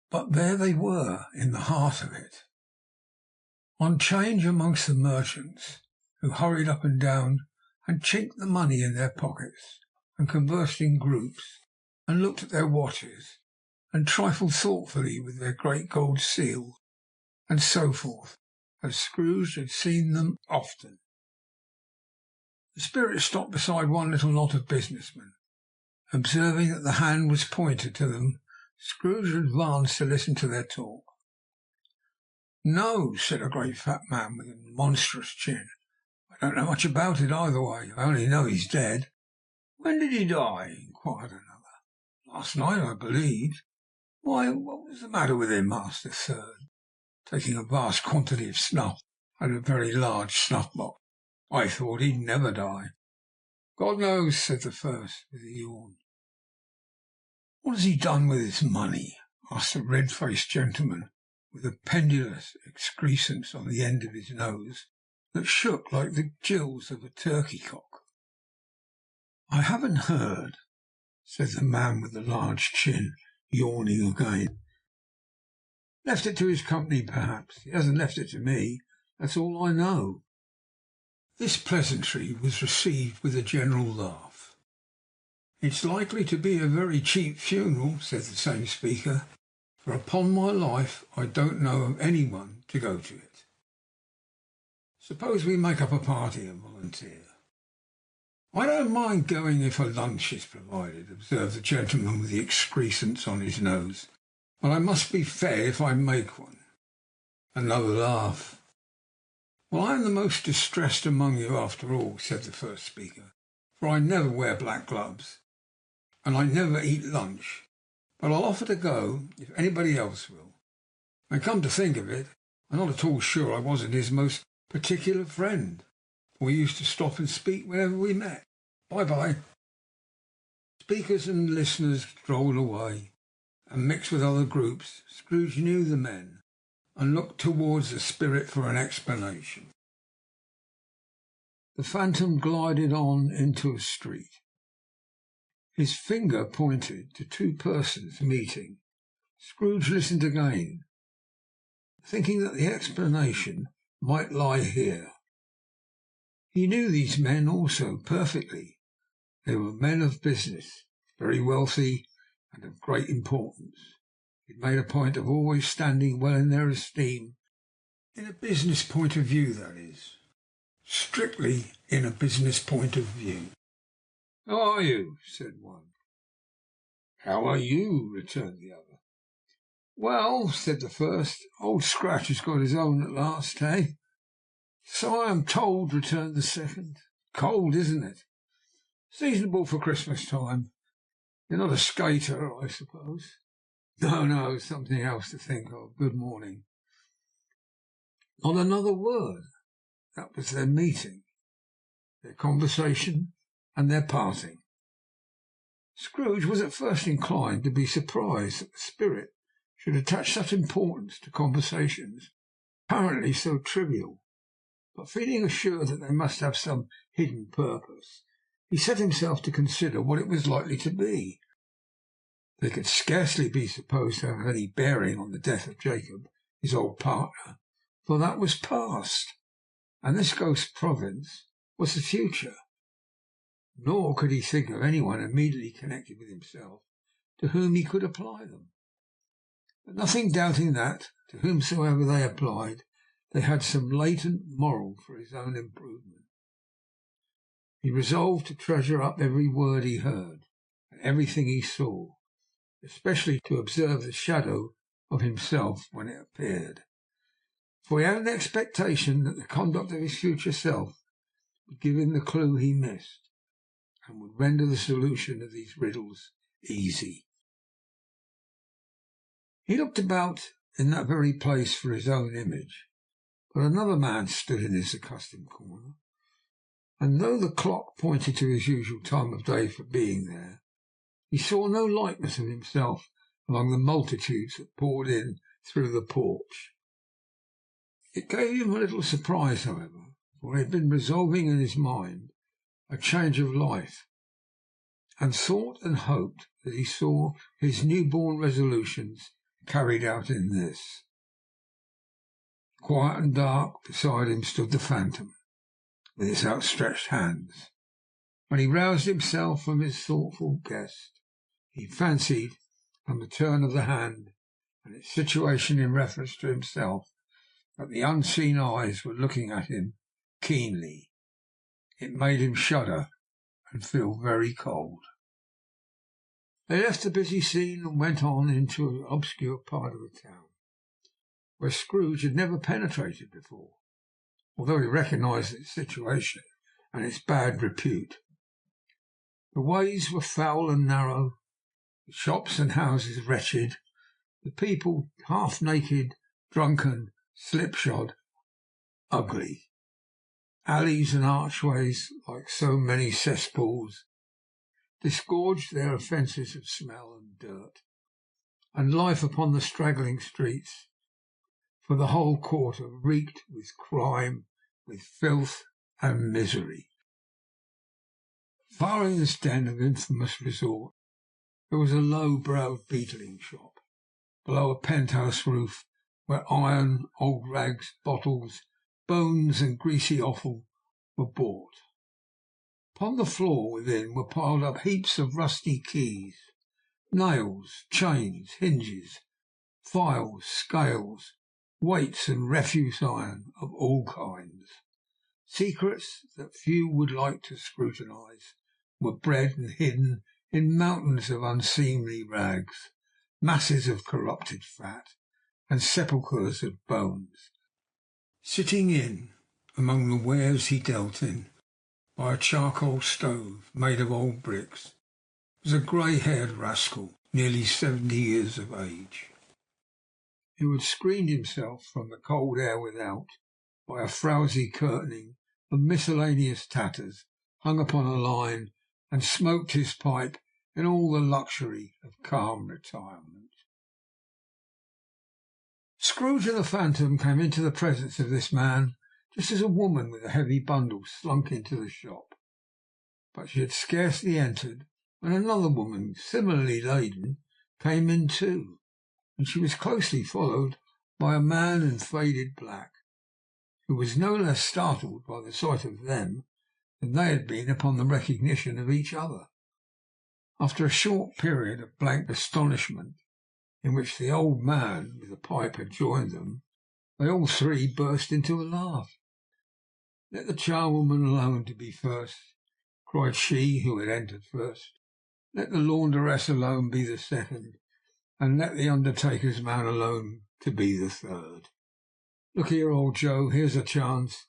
But there they were, in the heart of it, on 'change amongst the merchants, who hurried up and down and chinked the money in their pockets, and conversed in groups, and looked at their watches, and trifled thoughtfully with their great gold seals, and so forth, as Scrooge had seen them often. The spirit stopped beside one little knot of businessmen. Observing that the hand was pointed to them, Scrooge advanced to listen to their talk. "No," said a great fat man with a monstrous chin. "I don't know much about it either way. I only know he's dead." "When did he die?" inquired another. "Last night, I believe." "Why, what was the matter with him?" asked a third, taking a vast quantity of snuff out of a very large snuff-box. "I thought he'd never die." "God knows," said the first, with a yawn. "What has he done with his money?" asked a red-faced gentleman with a pendulous excrescence on the end of his nose that shook like the gills of a turkey-cock. "I haven't heard," said the man with the large chin, yawning again. "Left it to his company, perhaps. He hasn't left it to me. That's all I know." This pleasantry was received with a general laugh. "It's likely to be a very cheap funeral," said the same speaker, "for upon my life I don't know of anyone to go to it." "Suppose we make up a party and volunteer?" "I don't mind going if a lunch is provided," observed the gentleman with the excrescence on his nose, "but I must be fed if I make one." Another laugh. "Well, I am the most distressed among you, after all," said the first speaker, "for I never wear black gloves, and I never eat lunch. But I'll offer to go if anybody else will. And come to think of it, I'm not at all sure I wasn't his most particular friend, for we used to stop and speak whenever we met. Bye-bye." Speakers and listeners strolled away, and mixed with other groups. Scrooge knew the men, and looked towards the spirit for an explanation. The phantom glided on into a street. His finger pointed to two persons meeting. Scrooge listened again, thinking that the explanation might lie here. He knew these men also perfectly. They were men of business, very wealthy, and of great importance. He made a point of always standing well in their esteem, in a business point of view, that is. Strictly in a business point of view. "How are you?" said one. "How are you?" returned the other. "Well," said the first, "old Scratch has got his own at last, eh?" "So I am told," returned the second. "Cold, isn't it?" "Seasonable for Christmas time. You're not a skater, I suppose?" No, something else to think of. Good morning." Not another word. That was their meeting, their conversation, and their parting. Scrooge was at first inclined to be surprised that the spirit should attach such importance to conversations apparently so trivial, but feeling assured that they must have some hidden purpose, he set himself to consider what it was likely to be. They could scarcely be supposed to have any bearing on the death of Jacob, his old partner, for that was past, and this ghost's province was the future. Nor could he think of anyone immediately connected with himself to whom he could apply them. But nothing doubting that, to whomsoever they applied, they had some latent moral for his own improvement. He resolved to treasure up every word he heard, and everything he saw, especially to observe the shadow of himself when it appeared. For he had an expectation that the conduct of his future self would give him the clue he missed, and would render the solution of these riddles easy. He looked about in that very place for his own image, but another man stood in his accustomed corner, and though the clock pointed to his usual time of day for being there, he saw no likeness of himself among the multitudes that poured in through the porch. It gave him a little surprise, however, for he had been resolving in his mind a change of life, and thought and hoped that he saw his new-born resolutions carried out in this. Quiet and dark beside him stood the phantom, with its outstretched hands. When he roused himself from his thoughtful guest, he fancied, from the turn of the hand and its situation in reference to himself, that the unseen eyes were looking at him keenly. It made him shudder and feel very cold. They left the busy scene and went on into an obscure part of the town, where Scrooge had never penetrated before, although he recognized its situation and its bad repute. The ways were foul and narrow, the shops and houses wretched, the people half naked, drunken, slipshod, ugly. Alleys and archways, like so many cesspools, disgorged their offences of smell and dirt, and life upon the straggling streets, for the whole quarter, reeked with crime, with filth and misery. Far in this den of infamous resort, there was a low-browed beetling shop, below a penthouse roof, where iron, old rags, bottles, bones, and greasy offal were bought. Upon the floor within were piled up heaps of rusty keys, nails, chains, hinges, files, scales, weights, and refuse iron of all kinds. Secrets that few would like to scrutinize were bred and hidden in mountains of unseemly rags, masses of corrupted fat, and sepulchres of bones. Sitting in among the wares he dealt in, by a charcoal stove made of old bricks, was a grey-haired rascal, nearly 70 years of age, who had screened himself from the cold air without by a frowsy curtaining of miscellaneous tatters hung upon a line, and smoked his pipe in all the luxury of calm retirement. Scrooge and the Phantom came into the presence of this man just as a woman with a heavy bundle slunk into the shop. But she had scarcely entered when another woman, similarly laden, came in too, and she was closely followed by a man in faded black, who was no less startled by the sight of them than they had been upon the recognition of each other. After a short period of blank astonishment, in which the old man with the pipe had joined them, they all three burst into a laugh. "Let the charwoman alone to be first," cried she who had entered first. "Let the laundress alone be the second, and let the undertaker's man alone to be the third. Look here, old Joe, here's a chance,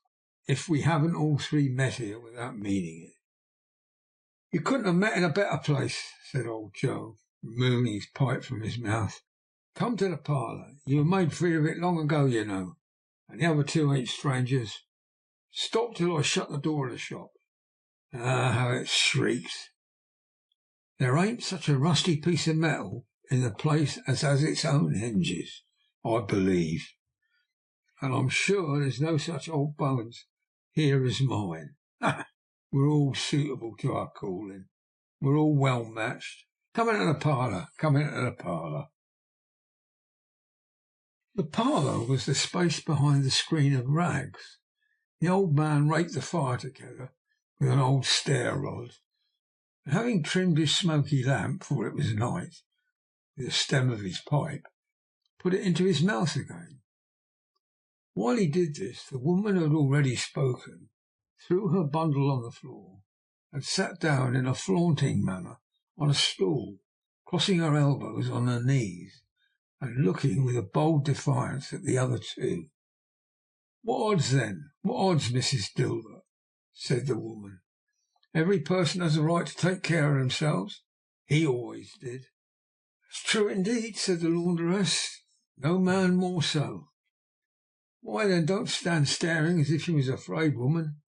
if we haven't all three met here without meaning it." "You couldn't have met in a better place," said old Joe, removing his pipe from his mouth. "Come to the parlour. You were made free of it long ago, you know, and the other two ain't strangers. Stop till I shut the door of the shop. Ah, how it shrieks! There ain't such a rusty piece of metal in the place as has its own hinges, I believe, and I'm sure there's no such old bones here as mine. Ha! We're all suitable to our calling. We're all well matched. Come into the parlour. Come into the parlour." The parlour was the space behind the screen of rags, The old man raked the fire together with an old stair rod, and having trimmed his smoky lamp, for it was night, with the stem of his pipe, put it into his mouth again. While he did this, the woman who had already spoken threw her bundle on the floor and sat down in a flaunting manner on a stool, crossing her elbows on her knees, and looking with a bold defiance at the other two. "What odds, then? What odds, Mrs. Dilber?" said the woman. "Every person has a right to take care of themselves. He always did." "That's true indeed," said the laundress. "No man more so." "Why, then, don't stand staring as if you was afraid, woman.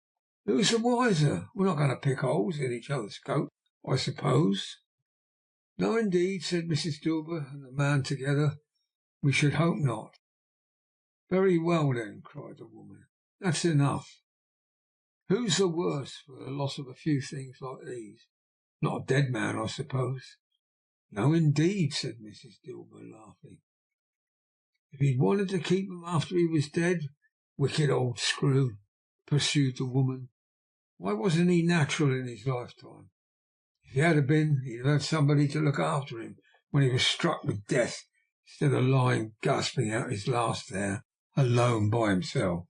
Who's the wiser? We're not going to pick holes in each other's coat, I suppose." "No, indeed," said Mrs. Dilber and the man together. "We should hope not." "Very well, then," cried the woman. "That's enough. Who's the worse for the loss of a few things like these? Not a dead man, I suppose." "No, indeed," said Mrs. Dilber, laughing. "If he'd wanted to keep them after he was dead, wicked old screw," pursued the woman, "why wasn't he natural in his lifetime? If he had been, he'd have had somebody to look after him when he was struck with death, instead of lying gasping out his last there, alone by himself."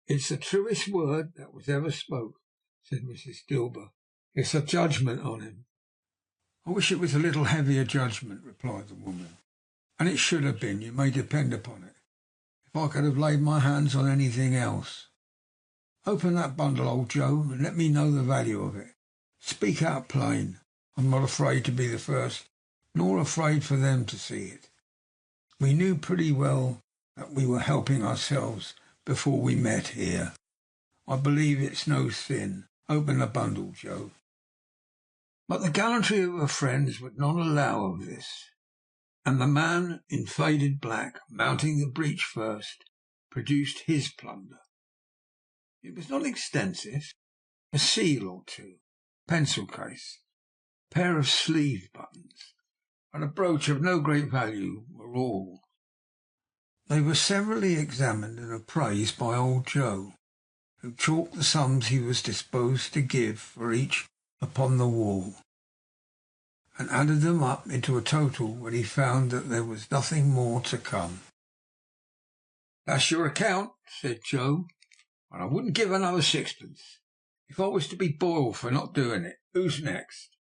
"It's the truest word that was ever spoke," said Mrs. Dilber. "It's a judgment on him." "I wish it was a little heavier judgment," replied the woman. "And it should have been, you may depend upon it, if I could have laid my hands on anything else. Open that bundle, old Joe, and let me know the value of it. Speak out plain. I'm not afraid to be the first, nor afraid for them to see it. We knew pretty well that we were helping ourselves before we met here. I believe it's no sin. Open the bundle, Joe." But the gallantry of her friends would not allow of this, and the man in faded black, mounting the breach first, produced his plunder. It was not extensive. A seal or two, a pencil case, a pair of sleeve buttons, and a brooch of no great value were all. They were severally examined and appraised by old Joe, who chalked the sums he was disposed to give for each upon the wall, and added them up into a total when he found that there was nothing more to come. "That's your account," said Joe, "and I wouldn't give another sixpence if I was to be boiled for not doing it. Who's next?"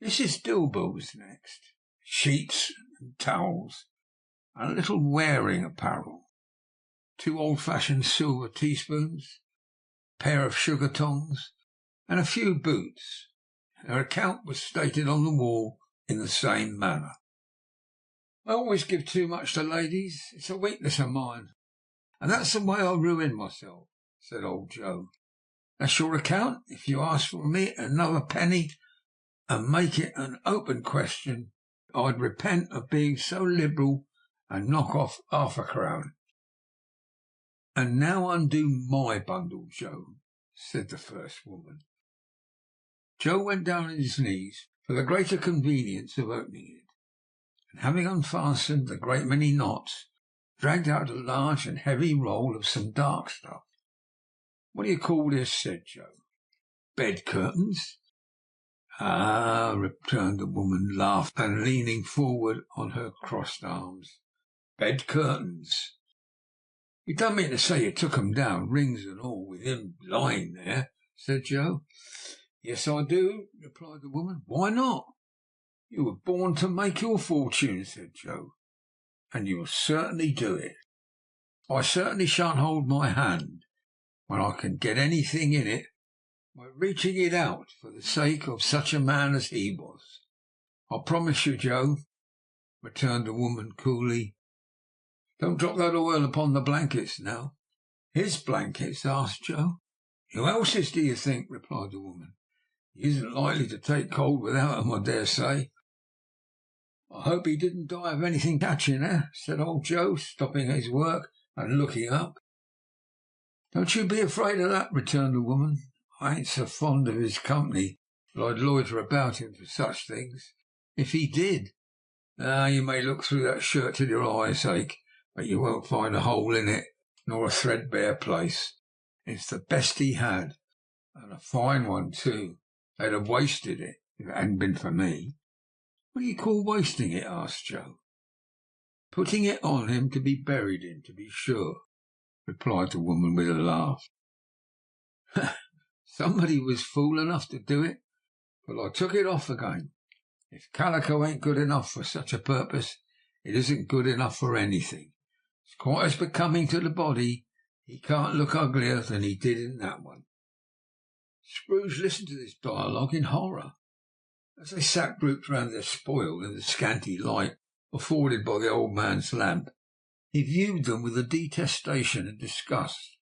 Mrs. Dilber was next. Sheets and towels, and a little wearing apparel, 2 old-fashioned silver teaspoons, a pair of sugar tongs, and a few boots. Her account was stated on the wall in the same manner. "I always give too much to ladies. It's a weakness of mine, and that's the way I ruin myself," said old Joe. "That's your account. If you ask for me another penny, and make it an open question, I'd repent of being so liberal and knock off half a crown." "And now undo my bundle, Joe," said the first woman. Joe went down on his knees for the greater convenience of opening it, and having unfastened a great many knots, dragged out a large and heavy roll of some dark stuff. "What do you call this?" said Joe. "Bed curtains." "Ah," returned the woman, laughing and leaning forward on her crossed arms. "Bed curtains. You don't mean to say you took 'em down, rings and all, with him lying there?" said Joe. "Yes, I do," replied the woman. "Why not?" "You were born to make your fortune," said Joe, "and you'll certainly do it. I certainly shan't hold my hand when I can get anything in it by reaching it out for the sake of such a man as he was." "I promise you, Joe," returned the woman coolly. "Don't drop that oil upon the blankets now." "His blankets?" asked Joe. "Who else's, do you think?" replied the woman. "He isn't likely to take cold without 'em, I dare say." "I hope he didn't die of anything catching, said old Joe, stopping his work and looking up. "Don't you be afraid of that," returned the woman. "I ain't so fond of his company that I'd loiter about him for such things. If he did, you may look through that shirt till your eyes ache, but you won't find a hole in it, nor a threadbare place. It's the best he had, and a fine one too. They'd have wasted it if it hadn't been for me." "What do you call wasting it?" asked Joe. "Putting it on him to be buried in, to be sure," replied the woman with a laugh. "Somebody was fool enough to do it, but I took it off again. If calico ain't good enough for such a purpose, it isn't good enough for anything. It's quite as becoming to the body. He can't look uglier than he did in that one." Scrooge listened to this dialogue in horror. As they sat grouped round their spoil in the scanty light afforded by the old man's lamp, he viewed them with a detestation and disgust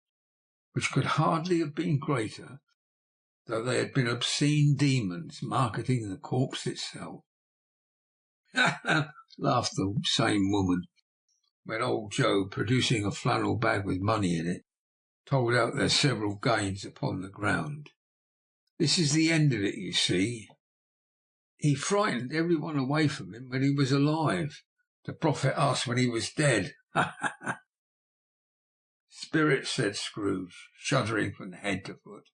which could hardly have been greater though they had been obscene demons marketing the corpse itself. "Ha, ha!" laughed the same woman, when old Joe, producing a flannel bag with money in it, told out their several gains upon the ground. "This is the end of it, you see. He frightened every one away from him when he was alive, to profit us when he was dead. Ha, ha, ha!" "Spirits," said Scrooge, shuddering from head to foot.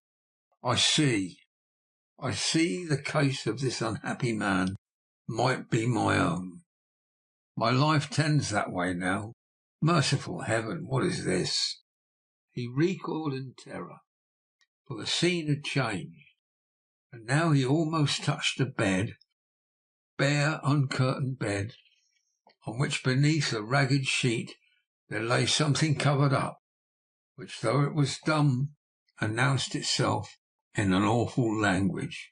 I see the case of this unhappy man might be my own. My life tends that way now. Merciful heaven, what is this?" He recoiled in terror, for the scene had changed, and now he almost touched a bed, bare, uncurtained bed, on which beneath a ragged sheet there lay something covered up, which, though it was dumb, announced itself in an awful language.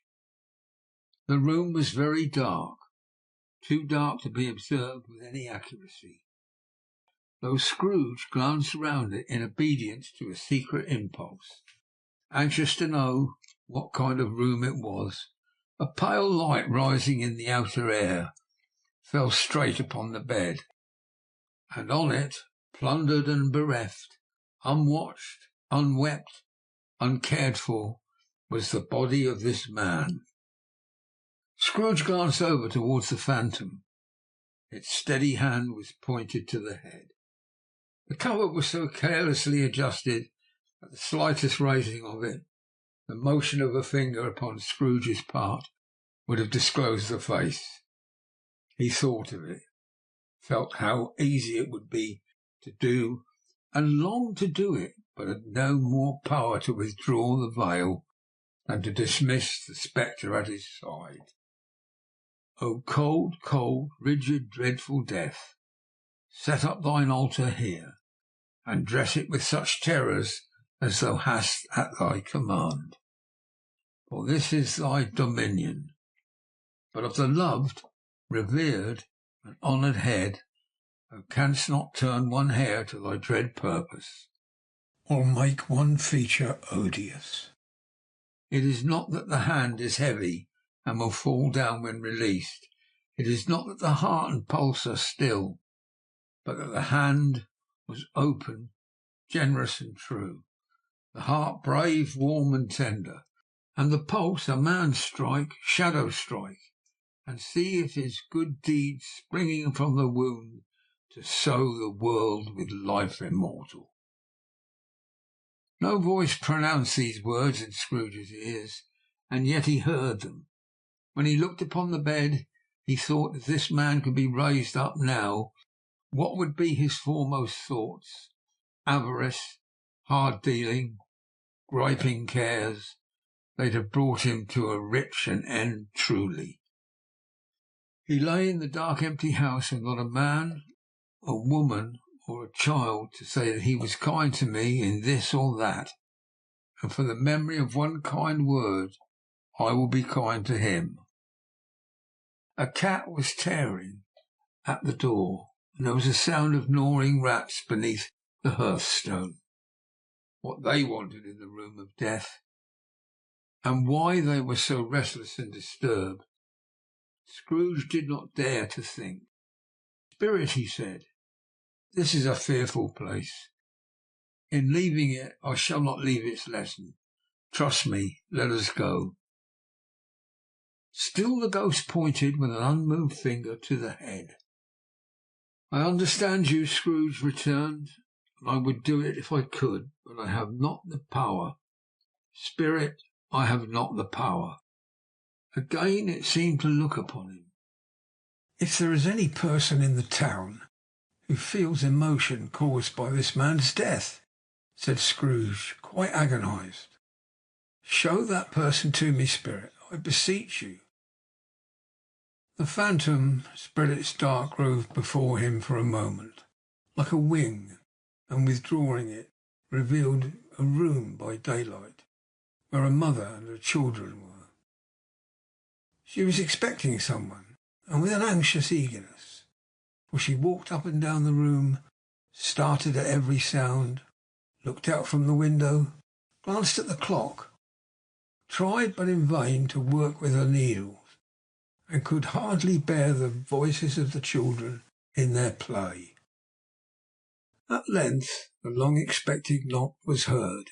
The room was very dark, too dark to be observed with any accuracy, though Scrooge glanced round it in obedience to a secret impulse. Anxious to know what kind of room it was, a pale light rising in the outer air fell straight upon the bed, and on it, plundered and bereft, unwatched, unwept, uncared for, was the body of this man. Scrooge glanced over towards the phantom. Its steady hand was pointed to the head. The cover was so carelessly adjusted that the slightest raising of it, the motion of a finger upon Scrooge's part, would have disclosed the face. He thought of it, felt how easy it would be to do, and longed to do it, but had no more power to withdraw the veil than to dismiss the spectre at his side. "O cold, cold, rigid, dreadful death, set up thine altar here, and dress it with such terrors as thou hast at thy command. For this is thy dominion. But of the loved, revered, and honoured head, thou canst not turn one hair to thy dread purpose, or make one feature odious. It is not that the hand is heavy and will fall down when released. It is not that the heart and pulse are still, but that the hand was open, generous, and true, the heart brave, warm, and tender, and the pulse a man's strike, shadow strike, and see if his good deeds springing from the wound to sow the world with life immortal." No voice pronounced these words in Scrooge's ears, and yet he heard them. When he looked upon the bed, he thought if this man could be raised up now, what would be his foremost thoughts? Avarice, hard dealing, griping cares, they'd have brought him to a rich an end truly. He lay in the dark empty house, and not a man, a woman, or a child to say that he was kind to me in this or that, and for the memory of one kind word I will be kind to him. A cat was tearing at the door, and there was a sound of gnawing rats beneath the hearthstone. What they wanted in the room of death, and why they were so restless and disturbed, Scrooge did not dare to think. "Spirit," he said, "this is a fearful place. In leaving it, I shall not leave its lesson. Trust me, let us go." Still the ghost pointed with an unmoved finger to the head. "I understand you," Scrooge returned, I would do it if I could, but I have not the power. Spirit, I have not the power." Again it seemed to look upon him. "If there is any person in the town who feels emotion caused by this man's death," said Scrooge, quite agonized, "show that person to me, Spirit, I beseech you." The phantom spread its dark robe before him for a moment, like a wing, and withdrawing it, revealed a room by daylight, where a mother and her children were. She was expecting someone, and with an anxious eagerness, for she walked up and down the room, started at every sound, looked out from the window, glanced at the clock, tried but in vain to work with her needles, and could hardly bear the voices of the children in their play. At length the long-expected knock was heard.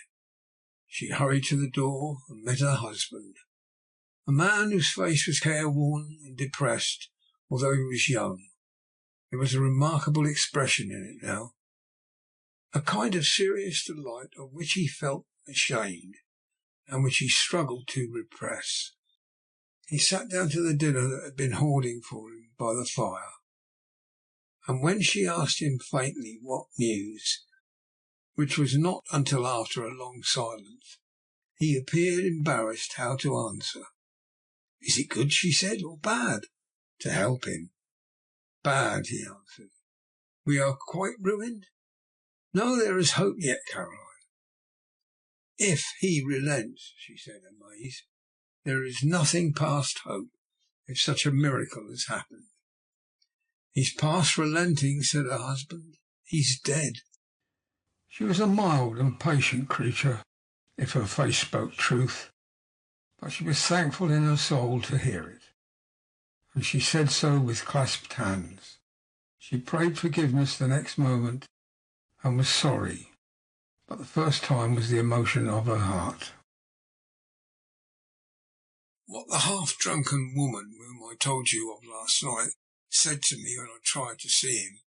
She hurried to the door and met her husband, a man whose face was careworn and depressed, although he was young. There was a remarkable expression in it now, a kind of serious delight of which he felt ashamed, and which he struggled to repress. He sat down to the dinner that had been hoarding for him by the fire, and when she asked him faintly what news, which was not until after a long silence, he appeared embarrassed how to answer. "Is it good," she said, "or bad?" To help him. "Bad," he answered. "We are quite ruined?" "No, there is hope yet, Caroline." "If he relents," she said, amazed. "There is nothing past hope, if such a miracle has happened." "He's past relenting," said her husband. "He's dead." She was a mild and patient creature, if her face spoke truth, but she was thankful in her soul to hear it, and she said so with clasped hands. She prayed forgiveness the next moment, and was sorry, but the first time was the emotion of her heart. What the half-drunken woman whom I told you of last night said to me when I tried to see him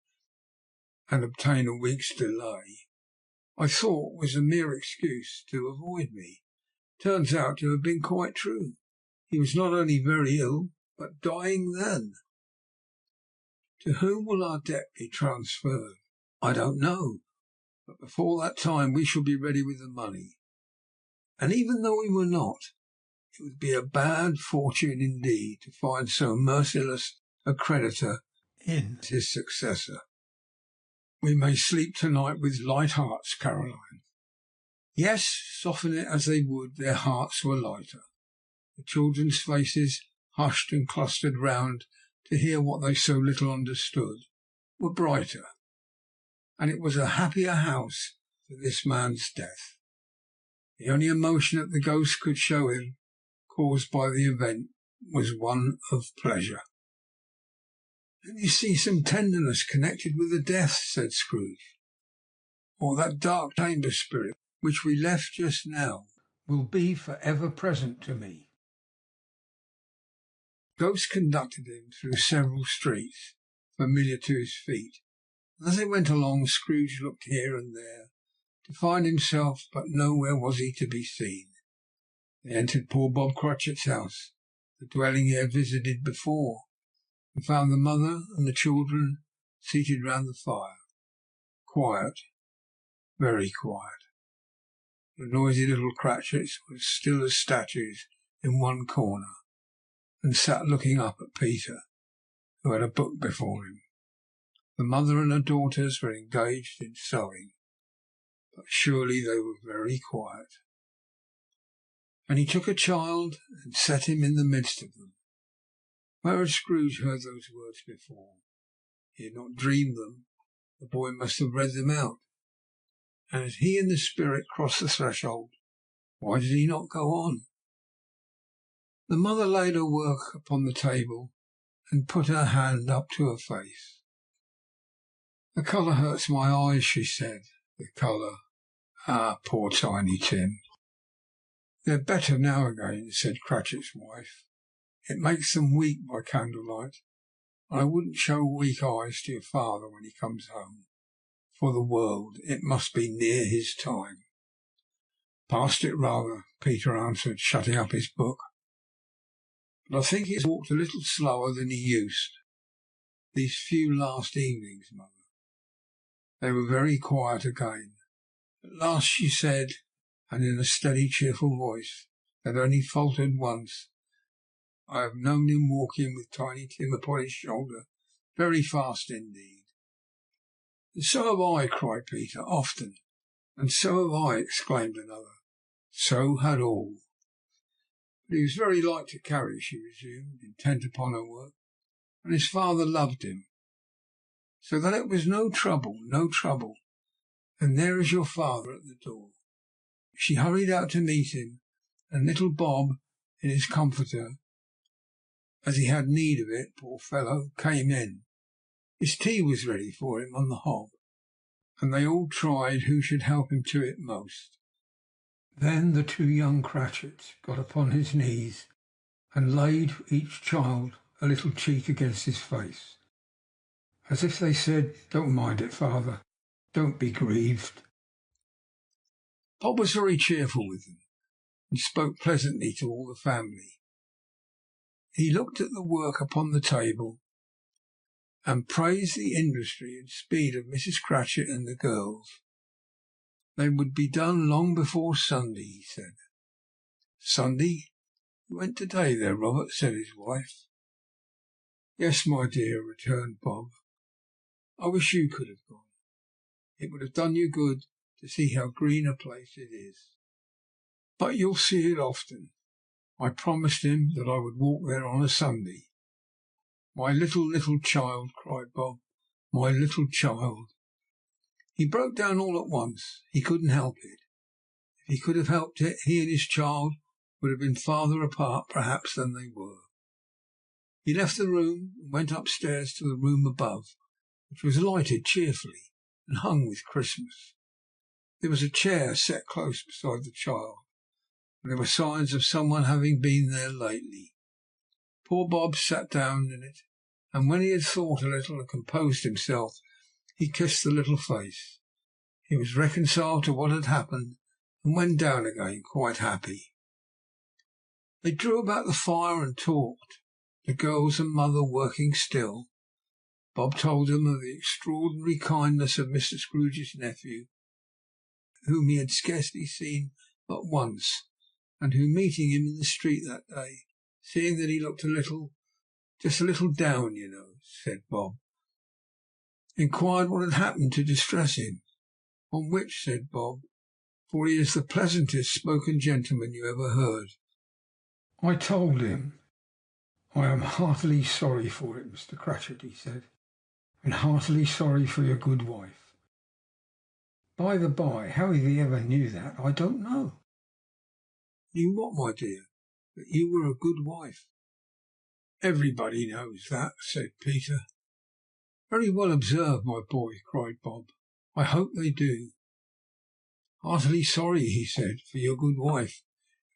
and obtain a week's delay, I thought was a mere excuse to avoid me, turns out to have been quite true. He was not only very ill, but dying then. To whom will our debt be transferred? I don't know, but before that time we shall be ready with the money. And even though we were not, it would be a bad fortune indeed to find so merciless a creditor in his successor. We may sleep tonight with light hearts, Caroline. Yes, soften it as they would, their hearts were lighter. The children's faces, hushed and clustered round to hear what they so little understood, were brighter, and it was a happier house for this man's death. The only emotion that the ghost could show him, caused by the event, was one of pleasure. "And you see some tenderness connected with the death," said Scrooge, "or that dark chamber spirit which we left just now will be for ever present to me." Ghost conducted him through several streets familiar to his feet, and as they went along, Scrooge looked here and there to find himself, but nowhere was he to be seen. They entered poor Bob Cratchit's house, the dwelling he had visited before, and found the mother and the children seated round the fire, quiet, very quiet. The noisy little Cratchits were still as statues in one corner, and sat looking up at Peter, who had a book before him. The mother and her daughters were engaged in sewing, but surely they were very quiet. And he took a child and set him in the midst of them. Where had Scrooge heard those words before? He had not dreamed them. The boy must have read them out. And as he and the spirit crossed the threshold, why did he not go on? The mother laid her work upon the table and put her hand up to her face. "The colour hurts my eyes," she said. "The colour. Ah, poor Tiny Tim." "They're better now again," said Cratchit's wife. "It makes them weak by candlelight, and I wouldn't show weak eyes to your father when he comes home." for the world. It must be near his time. Past it rather, Peter answered, shutting up his book. But I think he's walked a little slower than he used. These few last evenings, Mother. They were very quiet again. At last she said, and in a steady, cheerful voice that only faltered once, I have known him walking with Tiny Tim upon his shoulder, very fast indeed. And so have I, cried Peter, often. And so have I, exclaimed another. So had all. But he was very light to carry, she resumed, intent upon her work, and his father loved him. So that it was no trouble, no trouble. And there is your father at the door. She hurried out to meet him, and little Bob, in his comforter, as he had need of it, poor fellow, came in. His tea was ready for him on the hob, and they all tried who should help him to it most. Then the two young Cratchits got upon his knees and laid each child a little cheek against his face, as if they said, Don't mind it, father, don't be grieved. Bob was very cheerful with them, and spoke pleasantly to all the family. He looked at the work upon the table, and praised the industry and speed of Mrs. Cratchit and the girls. They would be done long before Sunday, he said. Sunday? You went today there, Robert, said his wife. Yes, my dear, returned Bob. I wish you could have gone. It would have done you good to see how green a place it is. But you'll see it often. I promised him that I would walk there on a Sunday. My little child, cried Bob. My little child. He broke down all at once. He couldn't help it. If he could have helped it, he and his child would have been farther apart, perhaps, than they were. He left the room and went upstairs to the room above, which was lighted cheerfully and hung with Christmas. There was a chair set close beside the child, and there were signs of someone having been there lately. Poor Bob sat down in it, and when he had thought a little and composed himself, he kissed the little face. He was reconciled to what had happened, and went down again quite happy. They drew about the fire and talked, the girls and mother working still. Bob told them of the extraordinary kindness of Mr. Scrooge's nephew, whom he had scarcely seen but once, and who, meeting him in the street that day, seeing that he looked just a little down, you know, said Bob, inquired what had happened to distress him. On which, said Bob, for he is the pleasantest spoken gentleman you ever heard, I told him, I am heartily sorry for it, Mr. Cratchit, he said, and heartily sorry for your good wife. By the by, how he ever knew that, I don't know. Knew what, my dear? That you were a good wife. Everybody knows that, said Peter. Very well observed, my boy, cried Bob. I hope they do. Heartily sorry, he said, for your good wife.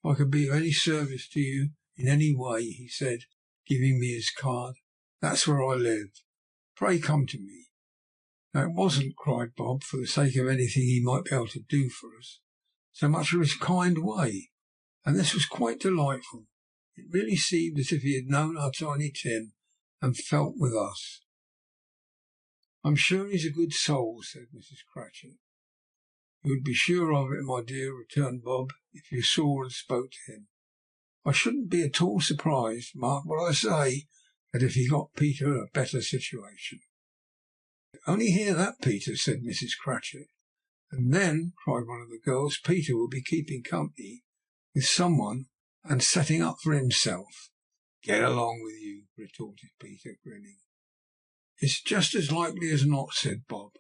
If I could be of any service to you in any way, he said, giving me his card. That's where I lived. Pray come to me. Now it wasn't, cried Bob, for the sake of anything he might be able to do for us, so much of his kind way, and this was quite delightful. It really seemed as if he had known our Tiny Tim and felt with us. I'm sure he's a good soul, said Mrs. Cratchit. You would be sure of it, my dear, returned Bob, if you saw and spoke to him. I shouldn't be at all surprised, mark what I say, that if he got Peter a better situation. Only hear that, Peter, said Mrs. Cratchit. And then, cried one of the girls, Peter will be keeping company with someone and setting up for himself. Get along with you, retorted Peter, grinning. It's just as likely as not, said Bob.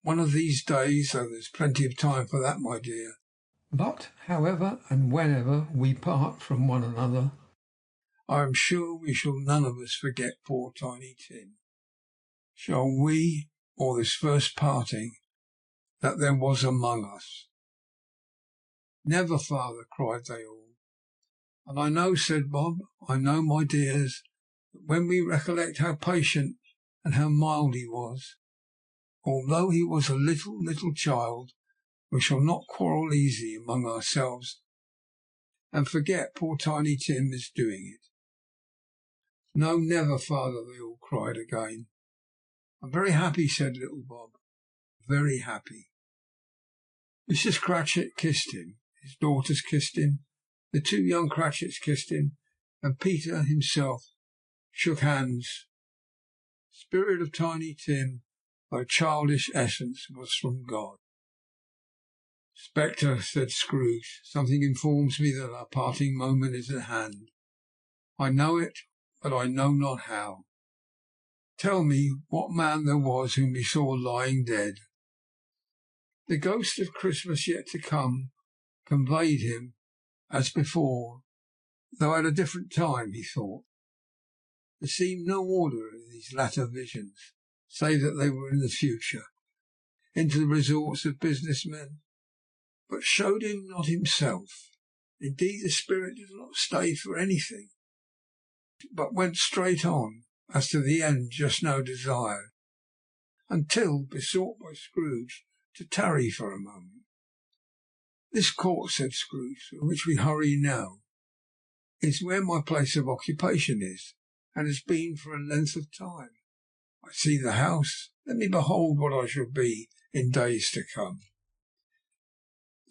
One of these days, though there's plenty of time for that, my dear. But however and whenever we part from one another, I am sure we shall none of us forget poor Tiny Tim. Shall we, or this first parting that there was among us? Never, father, cried they all. And I know, said Bob, I know, my dears, that when we recollect how patient and how mild he was, although he was a little child, we shall not quarrel easy among ourselves and forget poor Tiny Tim is doing it. No, never, father, they all cried again. I'm very happy, said little Bob, very happy. Mrs. Cratchit kissed him, his daughters kissed him, the two young Cratchits kissed him, and Peter himself shook hands. Spirit of Tiny Tim, thy childish essence was from God. Spectre, said Scrooge, something informs me that our parting moment is at hand. I know it, but I know not how. Tell me what man there was whom we saw lying dead. The ghost of Christmas yet to come conveyed him, as before, though at a different time, he thought. There seemed no order in these latter visions, save that they were in the future, into the resorts of business men, but showed him not himself. Indeed, the spirit did not stay for anything, but went straight on, as to the end just now desired, until besought by Scrooge to tarry for a moment. This court, said Scrooge, through which we hurry now, is where my place of occupation is, and has been for a length of time. I see the house. Let me behold what I shall be in days to come.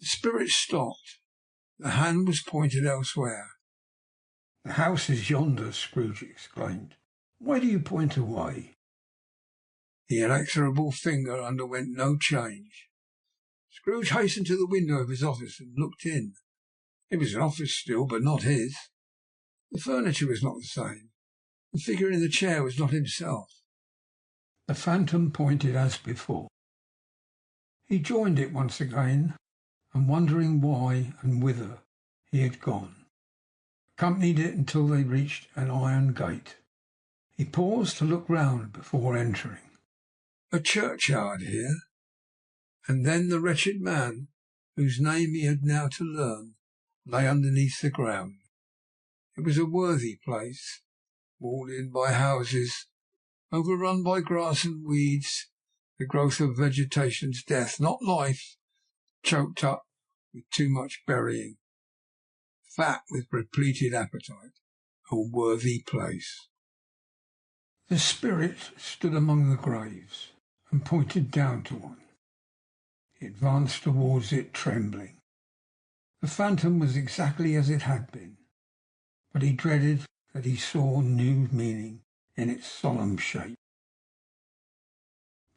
The spirit stopped. The hand was pointed elsewhere. The house is yonder, Scrooge exclaimed. Why do you point away? The inexorable finger underwent no change. Scrooge hastened to the window of his office and looked in. It was an office still, but not his. The furniture was not the same. The figure in the chair was not himself. The phantom pointed as before. He joined it once again, and wondering why and whither he had gone, accompanied it until they reached an iron gate. He paused to look round before entering. A churchyard here, and then the wretched man, whose name he had now to learn, lay underneath the ground. It was a worthy place, walled in by houses, overrun by grass and weeds, the growth of vegetation's death, not life, choked up with too much burying, fat with repleted appetite, a worthy place. The spirit stood among the graves and pointed down to one. He advanced towards it, trembling. The phantom was exactly as it had been, but he dreaded that he saw new meaning in its solemn shape.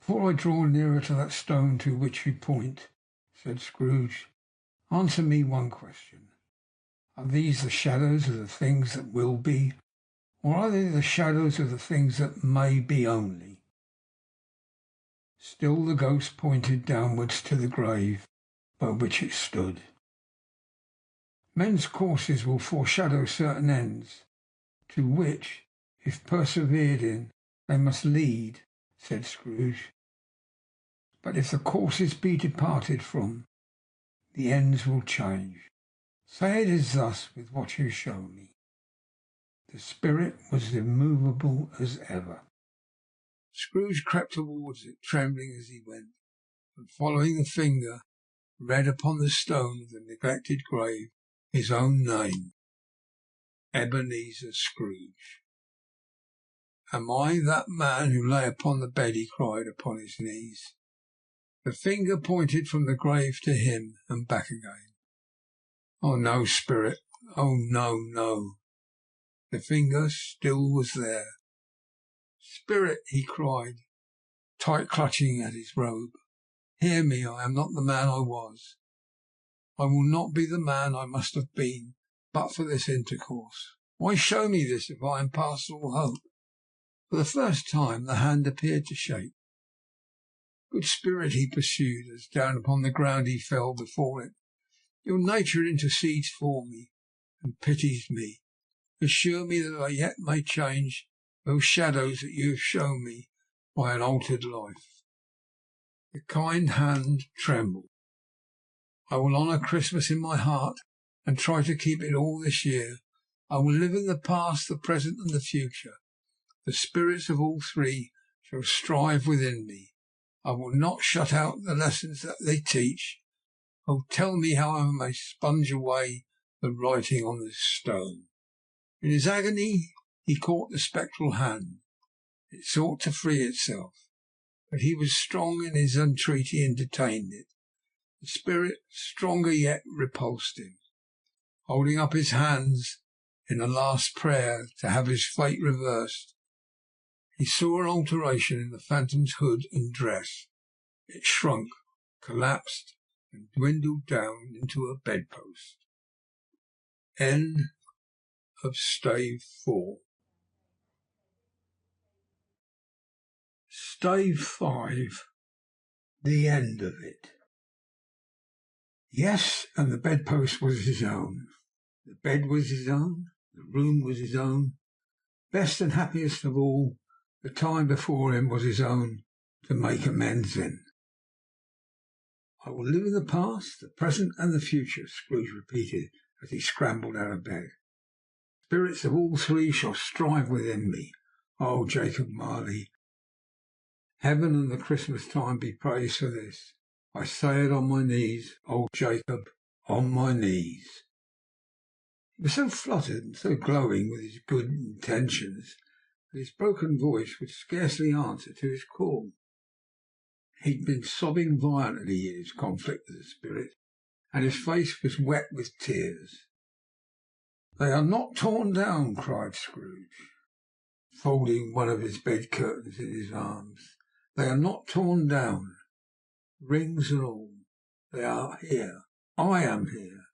Before I draw nearer to that stone to which you point, said Scrooge, answer me one question. Are these the shadows of the things that will be, or are they the shadows of the things that may be only? Still the ghost pointed downwards to the grave by which it stood. Men's courses will foreshadow certain ends, to which, if persevered in, they must lead, said Scrooge. But if the courses be departed from, the ends will change. Say it is thus with what you show me. The spirit was immovable as ever. Scrooge crept towards it, trembling as he went, and following the finger, read upon the stone of the neglected grave his own name, Ebenezer Scrooge. Am I that man who lay upon the bed? He cried upon his knees. The finger pointed from the grave to him and back again. Oh no, spirit, oh no, no. The finger still was there. Spirit, he cried, tight clutching at his robe, hear me, I am not the man I was. I will not be the man I must have been but for this intercourse. Why show me this if I am past all hope? For the first time the hand appeared to shake. Good spirit, he pursued, as down upon the ground he fell before it, your nature intercedes for me and pities me. Assure me that I yet may change those shadows that you have shown me by an altered life. The kind hand trembled. I will honour Christmas in my heart and try to keep it all this year. I will live in the past, the present, and the future. The spirits of all three shall strive within me. I will not shut out the lessons that they teach. Oh, tell me how I may sponge away the writing on this stone. In his agony he caught the spectral hand. It sought to free itself, but he was strong in his entreaty and detained it. The spirit, stronger yet, repulsed him. Holding up his hands in a last prayer to have his fate reversed, he saw an alteration in the phantom's hood and dress. It shrunk, collapsed, and dwindled down into a bedpost. End of Stave 4. Stave 5. The end of it. Yes, and the bedpost was his own. The bed was his own. The room was his own. Best and happiest of all, the time before him was his own to make amends in. I will live in the past, the present, and the future, Scrooge repeated as he scrambled out of bed. Spirits of all three shall strive within me. Oh, Jacob Marley, heaven and the Christmas time be praised for this. I say it on my knees, old Jacob, on my knees. He was so fluttered and so glowing with his good intentions that his broken voice would scarcely answer to his call. He'd been sobbing violently in his conflict with the spirit, and his face was wet with tears. "They are not torn down," cried Scrooge, folding one of his bed curtains in his arms. "They are not torn down, rings and all. They are here. I am here.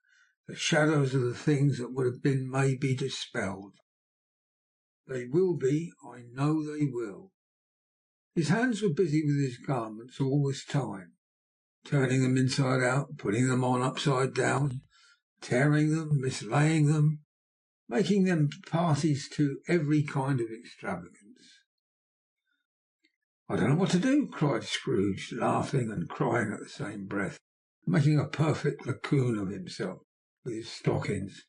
The shadows of the things that would have been may be dispelled. They will be. I know they will." His hands were busy with his garments all this time, turning them inside out, putting them on upside down, tearing them, mislaying them, making them parties to every kind of extravagance. "I don't know what to do," cried Scrooge, laughing and crying at the same breath, making a perfect lacoon of himself with his stockings.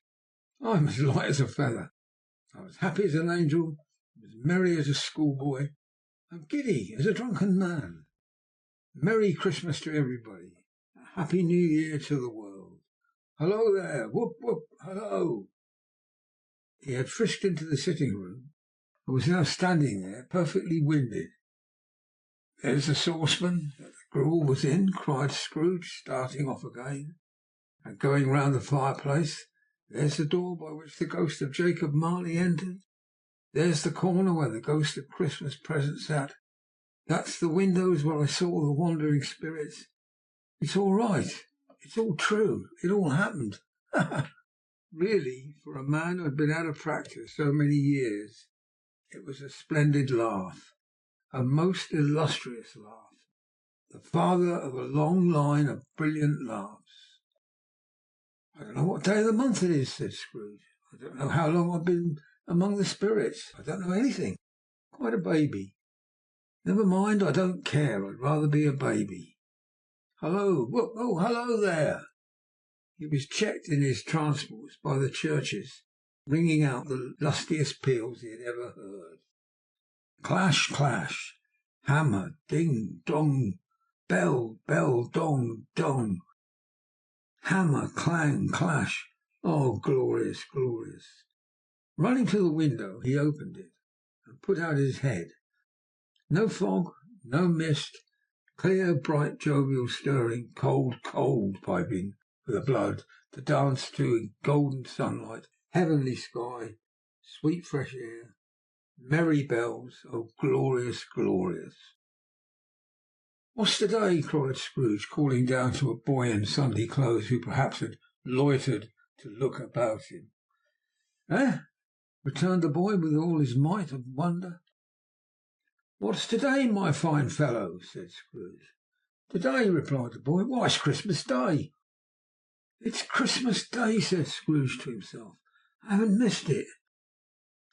"I'm as light as a feather. I'm as happy as an angel, as merry as a schoolboy. I'm giddy as a drunken man. Merry Christmas to everybody. A Happy New Year to the world. Hello there! Whoop, whoop! Hello!" He had frisked into the sitting room, and was now standing there, perfectly winded. "There's the saucepan that the gruel was in," cried Scrooge, starting off again, and going round the fireplace. "There's the door by which the ghost of Jacob Marley entered. There's the corner where the ghost of Christmas present sat. That's the windows where I saw the wandering spirits. It's all right. It's all true. It all happened. Ha ha!" Really, for a man who had been out of practice so many years, it was a splendid laugh, a most illustrious laugh, the father of a long line of brilliant laughs. "I don't know what day of the month it is," said Scrooge. "I don't know how long I've been among the spirits. I don't know anything. Quite a baby. Never mind, I don't care. I'd rather be a baby. Hello! Whoop! Oh, hello there!" He was checked in his transports by the churches ringing out the lustiest peals he had ever heard. Clash, clash, hammer, ding, dong, bell, bell, dong, dong, hammer, clang, clash. Oh, glorious, glorious! Running to the window, he opened it and put out his head. No fog, no mist, clear, bright, jovial, stirring, cold, cold piping with the blood to dance to in golden sunlight, heavenly sky, sweet fresh air, merry bells. Oh, glorious, glorious! "What's to day?" cried Scrooge, calling down to a boy in Sunday clothes who perhaps had loitered to look about him. "Eh?" returned the boy with all his might of wonder. "What's to day, my fine fellow?" said Scrooge. "To day," replied the boy. "Why, it's Christmas Day." "It's Christmas Day," said Scrooge to himself. "I haven't missed it.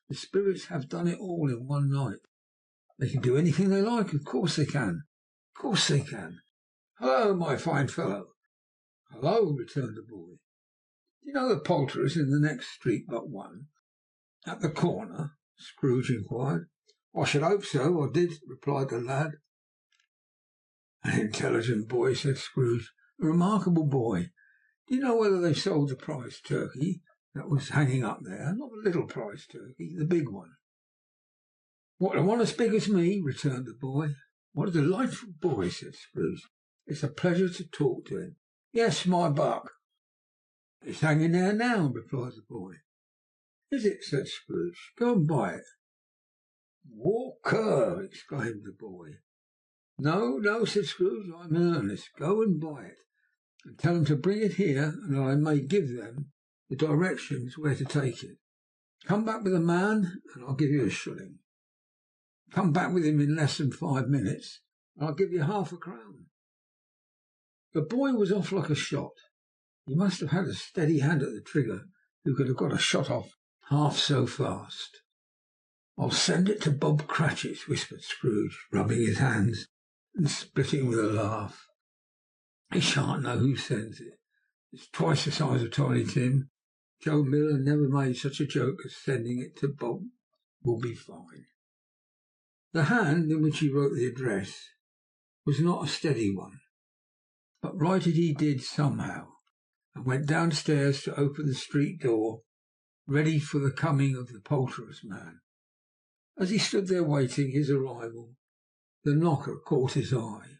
The spirits have done it all in one night. They can do anything they like. Of course they can. Of course they can. Hello, my fine fellow." "Hello," returned the boy. "Do you know the poulterer's in the next street but one?" "At the corner?" Scrooge inquired. "I should hope so. I did," replied the lad. An intelligent boy, said Scrooge. A remarkable boy. Do you know whether they sold the prize turkey that was hanging up there? Not the little prize turkey, the big one. What, the one as big as me? Returned the boy. What a delightful boy, said Scrooge. It's a pleasure to talk to him. Yes, my buck. It's hanging there now, replied the boy. Is it? Said Scrooge. Go and buy it. Walker! Exclaimed the boy. No, no, said Scrooge. I'm in earnest. Go and buy it, and tell them to bring it here, and I may give them the directions where to take it. Come back with a man, and I'll give you a shilling. Come back with him in less than 5 minutes, and I'll give you half a crown. The boy was off like a shot. He must have had a steady hand at the trigger who could have got a shot off half so fast. I'll send it to Bob Cratchit, whispered Scrooge, rubbing his hands and splitting with a laugh. He shan't know who sends it. It's twice the size of Tiny Tim. Joe Miller never made such a joke as sending it to Bob. Will be fine. The hand in which he wrote the address was not a steady one, but write it he did somehow, and went downstairs to open the street door, ready for the coming of the poulterer's man. As he stood there waiting his arrival, the knocker caught his eye.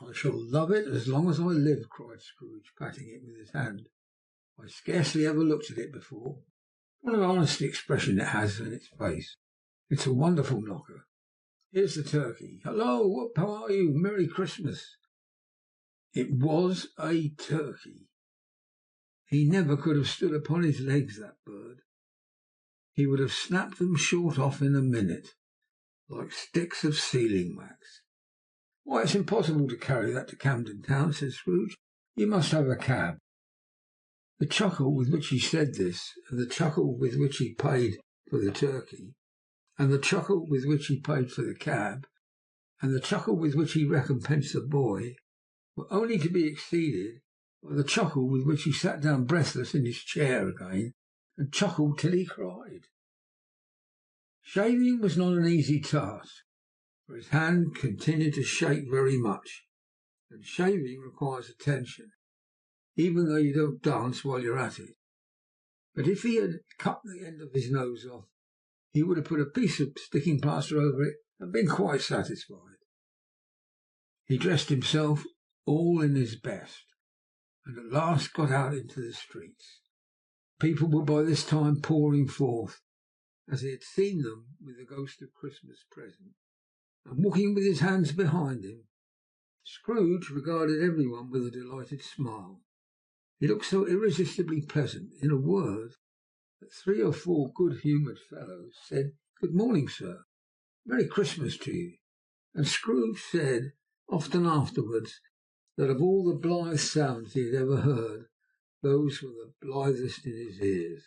I shall love it as long as I live, cried Scrooge, patting it with his hand. I scarcely ever looked at it before. What an honest expression it has in its face. It's a wonderful knocker. Here's the turkey. Hello, Whoop, how are you? Merry Christmas. It was a turkey. He never could have stood upon his legs, that bird. He would have snapped them short off in a minute, like sticks of sealing wax. Why, it's impossible to carry that to Camden Town, said Scrooge. You must have a cab. The chuckle with which he said this, and the chuckle with which he paid for the turkey, and the chuckle with which he paid for the cab, and the chuckle with which he recompensed the boy, were only to be exceeded by the chuckle with which he sat down breathless in his chair again, and chuckled till he cried. Shaving was not an easy task, for his hand continued to shake very much, and shaving requires attention, even though you don't dance while you're at it. But if he had cut the end of his nose off, he would have put a piece of sticking plaster over it and been quite satisfied. He dressed himself all in his best, and at last got out into the streets. People were by this time pouring forth, as he had seen them with the ghost of Christmas present, and walking with his hands behind him. Scrooge regarded everyone with a delighted smile. He looked so irresistibly pleasant, in a word, that 3 or 4 good-humoured fellows said, Good morning, sir. Merry Christmas to you. And Scrooge said often afterwards that of all the blithe sounds he had ever heard, those were the blithest in his ears.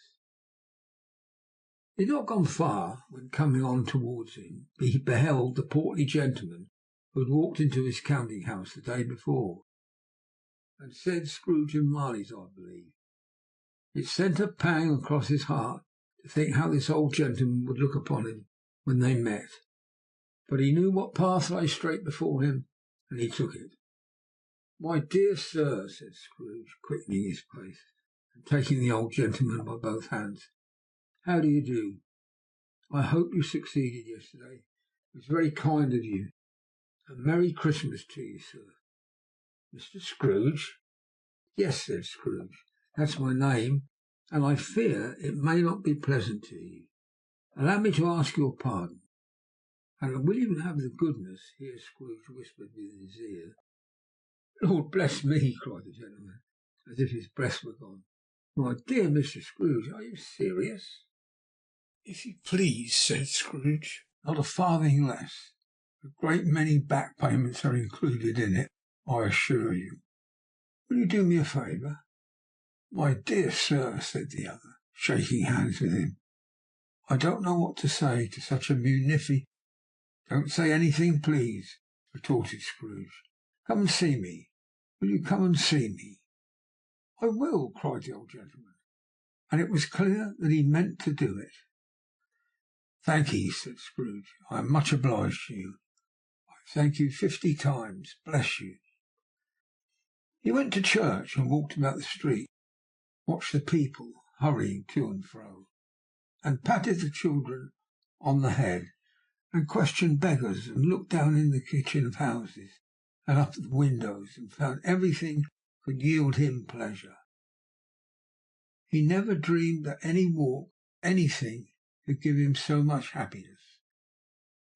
He had not gone far when, coming on towards him, he beheld the portly gentleman who had walked into his counting-house the day before, and said Scrooge and Marley's, I believe. It sent a pang across his heart to think how this old gentleman would look upon him when they met. But he knew what path lay straight before him, and he took it. My dear sir, said Scrooge, quickening his pace, and taking the old gentleman by both hands, how do you do? I hope you succeeded yesterday. It was very kind of you. A Merry Christmas to you, sir. Mr. Scrooge? Yes, said Scrooge. That's my name, and I fear it may not be pleasant to you. Allow me to ask your pardon. And will you have the goodness, here Scrooge whispered within his ear. Lord bless me, cried the gentleman, as if his breath were gone. My dear Mr. Scrooge, are you serious? If you please, said Scrooge, not a farthing less. A great many back payments are included in it, I assure you. Will you do me a favour? My dear sir, said the other, shaking hands with him, I don't know what to say to such a munificent. Don't say anything, please, retorted Scrooge. Come and see me. Will you come and see me? I will, cried the old gentleman, and it was clear that he meant to do it. Thank ye, said Scrooge. I am much obliged to you. I Thank you 50 times. Bless you." He went to church and walked about the street, watched the people hurrying to and fro, and patted the children on the head, and questioned beggars, and looked down in the kitchen of houses and up at the windows, and found everything could yield him pleasure. He never dreamed that any walk, anything, could give him so much happiness.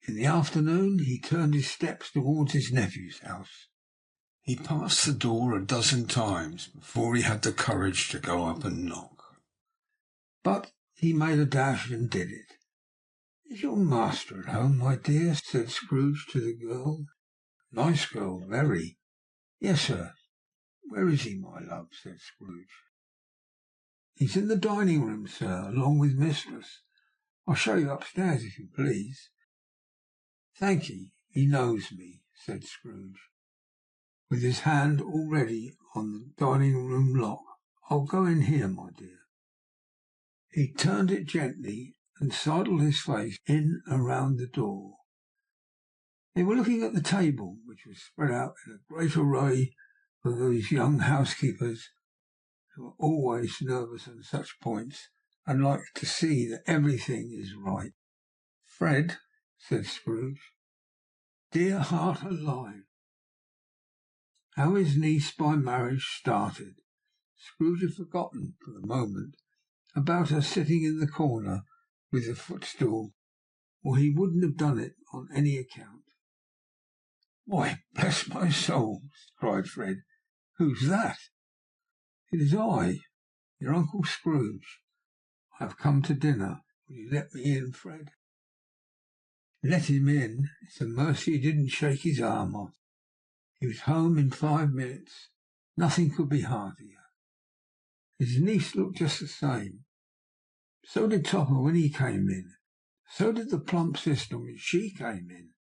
In the afternoon he turned his steps towards his nephew's house. He passed the door a dozen times before he had the courage to go up and knock. But he made a dash and did it. "Is your master at home, my dear?" said Scrooge to the girl. "Nice girl, very." "Yes, sir." "Where is he, my love?" said Scrooge. "He's in the dining room, sir, along with mistress. I'll show you upstairs, if you please." "Thank ye. He knows me," said Scrooge, with his hand already on the dining room lock. "I'll go in here, my dear." He turned it gently and sidled his face in around the door. They were looking at the table, which was spread out in a great array for those young housekeepers who are always nervous on such points and like to see that everything is right. "Fred," said Scrooge, "dear heart alive, how his niece by marriage started." Scrooge had forgotten for the moment about her sitting in the corner with the footstool, or he wouldn't have done it on any account. "Why, bless my soul!" cried Fred. "Who's that?" "It is I, your Uncle Scrooge. I have come to dinner. Will you let me in, Fred?" "Let him in? It's a mercy you didn't shake his arm off. He was home in 5 minutes. Nothing could be heartier." His niece looked just the same. So did Topper when he came in. So did the plump sister when she came in.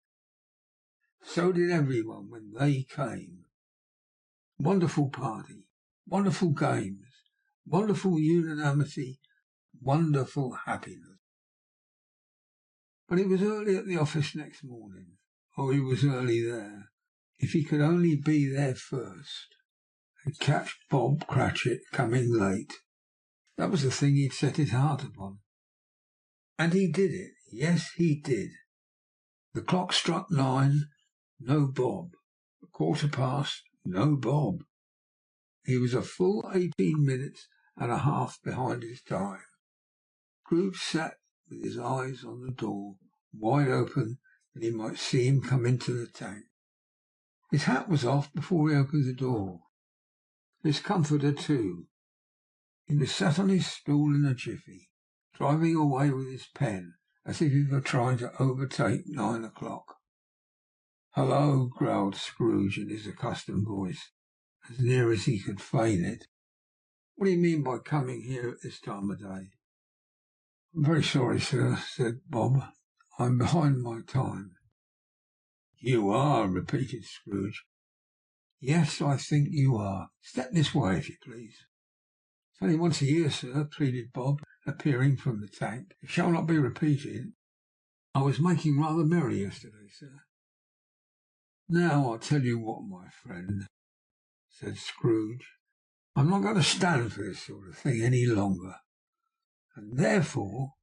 So did everyone when they came. Wonderful party, wonderful games, wonderful unanimity, wonderful happiness. But it was early at the office next morning. Oh, he was early there. If he could only be there first, and catch Bob Cratchit coming late. That was the thing he'd set his heart upon. And he did it. Yes, he did. The clock struck 9. No Bob. 1/4 past. No Bob. He was a full 18 minutes and a half behind his time. Scrooge sat with his eyes on the door, wide open, that he might see him come into the tank. His hat was off before he opened the door. His comforter too. He was sat on his stool in a jiffy, driving away with his pen, as if he were trying to overtake 9 o'clock. "Hello," growled Scrooge in his accustomed voice, as near as he could feign it. "What do you mean by coming here at this time of day?" "I'm very sorry, sir," said Bob. "I'm behind my time." "You are," repeated Scrooge. "Yes, I think you are. Step this way, if you please." "It's only once a year, sir," pleaded Bob, appearing from the tank. "It shall not be repeated. I was making rather merry yesterday, sir." "Now, I'll tell you what, my friend," said Scrooge, "I'm not going to stand for this sort of thing any longer. And therefore,"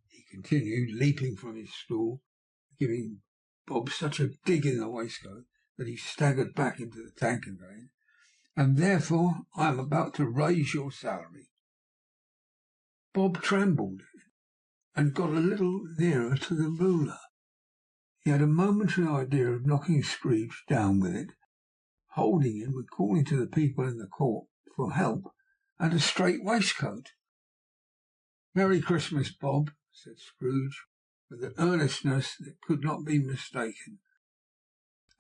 he continued, leaping from his stool, giving Bob such a dig in the waistcoat that he staggered back into the tank again, "and therefore I am about to raise your salary." Bob trembled and got a little nearer to the ruler. He had a momentary idea of knocking Scrooge down with it, holding him and calling to the people in the court for help and a straight waistcoat. "Merry Christmas, Bob," said Scrooge, with an earnestness that could not be mistaken,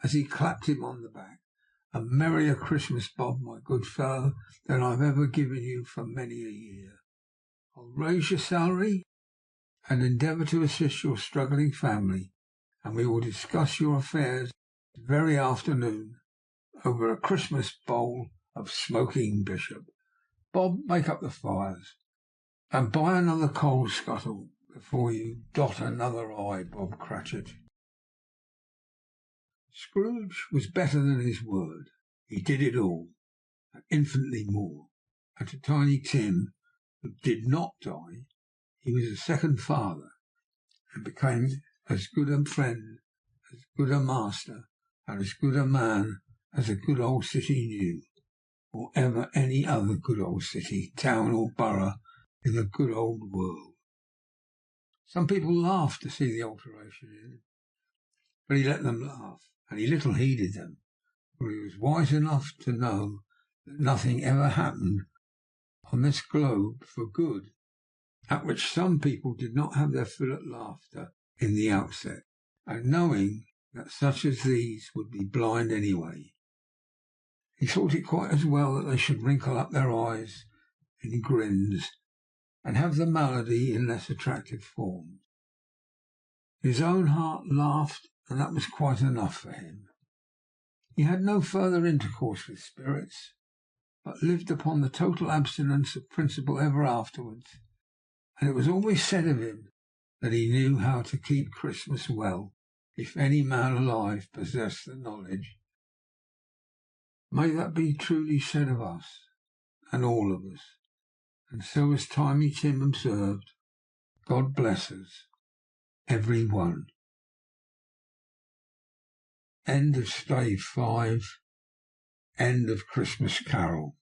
as he clapped him on the back. "A merrier Christmas, Bob, my good fellow, than I've ever given you for many a year. I'll raise your salary, and endeavour to assist your struggling family, and we will discuss your affairs this very afternoon over a Christmas bowl of smoking bishop. Bob, make up the fires, and buy another coal scuttle before you dot another I, Bob Cratchit." Scrooge was better than his word. He did it all, and infinitely more. And to Tiny Tim, who did not die, he was a second father, and became as good a friend, as good a master, and as good a man as a good old city knew, or ever any other good old city, town, or borough in the good old world. Some people laughed to see the alteration in him, but he let them laugh, and he little heeded them, for he was wise enough to know that nothing ever happened on this globe for good, at which some people did not have their fill at laughter in the outset, and knowing that such as these would be blind anyway, he thought it quite as well that they should wrinkle up their eyes in grins and have the malady in less attractive forms. His own heart laughed, and that was quite enough for him. He had no further intercourse with spirits, but lived upon the total abstinence of principle ever afterwards, and it was always said of him that he knew how to keep Christmas well, if any man alive possessed the knowledge. May that be truly said of us, and all of us. And so, as Tiny Tim observed, God bless us, every one. End of Stave 5. End of Christmas Carol.